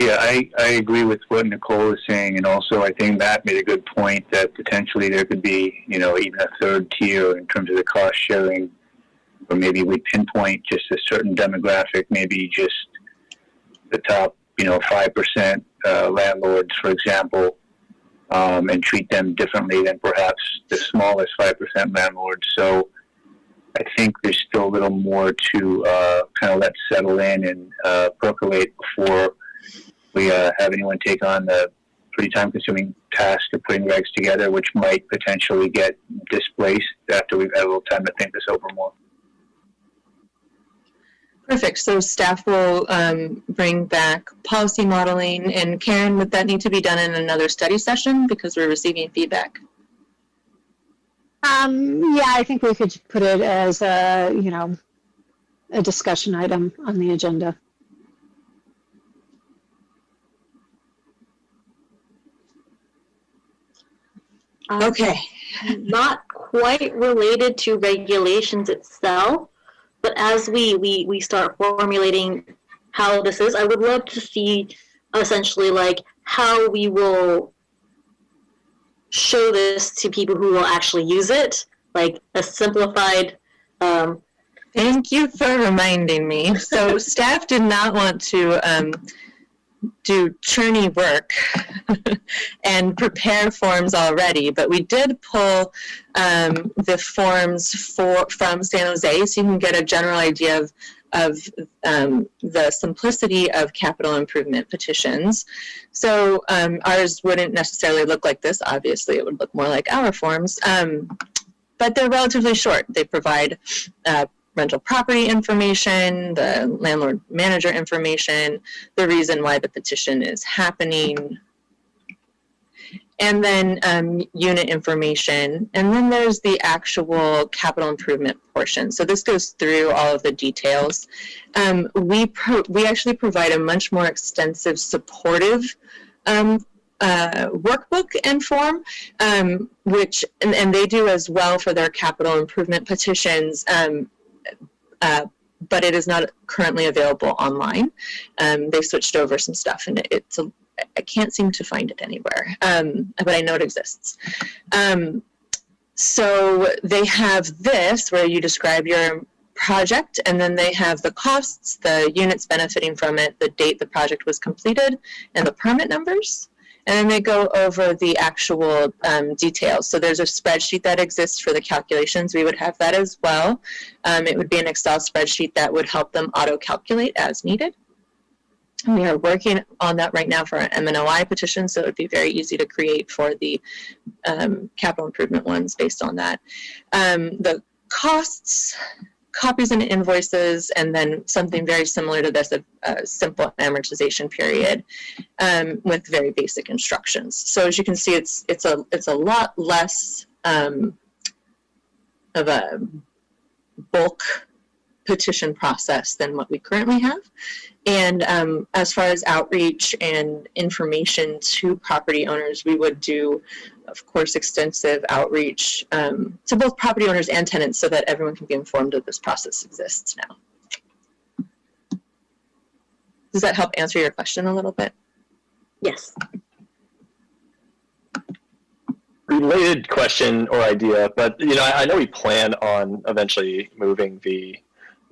Yeah, I agree with what Nicole is saying, and also I think Matt made a good point that potentially there could be, even a third tier in terms of the cost sharing, or maybe we pinpoint just a certain demographic, maybe just the top, 5% landlords, for example, and treat them differently than perhaps the smallest 5% landlords. So I think there's still a little more to kind of let settle in and percolate before we have anyone take on the pretty time-consuming task of putting regs together, which might potentially get displaced after we've had a little time to think this over more. Perfect. So staff will bring back policy modeling. And Karen, would that need to be done in another study session because we're receiving feedback? Yeah, I think we could put it as a discussion item on the agenda. Okay. Not quite related to regulations itself, but as we start formulating how this is, I would love to see essentially like how we will show this to people who will actually use it, like a simplified. Thank you for reminding me. So staff did not want to do churny work and prepare forms already, but we did pull the forms from San Jose, so you can get a general idea of the simplicity of capital improvement petitions. So ours wouldn't necessarily look like this. Obviously, it would look more like our forms, but they're relatively short. They provide rental property information, the landlord manager information, the reason why the petition is happening, and then unit information, and then there's the actual capital improvement portion. So this goes through all of the details. We actually provide a much more extensive supportive workbook and form, which and they do as well for their capital improvement petitions. But it is not currently available online. They switched over some stuff, and I can't seem to find it anywhere, but I know it exists. So they have this where you describe your project, and then they have the costs, the units benefiting from it, the date the project was completed, and the permit numbers. And then they go over the actual details. So there's a spreadsheet that exists for the calculations. We would have that as well. It would be an Excel spreadsheet that would help them auto-calculate as needed. And we are working on that right now for an MNOI petition, so it would be very easy to create for the capital improvement ones based on that. The costs, copies and invoices, and then something very similar to this, a simple amortization period with very basic instructions. So as you can see, it's a lot less of a bulk petition process than what we currently have. And as far as outreach and information to property owners, we would do, of course, extensive outreach to both property owners and tenants so that everyone can be informed that this process exists now. Does that help answer your question a little bit? Yes. Related question or idea, but I know we plan on eventually moving the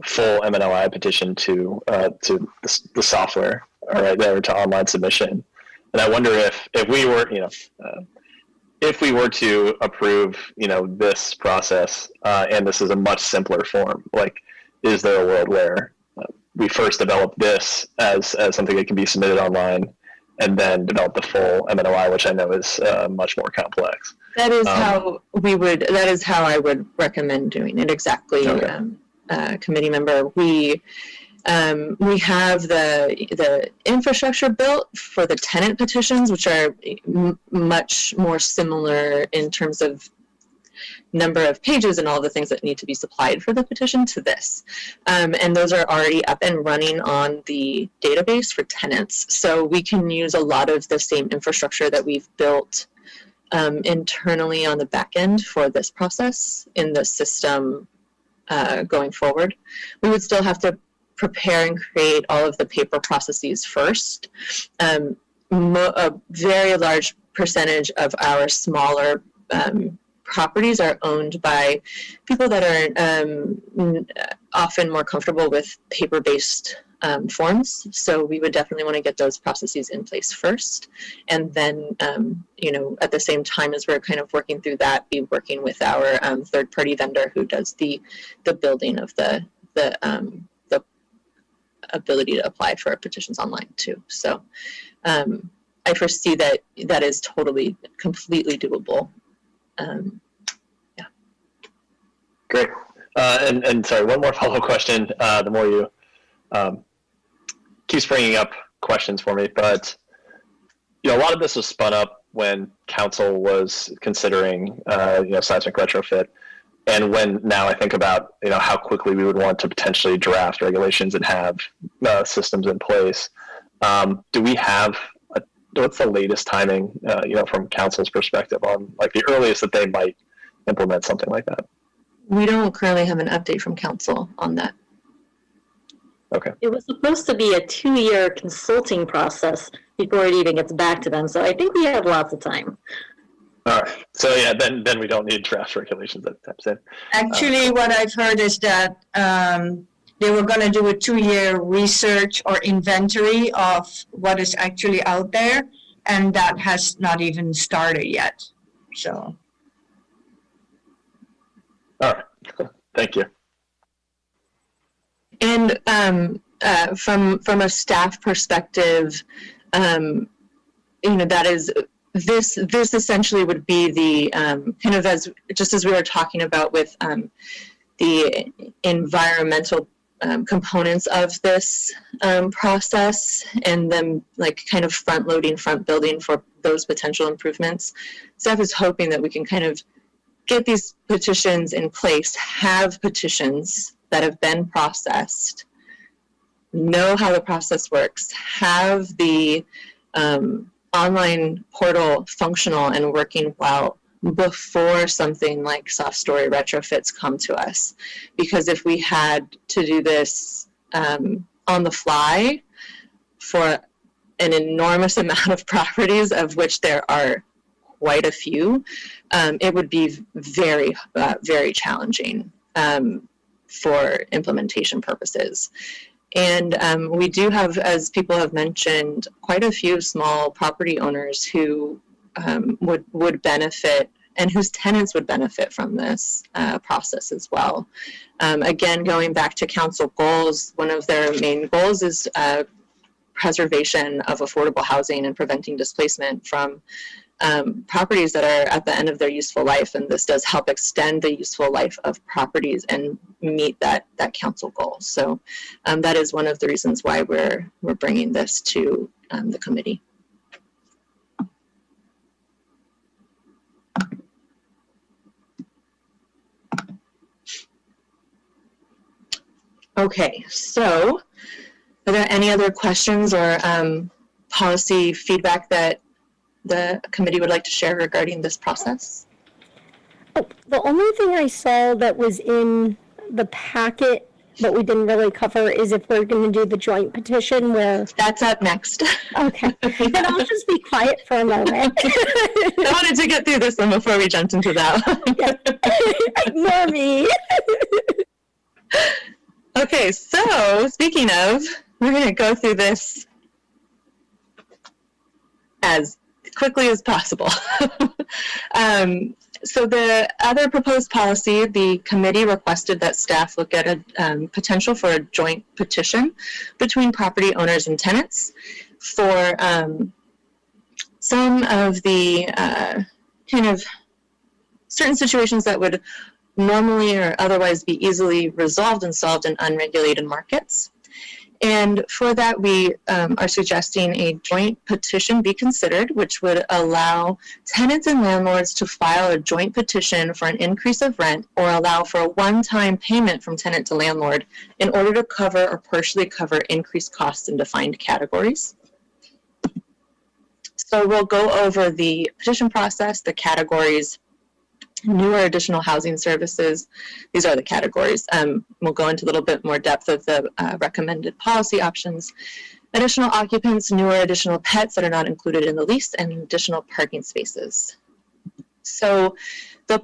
full MNOI petition to the software, right there, to online submission. And I wonder if we were, if we were to approve, this process, and this is a much simpler form, like, is there a world where we first develop this as something that can be submitted online, and then develop the full MNOI, which I know is much more complex? That is how we would. That is how I would recommend doing it. Exactly. Okay. Committee member, we have the infrastructure built for the tenant petitions, which are much more similar in terms of number of pages and all the things that need to be supplied for the petition to this. And those are already up and running on the database for tenants. So we can use a lot of the same infrastructure that we've built internally on the back end for this process in the system going forward. We would still have to prepare and create all of the paper processes first. A very large percentage of our smaller properties are owned by people that are often more comfortable with paper-based forms. So we would definitely want to get those processes in place first. And then, at the same time as we're kind of working through that, be working with our third-party vendor who does the building of the ability to apply for petitions online too. So I foresee that is totally, completely doable. Yeah. Great. And sorry, one more follow-up question. The more you keeps bringing up questions for me, but a lot of this was spun up when council was considering seismic retrofit, and when now I think about how quickly we would want to potentially draft regulations and have systems in place. Do we have what's the latest timing, from council's perspective on like the earliest that they might implement something like that? We don't currently have an update from council on that. Okay. It was supposed to be a 2-year consulting process before it even gets back to them. So I think we have lots of time. All right. So yeah, then we don't need draft regulations at that time. Actually, what I've heard is that they were going to do a 2-year research or inventory of what is actually out there, and that has not even started yet. So. All right. Thank you. And from a staff perspective, that is this essentially would be the kind of as we were talking about with the environmental components of this process, and them like kind of front building for those potential improvements. Staff is hoping that we can kind of get these petitions in place, have petitions that have been processed, know how the process works, have the online portal functional and working well before something like soft story retrofits come to us. Because if we had to do this on the fly for an enormous amount of properties, of which there are quite a few, it would be very, very challenging for implementation purposes. And we do have, as people have mentioned, quite a few small property owners who would benefit, and whose tenants would benefit from this process as well. Again, going back to council goals, one of their main goals is preservation of affordable housing and preventing displacement from properties that are at the end of their useful life, and this does help extend the useful life of properties and meet that council goal. So that is one of the reasons why we're bringing this to the committee. Okay, so are there any other questions or policy feedback that the committee would like to share regarding this process? Oh, the only thing I saw that was in the packet but we didn't really cover is if we're going to do the joint petition where... That's up next. Okay. Then I'll just be quiet for a moment. I wanted to get through this one before we jumped into that. Ignore me. Okay, so speaking of, we're going to go through this as quickly as possible. So the other proposed policy, the committee requested that staff look at a potential for a joint petition between property owners and tenants for some of the kind of certain situations that would normally or otherwise be easily resolved and solved in unregulated markets. And for that, we are suggesting a joint petition be considered, which would allow tenants and landlords to file a joint petition for an increase of rent or allow for a one-time payment from tenant to landlord in order to cover or partially cover increased costs in defined categories. So we'll go over the petition process, the categories, New or additional housing services, these are the categories. We'll go into a little bit more depth of the recommended policy options. Additional occupants, new or additional pets that are not included in the lease, and additional parking spaces. So the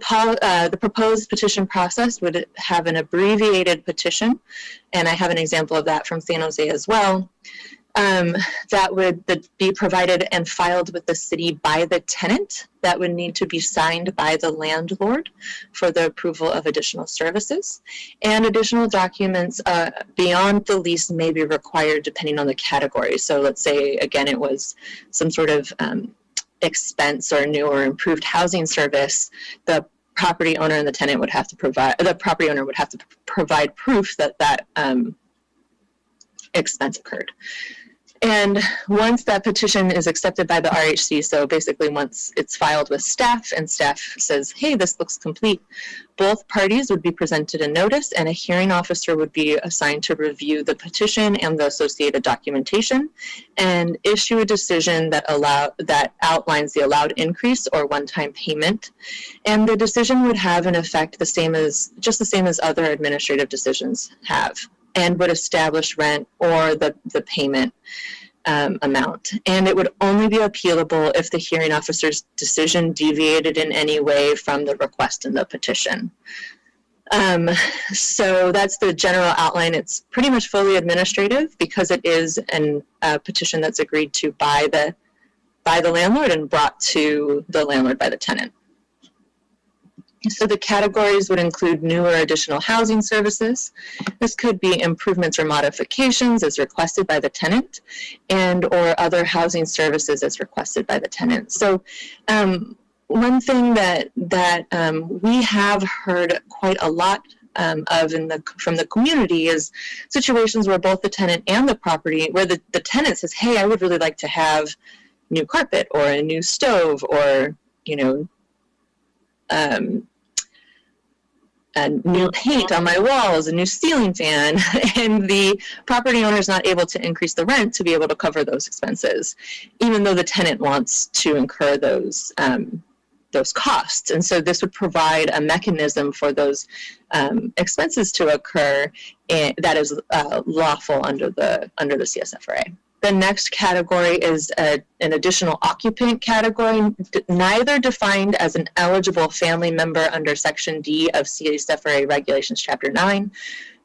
proposed petition process would have an abbreviated petition, and I have an example of that from San Jose as well. That would be provided and filed with the city by the tenant. That would need to be signed by the landlord for the approval of additional services. And additional documents beyond the lease may be required depending on the category. So let's say, again, it was some sort of expense or new or improved housing service. The property owner and the tenant would have to provide, the property owner would have to provide proof that that expense occurred. And once that petition is accepted by the RHC, so basically once it's filed with staff and staff says, hey, this looks complete, both parties would be presented a notice and a hearing officer would be assigned to review the petition and the associated documentation and issue a decision that outlines the allowed increase or one-time payment. And the decision would have an effect just the same as other administrative decisions have, and would establish rent or the payment amount. And it would only be appealable if the hearing officer's decision deviated in any way from the request in the petition. So that's the general outline. It's pretty much fully administrative because it is a petition that's agreed to by the landlord and brought to the landlord by the tenant. So the categories would include new or additional housing services. This could be improvements or modifications as requested by the tenant, and or other housing services as requested by the tenant. So one thing that we have heard quite a lot of from the community is situations where both the tenant and the property, where the tenant says, hey, I would really like to have new carpet or a new stove or, a new paint on my walls, a new ceiling fan, and the property owner is not able to increase the rent to be able to cover those expenses, even though the tenant wants to incur those costs. And so this would provide a mechanism for those expenses to occur that is lawful under the CSFRA. The next category is an additional occupant category, neither defined as an eligible family member under Section D of CSFRA Regulations Chapter 9,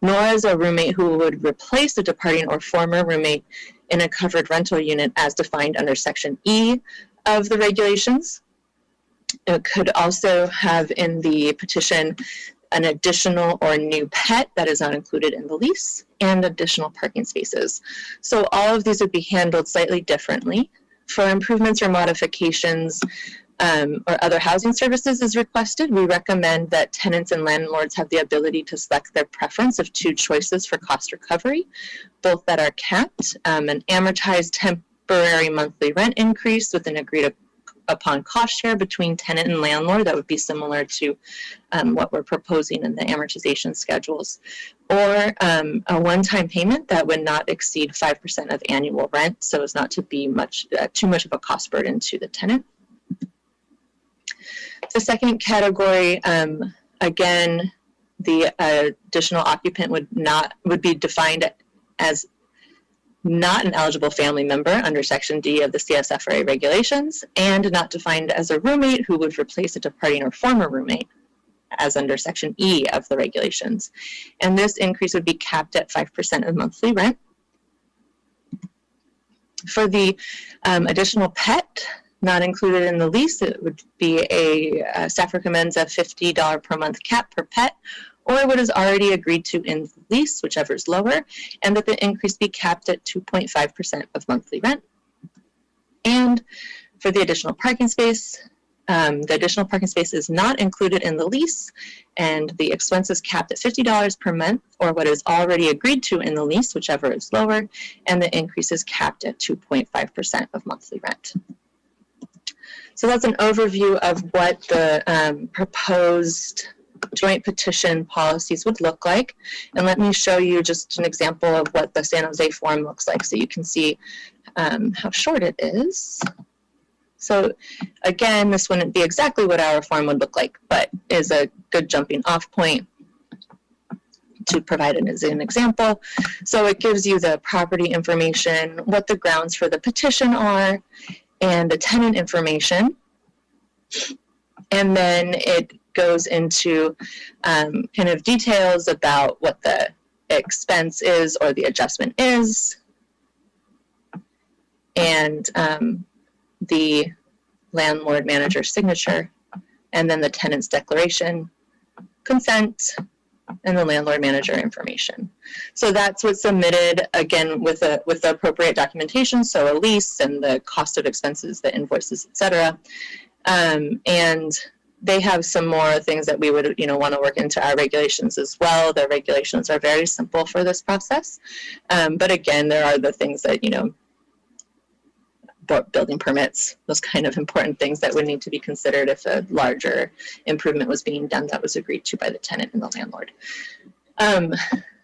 nor as a roommate who would replace a departing or former roommate in a covered rental unit as defined under Section E of the regulations. It could also have in the petition an additional or new pet that is not included in the lease, and additional parking spaces. So all of these would be handled slightly differently. For improvements or modifications or other housing services as requested, we recommend that tenants and landlords have the ability to select their preference of two choices for cost recovery, both that are capped, an amortized temporary monthly rent increase with an agreed upon cost share between tenant and landlord that would be similar to what we're proposing in the amortization schedules, or a one-time payment that would not exceed 5% of annual rent, so as not to be too much of a cost burden to the tenant. The second category, again, the additional occupant would be defined as not an eligible family member under Section D of the CSFRA regulations, and not defined as a roommate who would replace a departing or former roommate as under Section E of the regulations. And this increase would be capped at 5% of monthly rent. For the additional pet not included in the lease, it would be staff recommends a $50 per month cap per pet, or what is already agreed to in the lease, whichever is lower, and that the increase be capped at 2.5% of monthly rent. And for the additional parking space, the additional parking space is not included in the lease, and the expense is capped at $50 per month, or what is already agreed to in the lease, whichever is lower, and the increase is capped at 2.5% of monthly rent. So that's an overview of what the proposed joint petition policies would look like. And let me show you just an example of what the San Jose form looks like so you can see how short it is. So again, this wouldn't be exactly what our form would look like, but is a good jumping off point to provide it as an example. So it gives you the property information, what the grounds for the petition are, and the tenant information. And then it goes into kind of details about what the expense is or the adjustment is, and the landlord manager signature, and then the tenant's declaration, consent, and the landlord manager information. So that's what's submitted, again, with the appropriate documentation, so a lease and the cost of expenses, the invoices, etc. And they have some more things that we would, want to work into our regulations as well. The regulations are very simple for this process. But again, there are the things that, building permits, those kind of important things that would need to be considered if a larger improvement was being done that was agreed to by the tenant and the landlord.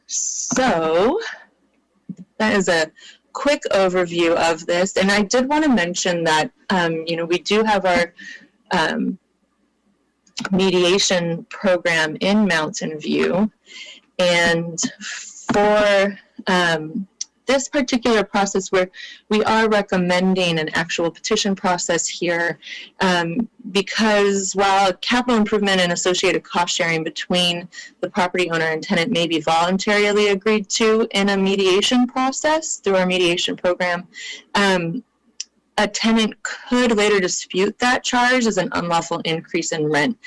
So that is a quick overview of this. And I did want to mention that, we do have our mediation program in Mountain View. And for this particular process, where we are recommending an actual petition process here, because while capital improvement and associated cost sharing between the property owner and tenant may be voluntarily agreed to in a mediation process through our mediation program, a tenant could later dispute that charge as an unlawful increase in rent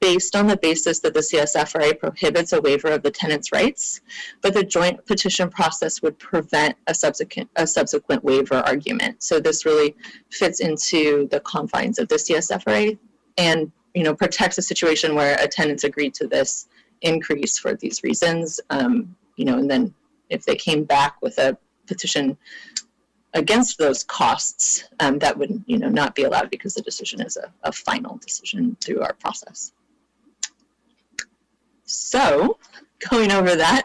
based on the basis that the CSFRA prohibits a waiver of the tenant's rights, but the joint petition process would prevent a subsequent waiver argument. So this really fits into the confines of the CSFRA and, protects a situation where a tenant's agreed to this increase for these reasons, and then if they came back with a petition against those costs, that would not be allowed because the decision is a final decision through our process. So going over that,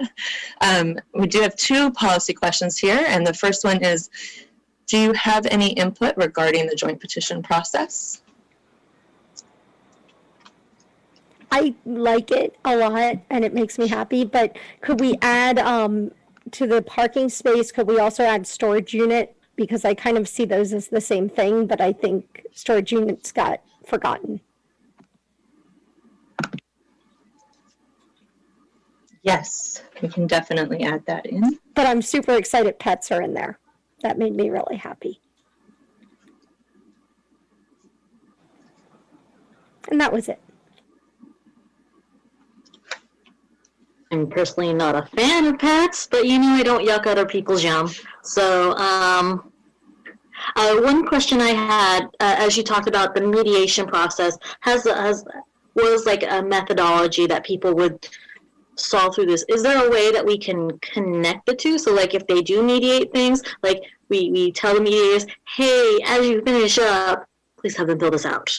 we do have two policy questions here, and the first one is, do you have any input regarding the joint petition process? I like it a lot and it makes me happy, but could we add to the parking space, could we also add storage unit? Because I kind of see those as the same thing, but I think storage units got forgotten. Yes, we can definitely add that in. But I'm super excited pets are in there. That made me really happy. And that was it. I'm personally not a fan of pets, but I don't yuck other people's yum. So one question I had, as you talked about the mediation process, was like a methodology that people would solve through this. Is there a way that we can connect the two? So like if they do mediate things, like we tell the mediators, hey, as you finish up, please have them fill this out.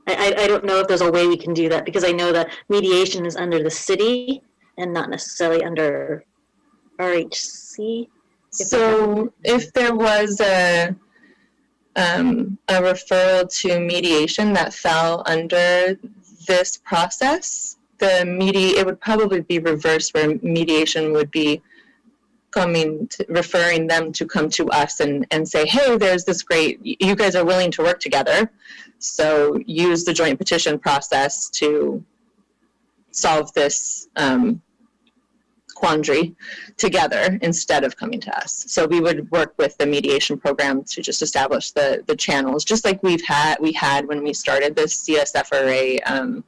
I don't know if there's a way we can do that, because I know that mediation is under the city and not necessarily under RHC. So if there was a referral to mediation that fell under this process, it would probably be reversed, where mediation would be referring them to come to us and say, hey, there's this great, you guys are willing to work together, so use the joint petition process to solve this quandary together instead of coming to us. So we would work with the mediation program to just establish the channels, just like we had when we started this CSFRA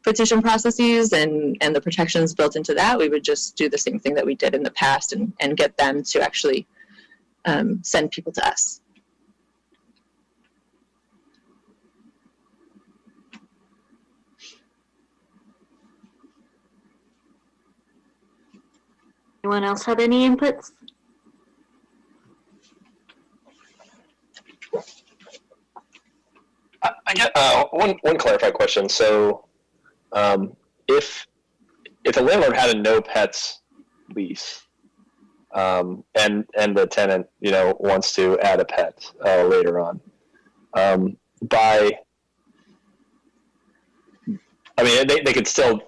petition processes and the protections built into that. We would just do the same thing that we did in the past and get them to actually send people to us. Anyone else have any inputs? I get one clarified question. So, if a landlord had a no pets lease, and the tenant, wants to add a pet later on. They could still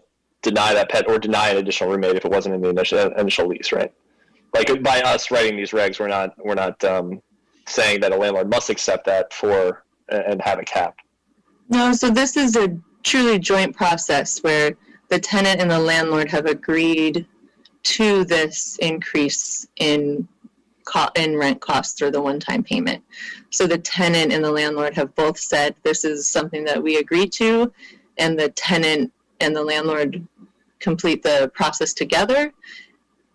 deny that pet or deny an additional roommate if it wasn't in the initial lease, right? Like by us writing these regs, we're not saying that a landlord must accept that and have a cap. No, so this is a truly joint process where the tenant and the landlord have agreed to this increase in rent costs or the one-time payment. So the tenant and the landlord have both said this is something that we agree to, and the tenant and the landlord complete the process together,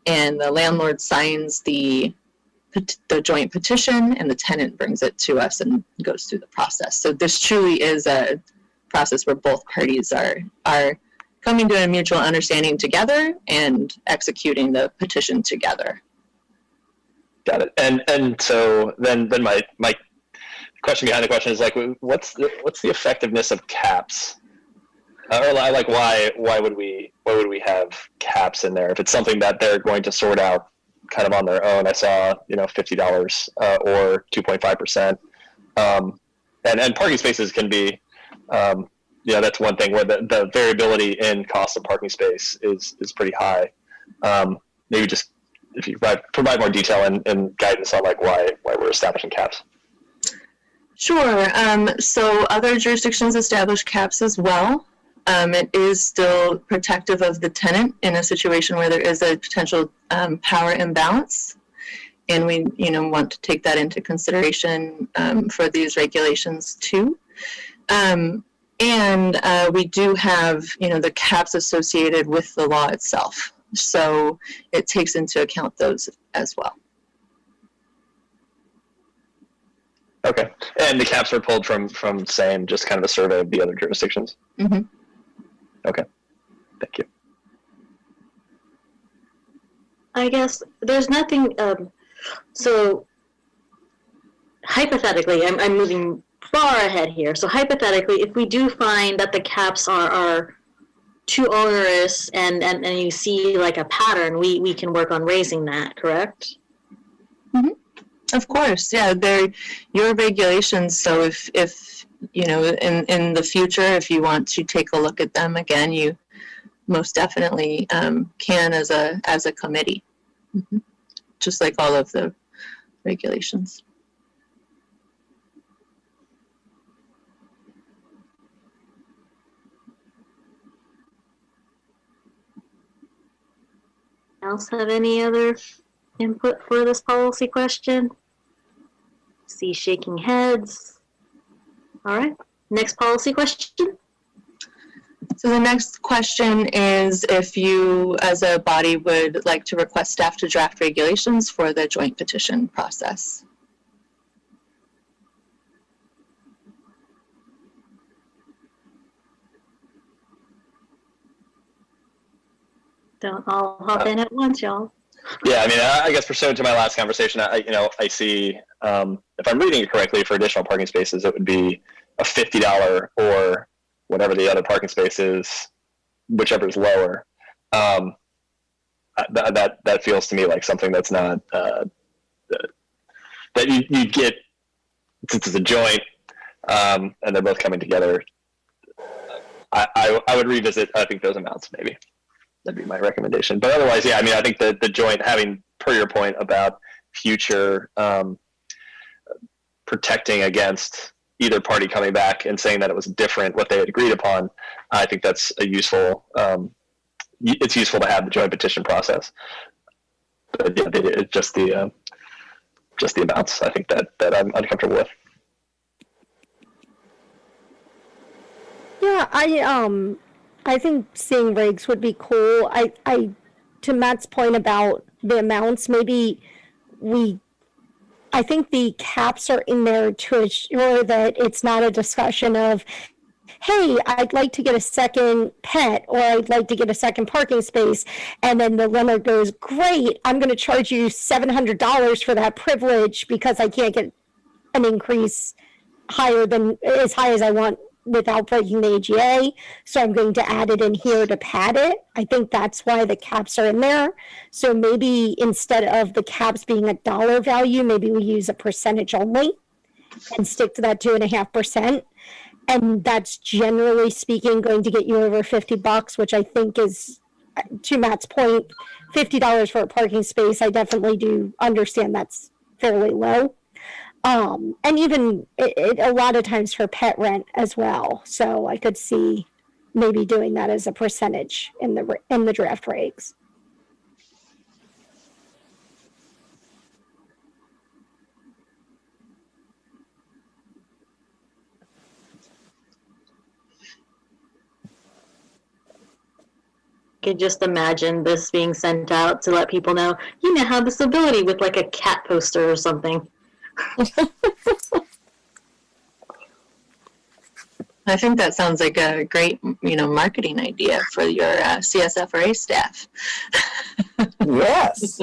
and the landlord signs the joint petition, and the tenant brings it to us and goes through the process. So this truly is a process where both parties are coming to a mutual understanding together and executing the petition together. Got it. And so then my question behind the question is like, what's the effectiveness of caps? Or like why would we have caps in there if it's something that they're going to sort out kind of on their own? I saw $50 or 2.5%, and parking spaces can be that's one thing where the variability in cost of parking space is pretty high. Maybe just if you provide more detail and guidance on like why we're establishing caps. Sure. So other jurisdictions establish caps as well. It is still protective of the tenant in a situation where there is a potential power imbalance, and we want to take that into consideration for these regulations too. And we do have the caps associated with the law itself, so it takes into account those as well. Okay, and the caps are pulled from SAME, just kind of a survey of the other jurisdictions. Mm-hmm. Okay, thank you. I guess there's nothing, so hypothetically, I'm moving far ahead here. So hypothetically, if we do find that the caps are too onerous and you see like a pattern, we can work on raising that, correct? Mm-hmm. Of course, yeah, they're your regulations. So if in the future, if you want to take a look at them again, you most definitely can as a committee, just like all of the regulations. Else have any other input for this policy question? See shaking heads. All right, next policy question. So the next question is if you, as a body, would like to request staff to draft regulations for the joint petition process. Don't all hop in at once, y'all. Yeah, I mean, I guess pursuant to my last conversation, I see, if I'm reading it correctly, for additional parking spaces, it would be a $50 or whatever the other parking space is, whichever is lower. That feels to me like something that's not, that you get, since it's a joint, and they're both coming together. I would revisit, I think, those amounts maybe. That'd be my recommendation. But otherwise, yeah, I mean, I think the joint, having, per your point about future protecting against either party coming back and saying that it was different what they had agreed upon, I think that's a useful, it's useful to have the joint petition process. But yeah, it's just the amounts, I think, that I'm uncomfortable with. Yeah, I think seeing regs would be cool. I to Matt's point about the amounts, maybe I think the caps are in there to ensure that it's not a discussion of, hey, I'd like to get a second pet, or I'd like to get a second parking space, and then the landlord goes, great, I'm going to charge you $700 for that privilege because I can't get an increase as high as I want without breaking the AGA. So I'm going to add it in here to pad it. I think that's why the caps are in there. So maybe instead of the caps being a dollar value, maybe we use a percentage only and stick to that 2.5%. And that's generally speaking going to get you over $50, which I think is, to Matt's point, $50 for a parking space. I definitely do understand that's fairly low. And even a lot of times for pet rent as well. So I could see maybe doing that as a percentage in the draft regs. Could just imagine this being sent out to let people know, you may have this ability with like a cat poster or something. I think that sounds like a great, marketing idea for your CSFRA staff. Yes.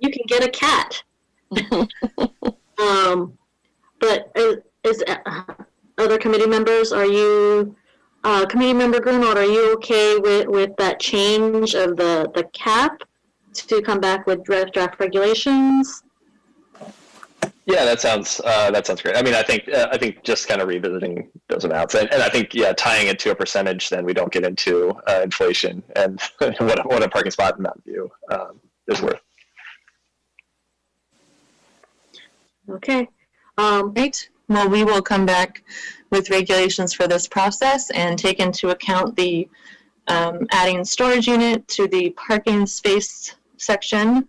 You can get a cat. But is other committee members, are you, Committee Member Grunwald, are you okay with that change of the cap to come back with draft regulations? Yeah, that sounds great. I mean, I think just kind of revisiting those amounts, and I think tying it to a percentage, then we don't get into inflation and what a parking spot in Mountain View is worth. Okay. Great. Well, we will come back with regulations for this process and take into account the adding storage unit to the parking space section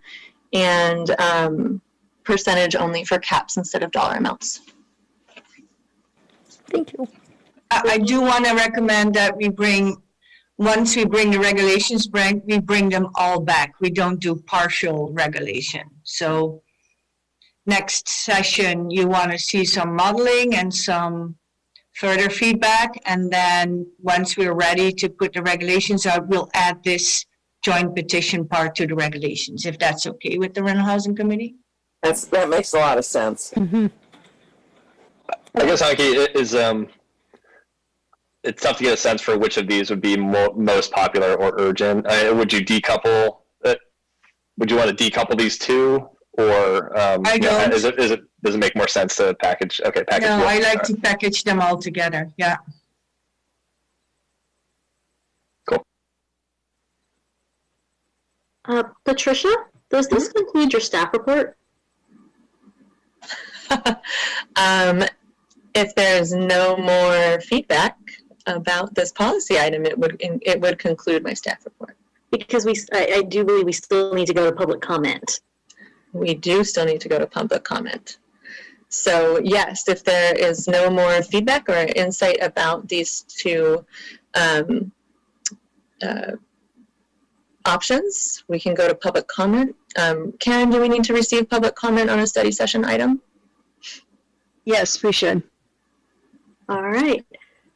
and percentage only for caps instead of dollar amounts. Thank you. I do want to recommend that once we bring the regulations back, we bring them all back. We don't do partial regulation. So next session, you want to see some modeling and some further feedback. And then once we're ready to put the regulations out, we'll add this joint petition part to the regulations, if that's okay with the Rental Housing Committee. That makes a lot of sense. Mm-hmm. I guess, Anki, it's tough to get a sense for which of these would be most popular or urgent. Would you decouple it? Would you want to decouple these two, or I don't. Does it make more sense to package? Okay, package. No, I like to package them all together. Yeah. Cool. Patricia, does this conclude your staff report? If there's no more feedback about this policy item, it would conclude my staff report. Because I do believe we still need to go to public comment. We do still need to go to public comment. So yes, if there is no more feedback or insight about these two options, we can go to public comment. Karen, do we need to receive public comment on a study session item? Yes, we should. All right.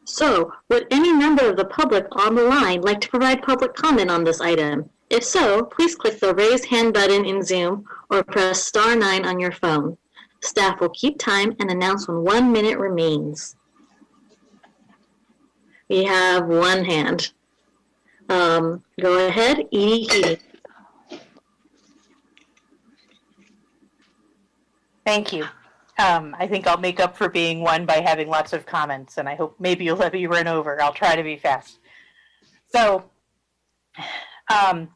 So, would any member of the public on the line like to provide public comment on this item? If so, please click the raise hand button in Zoom or press *9 on your phone. Staff will keep time and announce when 1 minute remains. We have one hand. Go ahead, Edie Keating. Thank you. I think I'll make up for being one by having lots of comments, and I hope maybe you'll let me run over. I'll try to be fast. So, on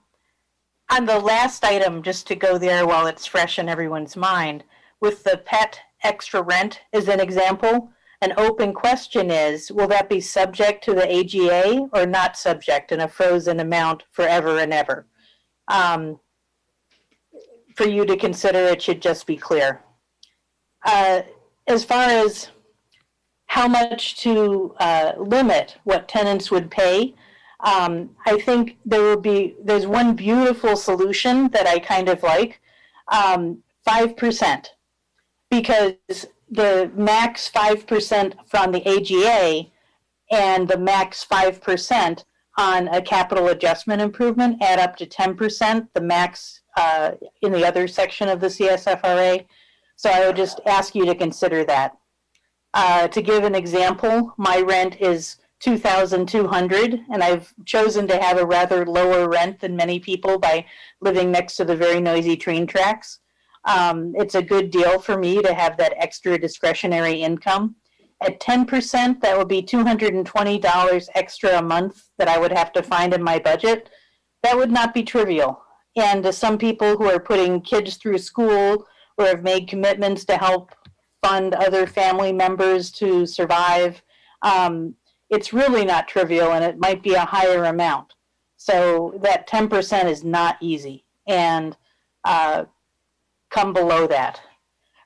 the last item, just to go there while it's fresh in everyone's mind, with the pet extra rent as an example, an open question is, will that be subject to the AGA or not subject in a frozen amount forever and ever? For you to consider, it should just be clear. As far as how much to limit what tenants would pay, I think there's one beautiful solution that I kind of like, 5%, because the max 5% from the AGA and the max 5% on a capital adjustment improvement add up to 10%, the max in the other section of the CSFRA. So I would just ask you to consider that. To give an example, my rent is $2,200, and I've chosen to have a rather lower rent than many people by living next to the very noisy train tracks. It's a good deal for me to have that extra discretionary income. At 10%, that would be $220 extra a month that I would have to find in my budget. That would not be trivial. And to some people who are putting kids through school or have made commitments to help fund other family members to survive, it's really not trivial, and it might be a higher amount. So that 10% is not easy, and come below that.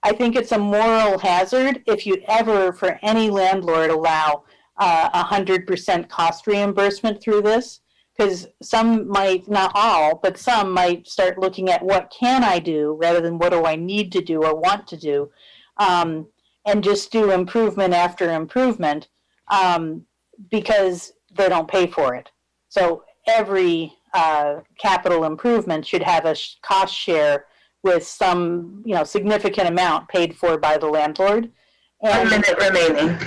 I think it's a moral hazard if you ever, for any landlord, allow 100% cost reimbursement through this, because some might, not all, but some might start looking at what can I do rather than what do I need to do or want to do, and just do improvement after improvement because they don't pay for it. So every capital improvement should have a cost share with some, significant amount paid for by the landlord. And 1 minute remaining.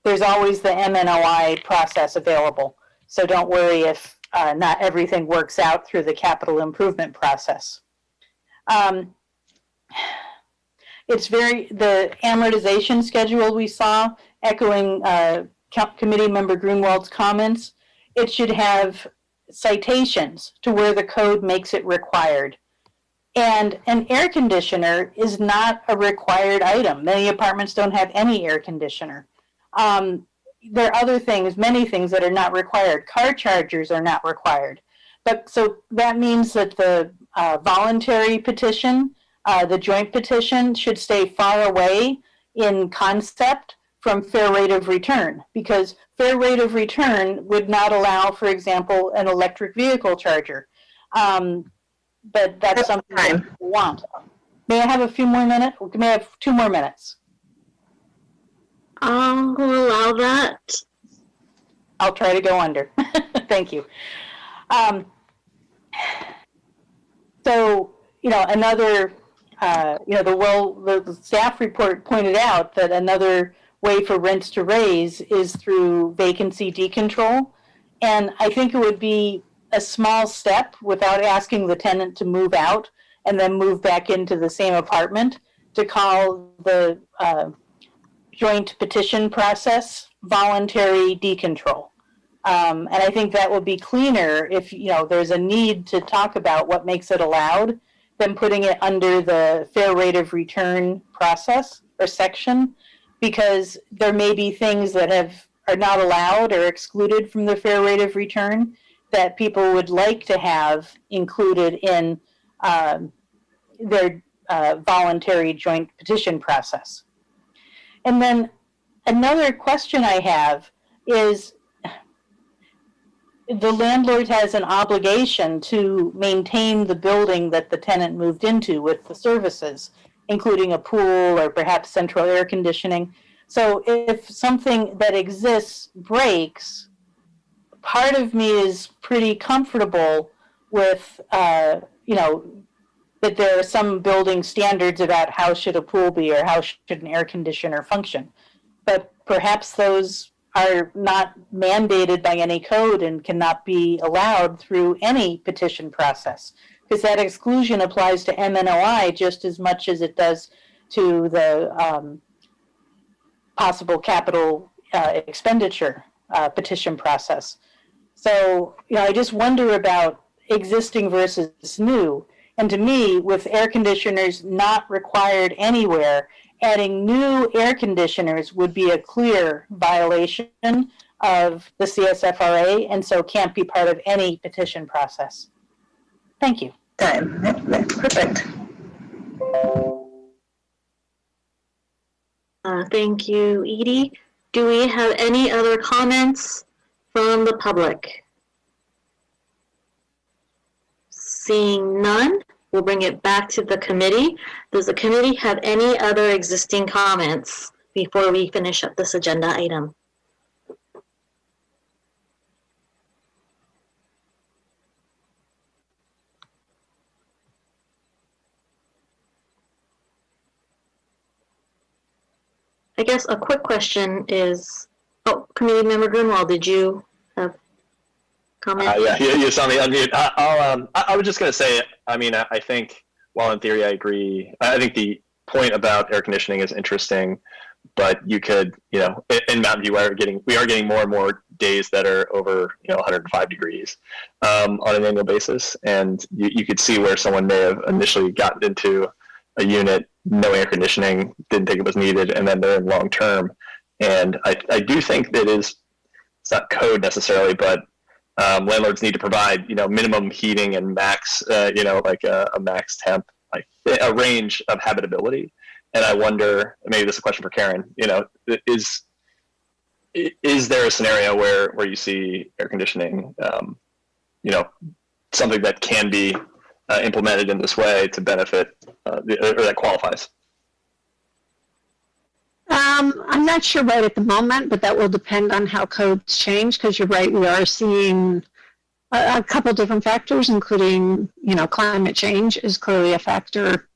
there's always the MNOI process available. So don't worry if not everything works out through the capital improvement process. It's the amortization schedule we saw, echoing committee member Grunwald's comments, it should have citations to where the code makes it required. And an air conditioner is not a required item. Many apartments don't have any air conditioner. There are other things, many things that are not required. Car chargers are not required. But so that means that the voluntary petition, the joint petition, should stay far away in concept from fair rate of return, because fair rate of return would not allow, for example, an electric vehicle charger. But that's something that we want. May I have a few more minutes? May I have 2 more minutes? I'll allow that. I'll try to go under. Thank you. So, another, the staff report pointed out that another way for rents to raise is through vacancy decontrol. And I think it would be a small step without asking the tenant to move out and then move back into the same apartment to call the joint petition process voluntary decontrol. And I think that would be cleaner if, there's a need to talk about what makes it allowed than putting it under the fair rate of return process or section, because there may be things that are not allowed or excluded from the fair rate of return that people would like to have included in their voluntary joint petition process. And then another question I have is, the landlord has an obligation to maintain the building that the tenant moved into with the services, including a pool or perhaps central air conditioning. So if something that exists breaks, part of me is pretty comfortable with, that there are some building standards about how should a pool be or how should an air conditioner function. But perhaps those are not mandated by any code and cannot be allowed through any petition process, because that exclusion applies to MNOI just as much as it does to the possible capital expenditure petition process. So, I just wonder about existing versus new. And to me, with air conditioners not required anywhere, adding new air conditioners would be a clear violation of the CSFRA, and so can't be part of any petition process. Thank you. Time. Perfect. Thank you, Edie. Do we have any other comments from the public? Seeing none, we'll bring it back to the committee. Does the committee have any other existing comments before we finish up this agenda item? guess a quick question is, oh, Committee Member Grunwald, did you have comment? Yeah, you saw me unmute. I was just going to say, I mean, I think, while in theory I agree, I think the point about air conditioning is interesting, but you could, you know, in Mountain View, we are getting more and more days that are over, you know, 105 degrees on an annual basis, and you could see where someone may have initially gotten into a unit, no air conditioning, didn't think it was needed, and then they're in long term. And I do think that it's not code necessarily, but landlords need to provide, you know, minimum heating and max, you know, like a max temp, like a range of habitability. And I wonder, maybe this is a question for Karen, you know, is there a scenario where you see air conditioning, you know, something that can be implemented in this way to benefit, or that qualifies? I'm not sure right at the moment, but that will depend on how codes change, because you're right, we are seeing a couple different factors, including, you know, climate change is clearly a factor,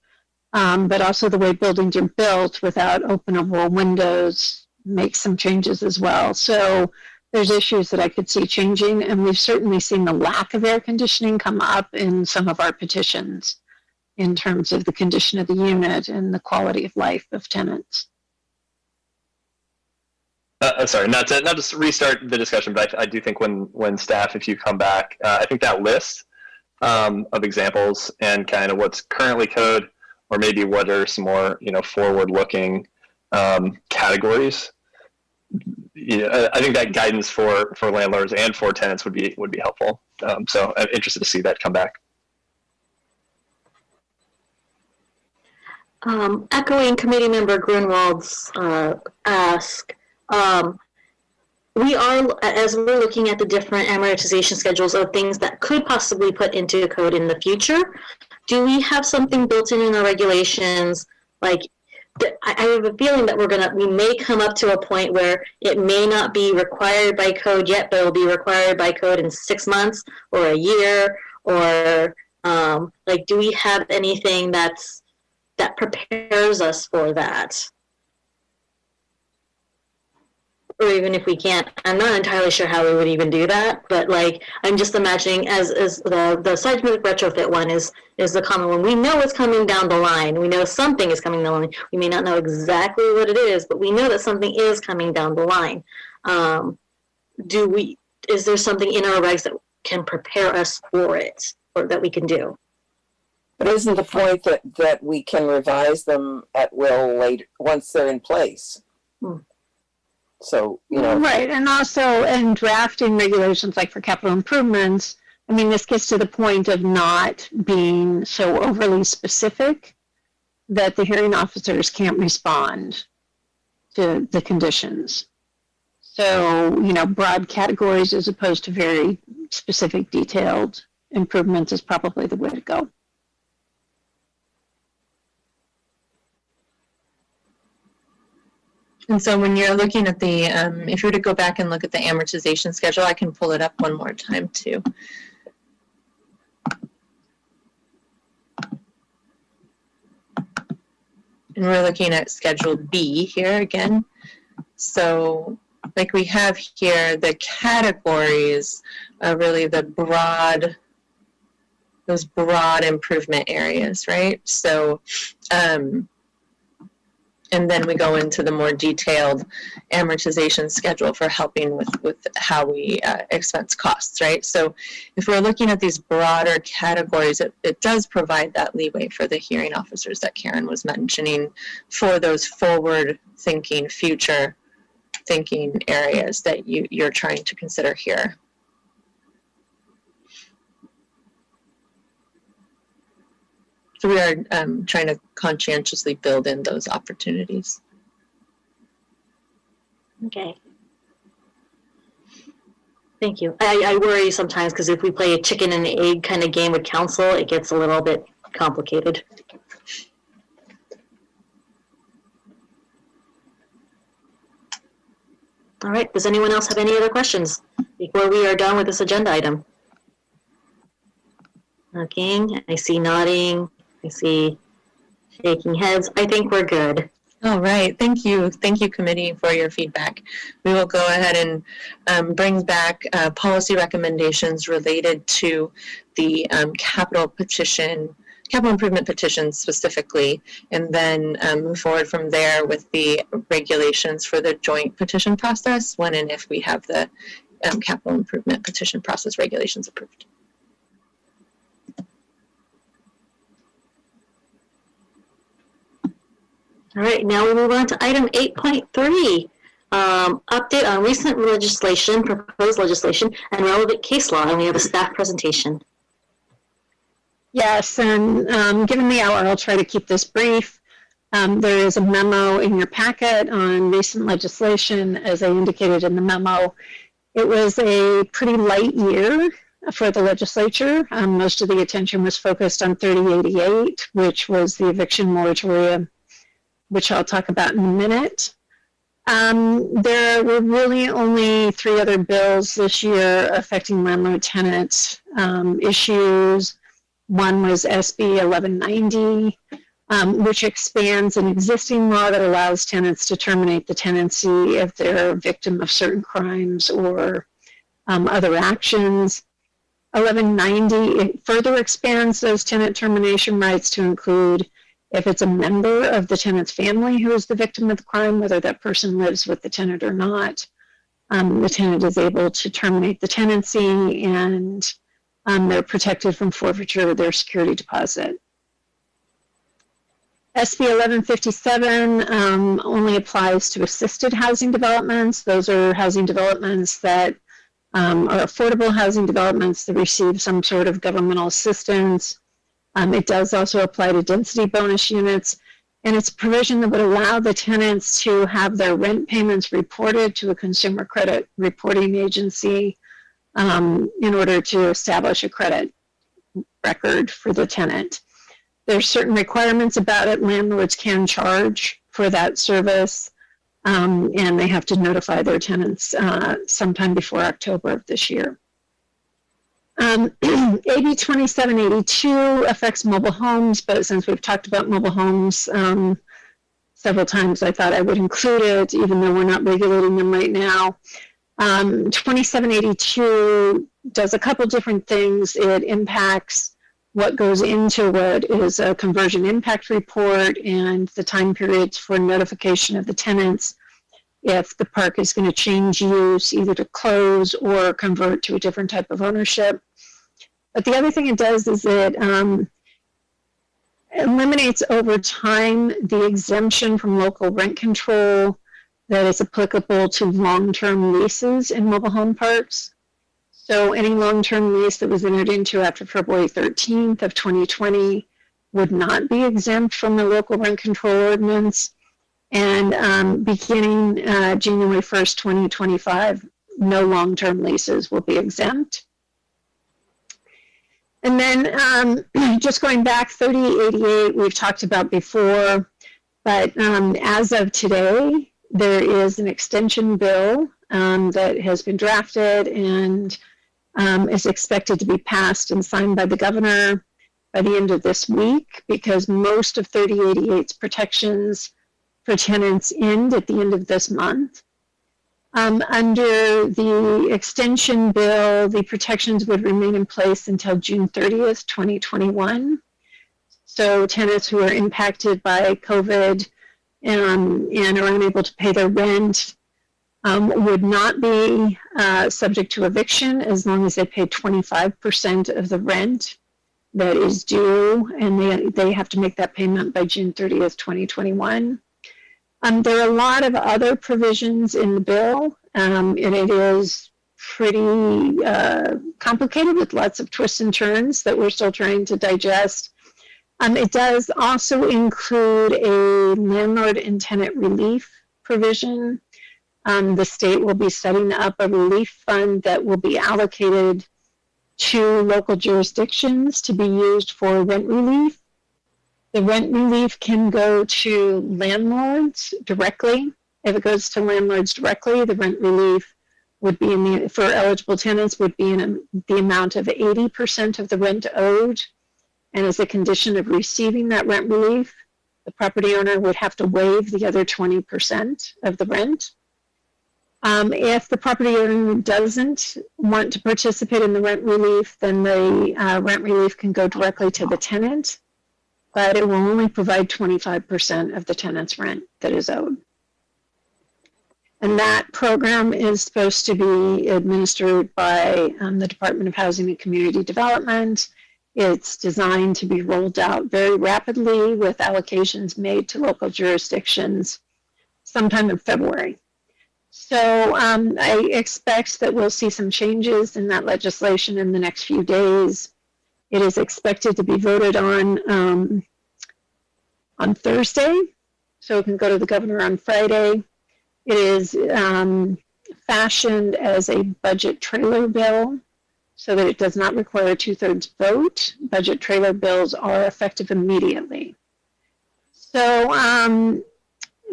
but also the way buildings are built without openable windows makes some changes as well. So there's issues that I could see changing, and we've certainly seen the lack of air conditioning come up in some of our petitions in terms of the condition of the unit and the quality of life of tenants. Sorry, not to restart the discussion, but I do think when staff, if you come back, I think that list of examples and kind of what's currently code, or maybe what are some more, you know, forward-looking categories. You know, I think that guidance for landlords and for tenants would be helpful. So I'm interested to see that come back. Echoing Committee Member Grunwald's ask. We are, as we're looking at the different amortization schedules of things that could possibly put into code in the future, do we have something built in our regulations? Like, I have a feeling that we may come up to a point where it may not be required by code yet, but it'll be required by code in 6 months or a year, or like, do we have anything that prepares us for that? Or even if we can't, I'm not entirely sure how we would even do that, but like, I'm just imagining as the seismic retrofit one is the common one. We know what's coming down the line. We know something is coming down the line. We may not know exactly what it is, but we know that something is coming down the line. Is there something in our regs that can prepare us for it, or that we can do? But isn't the point that we can revise them at will later once they're in place? So, you know. Right, and also in drafting regulations like for capital improvements, I mean, this gets to the point of not being so overly specific that the hearing officers can't respond to the conditions. So, you know, broad categories as opposed to very specific, detailed improvements is probably the way to go. And so when you're looking at the, if you were to go back and look at the amortization schedule, I can pull it up one more time too. And we're looking at Schedule B here again. So like we have here, the categories are really the broad, those broad improvement areas, right? So, and then we go into the more detailed amortization schedule for helping with how we expense costs, right? So if we're looking at these broader categories, it does provide that leeway for the hearing officers that Karen was mentioning for those forward-thinking, future-thinking areas that you're trying to consider here. So we are trying to conscientiously build in those opportunities. Okay. Thank you. I worry sometimes because if we play a chicken and egg kind of game with council, it gets a little bit complicated. All right. Does anyone else have any other questions before we are done with this agenda item? Okay. I see nodding. I see shaking heads. I think we're good. All right. Thank you. Thank you, committee, for your feedback. We will go ahead and bring back policy recommendations related to the capital improvement petition specifically, and then move forward from there with the regulations for the joint petition process when and if we have the capital improvement petition process regulations approved. All right, now we move on to item 8.3, update on recent legislation, proposed legislation, and relevant case law, and we have a staff presentation. Yes, and given the hour, I'll try to keep this brief. There is a memo in your packet on recent legislation. As I indicated in the memo, it was a pretty light year for the legislature. Most of the attention was focused on 3088, which was the eviction moratorium, which I'll talk about in a minute. There were really only 3 other bills this year affecting landlord-tenant issues. One was SB 1190, which expands an existing law that allows tenants to terminate the tenancy if they're a victim of certain crimes or other actions. 1190, it further expands those tenant termination rights to include if it's a member of the tenant's family who is the victim of the crime, whether that person lives with the tenant or not. The tenant is able to terminate the tenancy, and they're protected from forfeiture of their security deposit. SB 1157 only applies to assisted housing developments. Those are housing developments that are affordable housing developments that receive some sort of governmental assistance. It does also apply to density bonus units, and it's a provision that would allow the tenants to have their rent payments reported to a consumer credit reporting agency in order to establish a credit record for the tenant. There's certain requirements about it. Landlords can charge for that service, and they have to notify their tenants sometime before October of this year. AB 2782 affects mobile homes, but since we've talked about mobile homes several times, I thought I would include it, even though we're not regulating them right now. 2782 does a couple different things. It impacts what goes into what is a conversion impact report and the time periods for notification of the tenants if the park is going to change use, either to close or convert to a different type of ownership. But the other thing it does is it eliminates over time the exemption from local rent control that is applicable to long-term leases in mobile home parks. So any long-term lease that was entered into after February 13th of 2020 would not be exempt from the local rent control ordinance. And beginning January 1st, 2025, no long-term leases will be exempt. And then just going back, 3088 we've talked about before, but as of today, there is an extension bill that has been drafted and is expected to be passed and signed by the governor by the end of this week, because most of 3088's protections for tenants end at the end of this month. Under the extension bill, the protections would remain in place until June 30th, 2021. So tenants who are impacted by COVID and are unable to pay their rent would not be subject to eviction as long as they pay 25% of the rent that is due, and they have to make that payment by June 30th, 2021. There are a lot of other provisions in the bill, and it is pretty complicated with lots of twists and turns that we're still trying to digest. It does also include a landlord and tenant relief provision. The state will be setting up a relief fund that will be allocated to local jurisdictions to be used for rent relief. The rent relief can go to landlords directly. If it goes to landlords directly, the rent relief would be for eligible tenants would be in the amount of 80% of the rent owed. And as a condition of receiving that rent relief, The property owner would have to waive the other 20% of the rent. If the property owner doesn't want to participate in the rent relief, then the rent relief can go directly to the tenant, but it will only provide 25% of the tenant's rent that is owed. And that program is supposed to be administered by the Department of Housing and Community Development. It's designed to be rolled out very rapidly with allocations made to local jurisdictions sometime in February. So I expect that we'll see some changes in that legislation in the next few days. It is expected to be voted on Thursday, so it can go to the governor on Friday. It is fashioned as a budget trailer bill so that it does not require a 2/3 vote. Budget trailer bills are effective immediately. So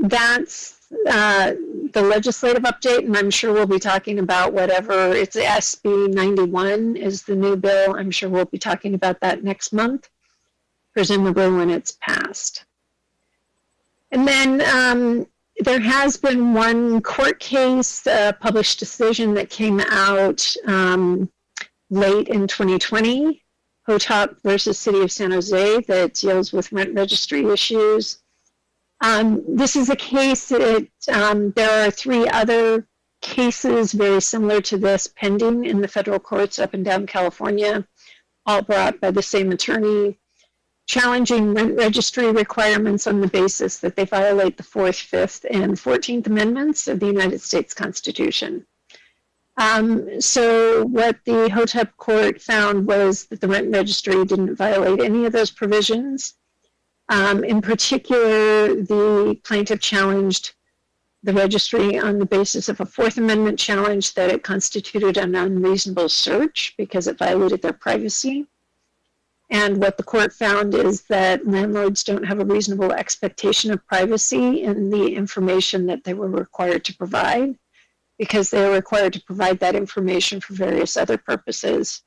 that's the legislative update, and I'm sure we'll be talking about whatever, it's SB 91 is the new bill. I'm sure we'll be talking about that next month, presumably when it's passed. And then there has been one court case, published decision that came out late in 2020, HOTOP versus City of San Jose, that deals with rent registry issues. This is a case that there are 3 other cases very similar to this pending in the federal courts up and down California, all brought by the same attorney, challenging rent registry requirements on the basis that they violate the 4th, 5th, and 14th Amendments of the United States Constitution. So what the HOTOP court found was that the rent registry didn't violate any of those provisions. In particular, the plaintiff challenged the registry on the basis of a 4th Amendment challenge that it constituted an unreasonable search because it violated their privacy. And what the court found is that landlords don't have a reasonable expectation of privacy in the information that they were required to provide, because they are required to provide that information for various other purposes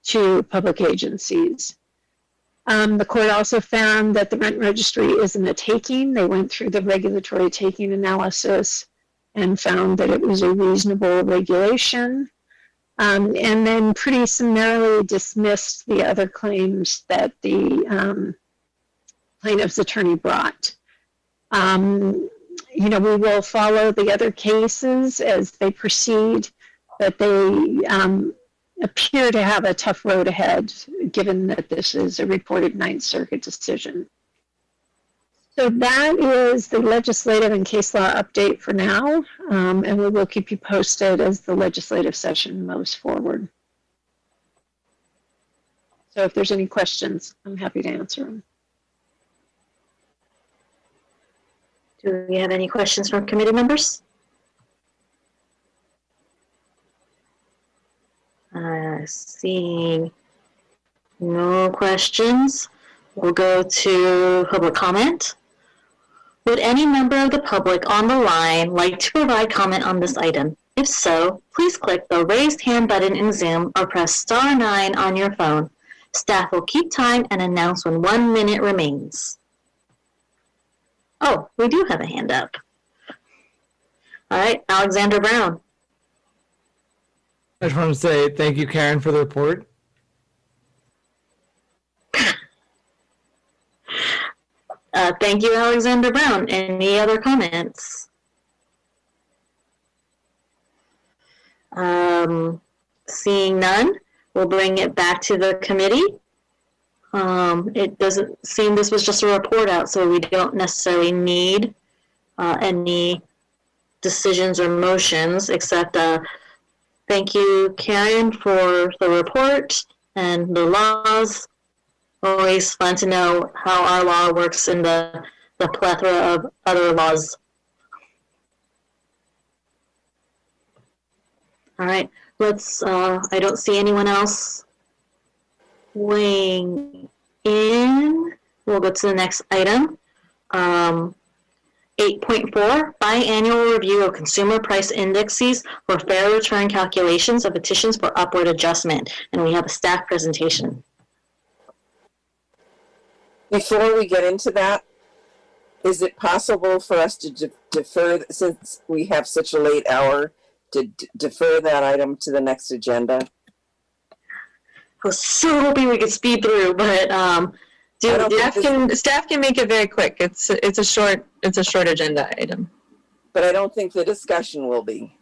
to public agencies. The court also found that the rent registry isn't a taking. They went through the regulatory taking analysis and found that it was a reasonable regulation. And then pretty summarily dismissed the other claims that the plaintiff's attorney brought. You know, we will follow the other cases as they proceed, but they appear to have a tough road ahead, given that this is a reported 9th Circuit decision. So that is the legislative and case law update for now, and we will keep you posted as the legislative session moves forward. So if there's any questions, I'm happy to answer them. Do we have any questions from committee members? Seeing no questions, we'll go to public comment. Would any member of the public on the line like to provide comment on this item? If so, please click the raised hand button in Zoom or press *9 on your phone. Staff will keep time and announce when 1 minute remains. Oh, we do have a hand up. All right, Alexander Brown. I just want to say thank you, Karen, for the report. Thank you, Alexander Brown. Any other comments? Seeing none, we'll bring it back to the committee. It doesn't seem this was just a report out, so we don't necessarily need any decisions or motions, except thank you, Karen, for the report and the laws. Always fun to know how our law works in the plethora of other laws. All right, let's, I don't see anyone else weighing in. We'll go to the next item. 8.4, biannual review of consumer price indices for fair return calculations of petitions for upward adjustment. And we have a staff presentation. Before we get into that, Is it possible for us to defer, since we have such a late hour, to defer that item to the next agenda? I was so hoping we could speed through, but staff can make it very quick. It's a short agenda item. But I don't think the discussion will be.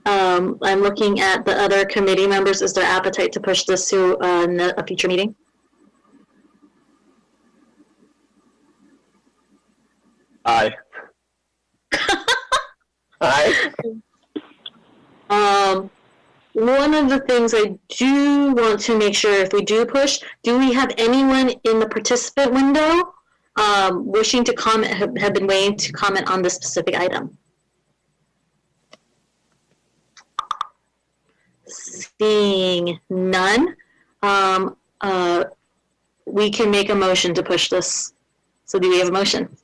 I'm looking at the other committee members. Is there appetite to push this to a future meeting? Aye. Aye. One of the things I do want to make sure, if we do push, do we have anyone in the participant window wishing to comment, have been waiting to comment on this specific item? Seeing none, we can make a motion to push this. So do we have a motion?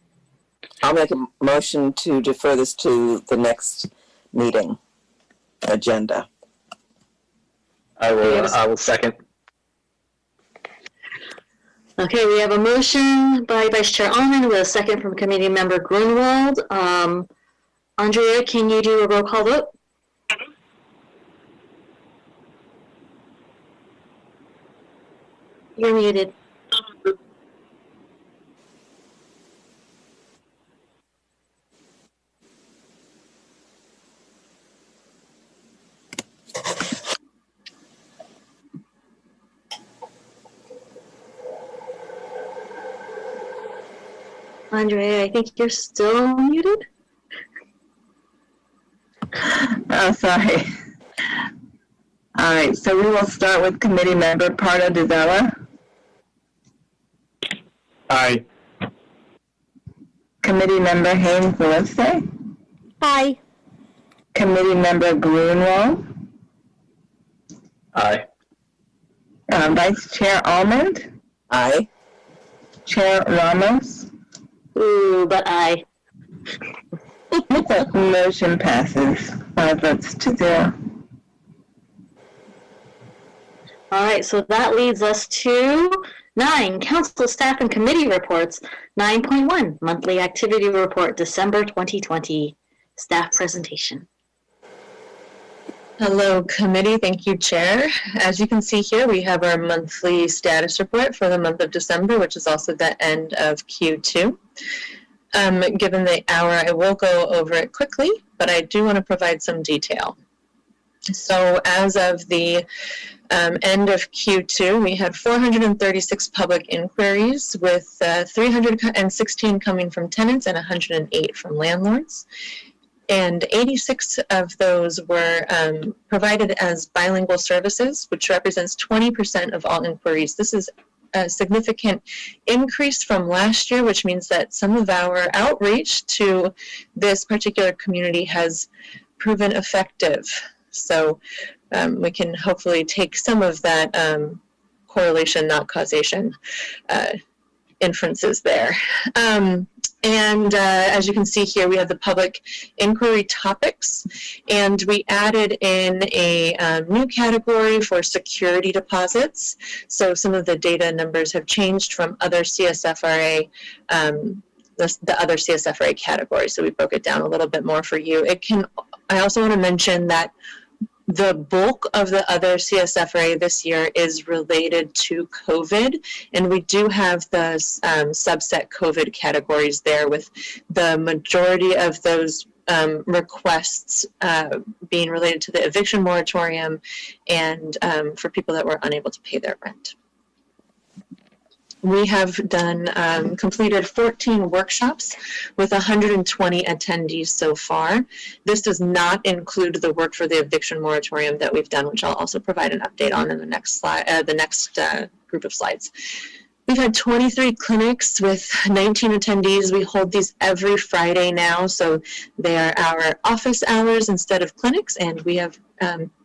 I'll make a motion to defer this to the next meeting agenda. I will second. Okay, we have a motion by Vice Chair Allman with a second from Committee Member Grunwald. Andrea, can you do a roll call vote? You're muted. Andrea, I think you're still muted. Oh, sorry. All right, so we will start with Committee Member Pardo DeZella. Aye. Committee Member Haynes Lipsey. Aye. Committee Member Grunwald. Aye. Vice Chair Almond. Aye. Chair Ramos. Ooh, but aye. Motion passes 5 votes to 0. All right, so that leads us to 9, Council Staff and Committee Reports. 9.1, Monthly Activity Report, December 2020, Staff Presentation. Hello, committee. Thank you, Chair. As you can see here, we have our monthly status report for the month of December, which is also the end of Q2. Given the hour, I will go over it quickly, but I do want to provide some detail. So as of the end of Q2, we had 436 public inquiries, with 316 coming from tenants and 108 from landlords. And 86 of those were provided as bilingual services, which represents 20% of all inquiries. This is a significant increase from last year, which means that some of our outreach to this particular community has proven effective. So we can hopefully take some of that correlation, not causation, inferences there. And as you can see here, we have the public inquiry topics, and we added in a new category for security deposits. So some of the data numbers have changed from other CSFRA, the other CSFRA categories. So we broke it down a little bit more for you. I also want to mention that the bulk of the other CSFRA this year is related to COVID, and we do have the subset COVID categories there, with the majority of those requests being related to the eviction moratorium and for people that were unable to pay their rent. We have completed 14 workshops with 120 attendees so far. This does not include the work for the eviction moratorium that we've done, which I'll also provide an update on in the next slide, the next group of slides. We've had 23 clinics with 19 attendees. We hold these every Friday now, so they are our office hours instead of clinics, and we have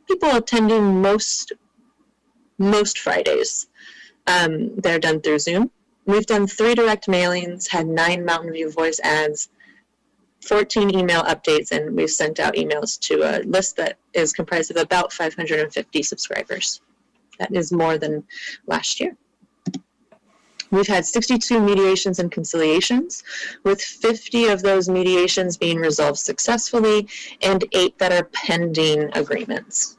people attending most Fridays. They're done through Zoom. We've done 3 direct mailings, had 9 Mountain View voice ads, 14 email updates, and we've sent out emails to a list that is comprised of about 550 subscribers. That is more than last year. We've had 62 mediations and conciliations, with 50 of those mediations being resolved successfully and 8 that are pending agreements.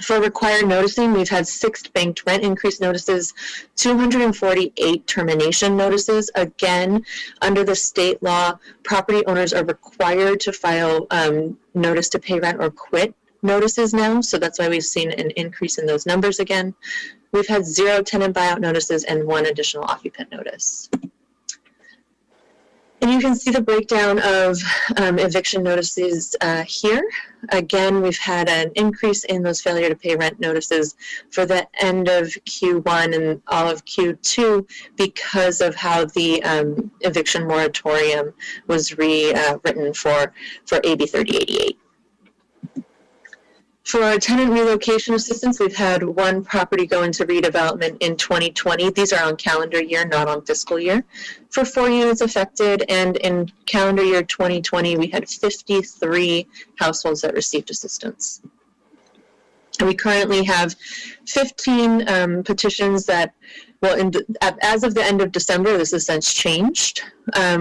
For required noticing, we've had 6 banked rent increase notices, 248 termination notices. Again, under the state law, property owners are required to file notice to pay rent or quit notices now, so that's why we've seen an increase in those numbers again. We've had 0 tenant buyout notices and 1 additional occupant notice. And you can see the breakdown of eviction notices here. Again, we've had an increase in those failure to pay rent notices for the end of Q1 and all of Q2 because of how the eviction moratorium was rewritten for AB 3088. For our tenant relocation assistance, we've had 1 property go into redevelopment in 2020. These are on calendar year, not on fiscal year. For 4 units affected, and in calendar year 2020, we had 53 households that received assistance. And we currently have 15 petitions that, well, as of the end of December, this has since changed.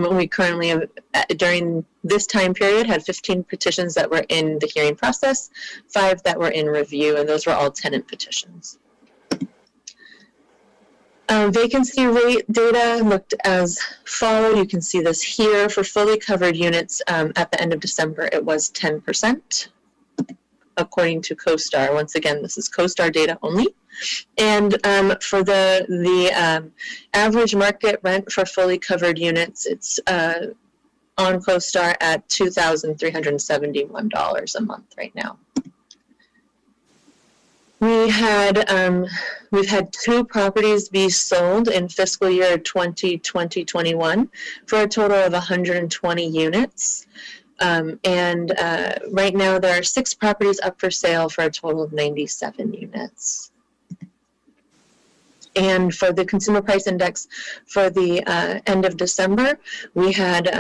We currently have, during this time period, had 15 petitions that were in the hearing process, 5 that were in review, and those were all tenant petitions. Vacancy rate data looked as followed. You can see this here. For fully covered units at the end of December, it was 10%. According to CoStar. Once again, this is CoStar data only. And for the average market rent for fully covered units, it's on CoStar at $2,371 a month right now. We've had 2 properties be sold in fiscal year 2020-21 for a total of 120 units. Right now there are 6 properties up for sale for a total of 97 units. And for the consumer price index for the end of December, we had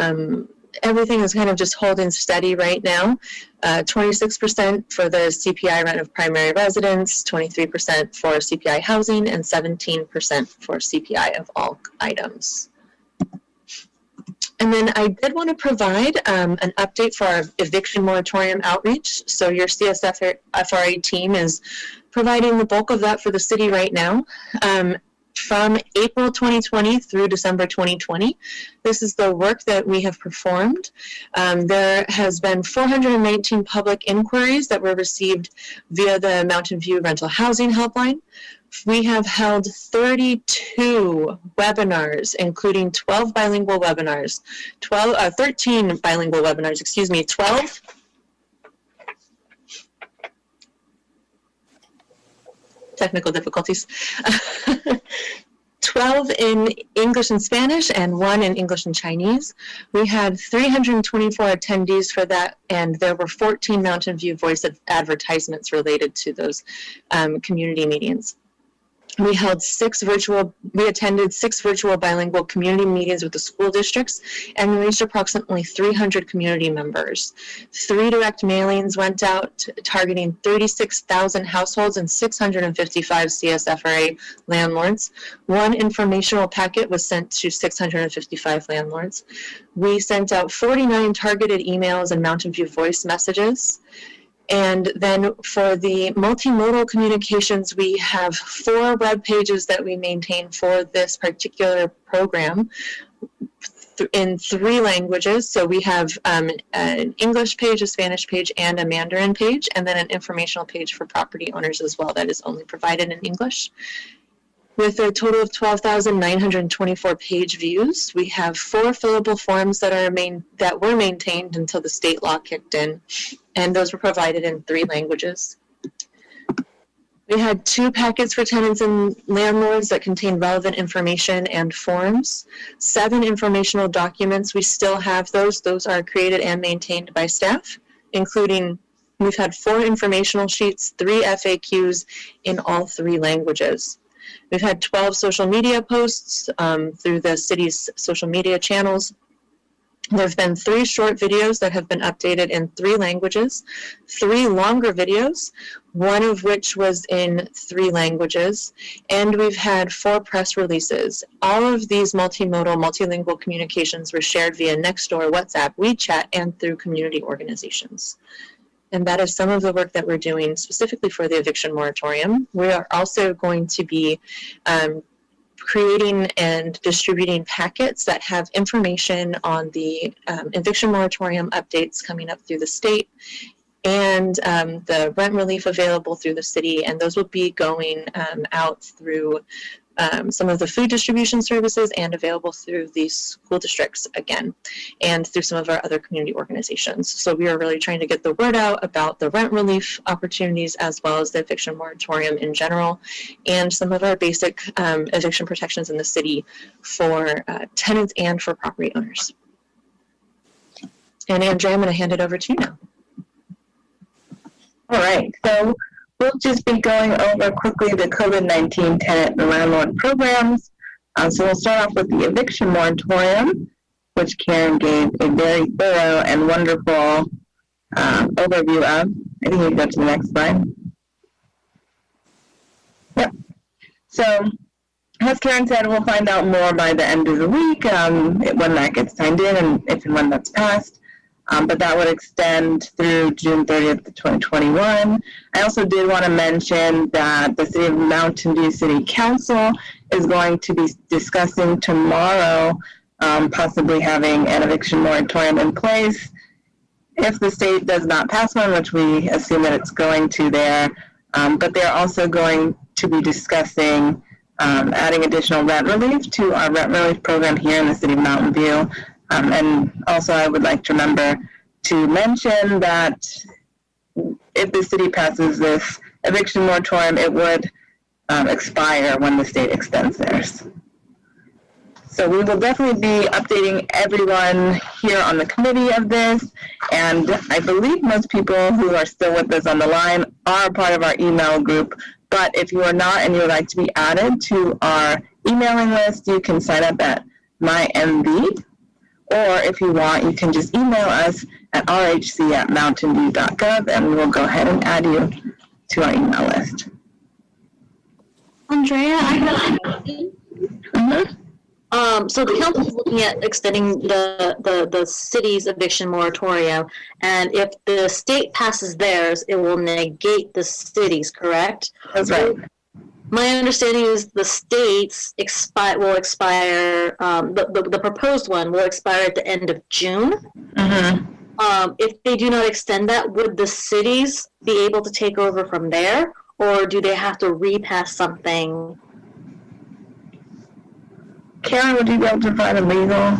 everything is kind of just holding steady right now. 26% for the CPI rent of primary residence, 23% for CPI housing, and 17% for CPI of all items. And then I did want to provide an update for our eviction moratorium outreach. So your CSFRA team is providing the bulk of that for the city right now. From April 2020 through December 2020, this is the work that we have performed. There has been 419 public inquiries that were received via the Mountain View Rental Housing Helpline. We have held 32 webinars, including 12 bilingual webinars, 13 bilingual webinars, 12 technical difficulties, 12 in English and Spanish and 1 in English and Chinese. We had 324 attendees for that, and there were 14 Mountain View Voice advertisements related to those community meetings. We attended 6 virtual bilingual community meetings with the school districts and reached approximately 300 community members. 3 direct mailings went out targeting 36,000 households and 655 CSFRA landlords. 1 informational packet was sent to 655 landlords. We sent out 49 targeted emails and Mountain View Voice messages. And then for the multimodal communications, we have 4 web pages that we maintain for this particular program in 3 languages. So we have an English page, a Spanish page, and a Mandarin page, and then an informational page for property owners as well that is only provided in English. With a total of 12,924 page views, we have 4 fillable forms that were maintained until the state law kicked in, and those were provided in 3 languages. We had 2 packets for tenants and landlords that contain relevant information and forms. 7 informational documents, we still have those. Those are created and maintained by staff, including we've had 4 informational sheets, 3 FAQs in all 3 languages. We've had 12 social media posts through the city's social media channels, There have been 3 short videos that have been updated in 3 languages, 3 longer videos, one of which was in 3 languages, and we've had 4 press releases. All of these multimodal, multilingual communications were shared via Nextdoor, WhatsApp, WeChat, and through community organizations. And that is some of the work that we're doing specifically for the eviction moratorium. We are also going to be creating and distributing packets that have information on the eviction moratorium updates coming up through the state and the rent relief available through the city. And those will be going out through some of the food distribution services and available through the school districts again, and through some of our other community organizations. So we are really trying to get the word out about the rent relief opportunities as well as the eviction moratorium in general, and some of our basic eviction protections in the city for tenants and for property owners. And Andrea, I'm going to hand it over to you now. All right, so we'll just be going over quickly the COVID-19 tenant and landlord programs. So we'll start off with the eviction moratorium, which Karen gave a very thorough and wonderful overview of. I think you can go to the next slide. Yep. So as Karen said, we'll find out more by the end of the week when that gets signed in and if and when that's passed. But that would extend through June 30th, 2021. I also did want to mention that the City of Mountain View City Council is going to be discussing tomorrow possibly having an eviction moratorium in place if the state does not pass one, which we assume that it's going to there. But they're also going to be discussing adding additional rent relief to our rent relief program here in the City of Mountain View. And also I would like to remember to mention that if the city passes this eviction moratorium, it would expire when the state extends theirs. So we will definitely be updating everyone here on the committee of this, and I believe most people who are still with us on the line are part of our email group, but if you are not and you would like to be added to our emailing list, you can sign up at MyMV. Or if you want, you can just email us at rhc@mountainview.gov and we'll go ahead and add you to our email list. Andrea, I have a question. So the council is looking at extending the city's eviction moratorium, and if the state passes theirs, it will negate the city's, correct? That's right. My understanding is the state's will expire, the proposed one will expire at the end of June. If they do not extend that, would the cities be able to take over from there, or do they have to repass something? Karen, would you be able to provide a legal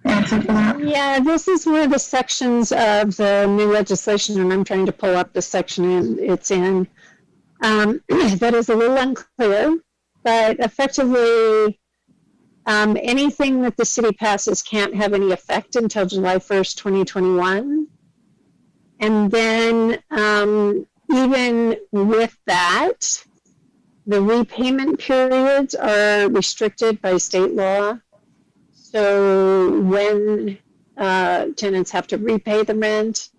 answer for that? Yeah, this is one of the sections of the new legislation, and I'm trying to pull up the section it's in. That is a little unclear, but effectively anything that the city passes can't have any effect until July 1st, 2021. And then even with that, the repayment periods are restricted by state law. So when tenants have to repay the rent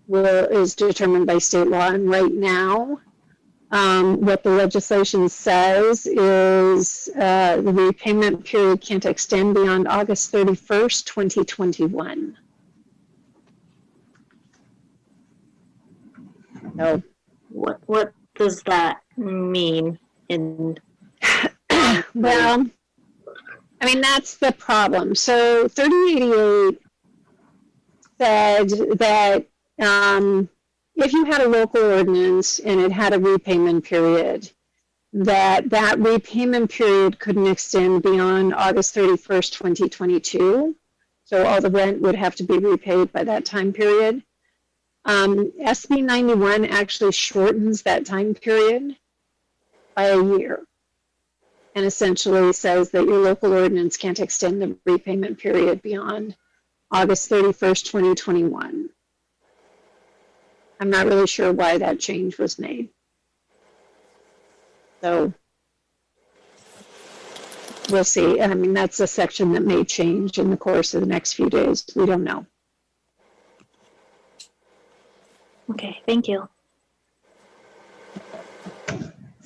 is determined by state law. And right now, what the legislation says is the repayment period can't extend beyond August 31st, 2021. So, What does that mean in? Well, I mean, that's the problem. So 3088 said that if you had a local ordinance and it had a repayment period, that repayment period couldn't extend beyond August 31st, 2022. So all the rent would have to be repaid by that time period. SB 91 actually shortens that time period by a year and essentially says that your local ordinance can't extend the repayment period beyond August 31st, 2021. I'm not really sure why that change was made. So we'll see. I mean, that's a section that may change in the course of the next few days. We don't know. Okay, thank you.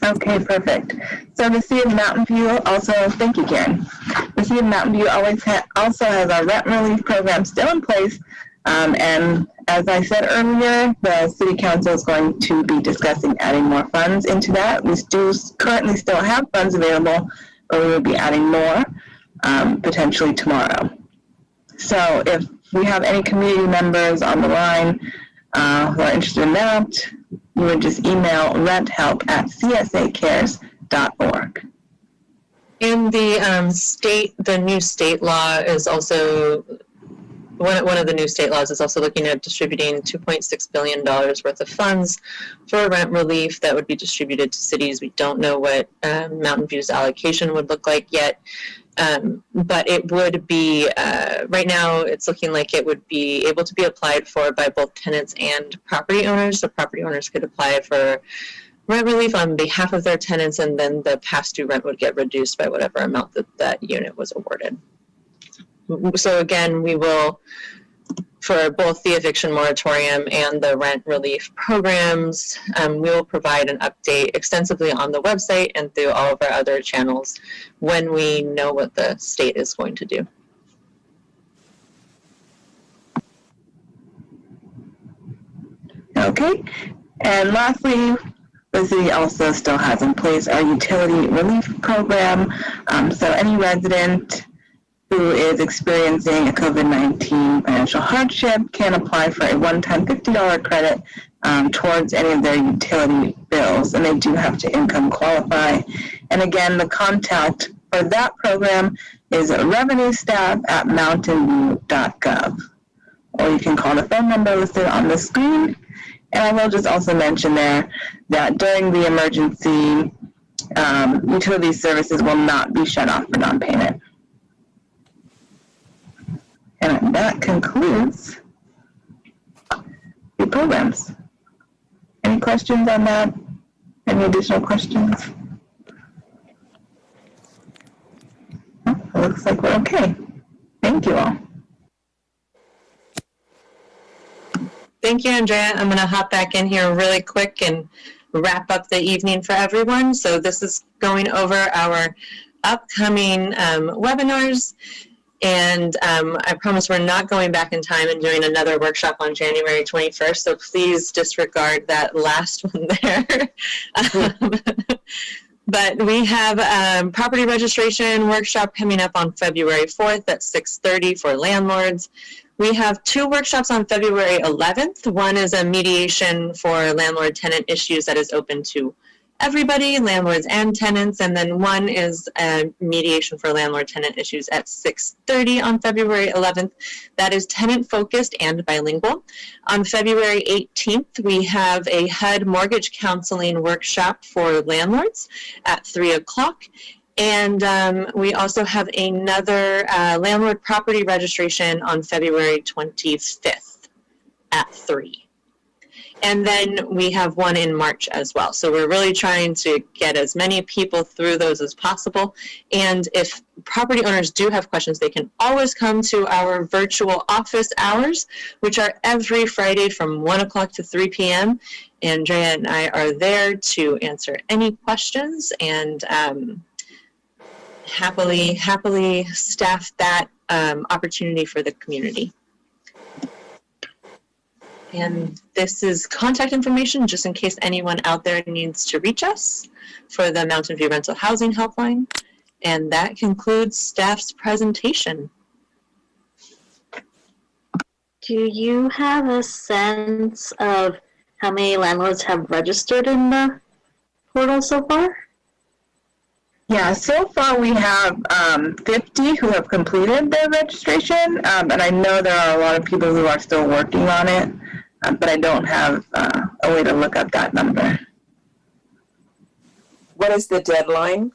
Okay, perfect. So the City of Mountain View also, thank you, Karen. The City of Mountain View also has our rent relief program still in place. And as I said earlier, the City Council is going to be discussing adding more funds into that. We do currently still have funds available, but we will be adding more potentially tomorrow. So if we have any community members on the line who are interested in that, you would just email renthelp@csacares.org. And the new state law is also, one of the new state laws is also looking at distributing $2.6 billion worth of funds for rent relief that would be distributed to cities. We don't know what Mountain View's allocation would look like yet. But it would be, right now it's looking like it would be able to be applied for by both tenants and property owners. So property owners could apply for rent relief on behalf of their tenants, and then the past due rent would get reduced by whatever amount that unit was awarded. So again, we will, for both the eviction moratorium and the rent relief programs, we will provide an update extensively on the website and through all of our other channels when we know what the state is going to do. Okay, and lastly, the city also still has in place our utility relief program. So any resident who is experiencing a COVID-19 financial hardship can apply for a one-time $50 credit towards any of their utility bills, and they do have to income qualify. And again, the contact for that program is revenuestaff@mountainview.gov, or you can call the phone number listed on the screen. And I will just also mention there that during the emergency, utility services will not be shut off for non-payment. And that concludes the programs. Any questions on that? Any additional questions? Oh, it looks like we're okay. Thank you all. Thank you, Andrea. I'm going to hop back in here really quick and wrap up the evening for everyone. So this is going over our upcoming webinars. And I promise we're not going back in time and doing another workshop on January 21st, so please disregard that last one there. But we have property registration workshop coming up on February 4th at 6:30 for landlords. We have 2 workshops on February 11th. One is a mediation for landlord-tenant issues that is open to everybody, landlords and tenants, and then one is a mediation for landlord-tenant issues at 6:30 on February 11th. That is tenant-focused and bilingual. On February 18th, we have a HUD mortgage counseling workshop for landlords at 3 o'clock. And we also have another landlord property registration on February 25th at 3. And then we have one in March as well. So we're really trying to get as many people through those as possible. And if property owners do have questions, they can always come to our virtual office hours, which are every Friday from 1 o'clock to 3 p.m. Andrea and I are there to answer any questions and happily staff that opportunity for the community. And this is contact information just in case anyone out there needs to reach us for the Mountain View Rental Housing Helpline. And that concludes staff's presentation. Do you have a sense of how many landlords have registered in the portal so far? Yeah, so far we have 50 who have completed their registration, and I know there are a lot of people who are still working on it, but I don't have a way to look up that number. What is the deadline?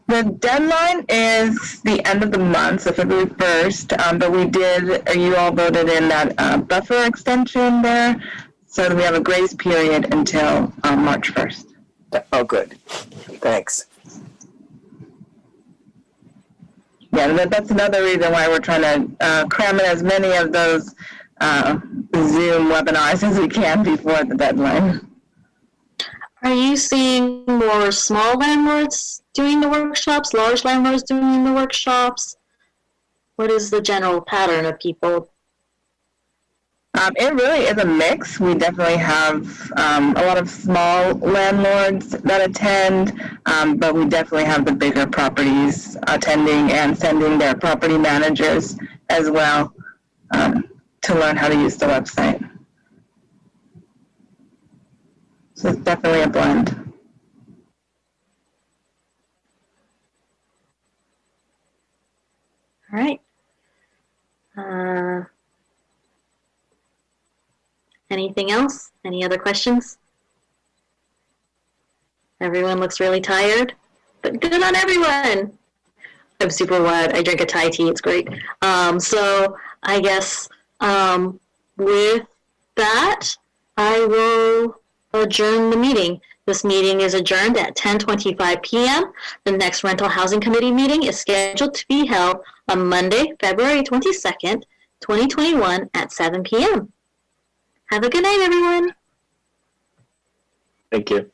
The deadline is the end of the month, so February 1st, but you all voted in that buffer extension there, so we have a grace period until March 1st. Oh, good. Thanks. yeah, that's another reason why we're trying to cram in as many of those Zoom webinars as we can before the deadline. Are you seeing more small landlords doing the workshops, large landlords doing the workshops? What is the general pattern of people? It really is a mix. We definitely have a lot of small landlords that attend, but we definitely have the bigger properties attending and sending their property managers as well to learn how to use the website. So it's definitely a blend. All right. Anything else? Any other questions? Everyone looks really tired, but good on everyone. I'm super wet. I drink a Thai tea. It's great. So I guess with that, I will adjourn the meeting. This meeting is adjourned at 10:25 p.m. The next Rental Housing Committee meeting is scheduled to be held on Monday, February 22nd, 2021 at 7 p.m. Have a good night, everyone. Thank you.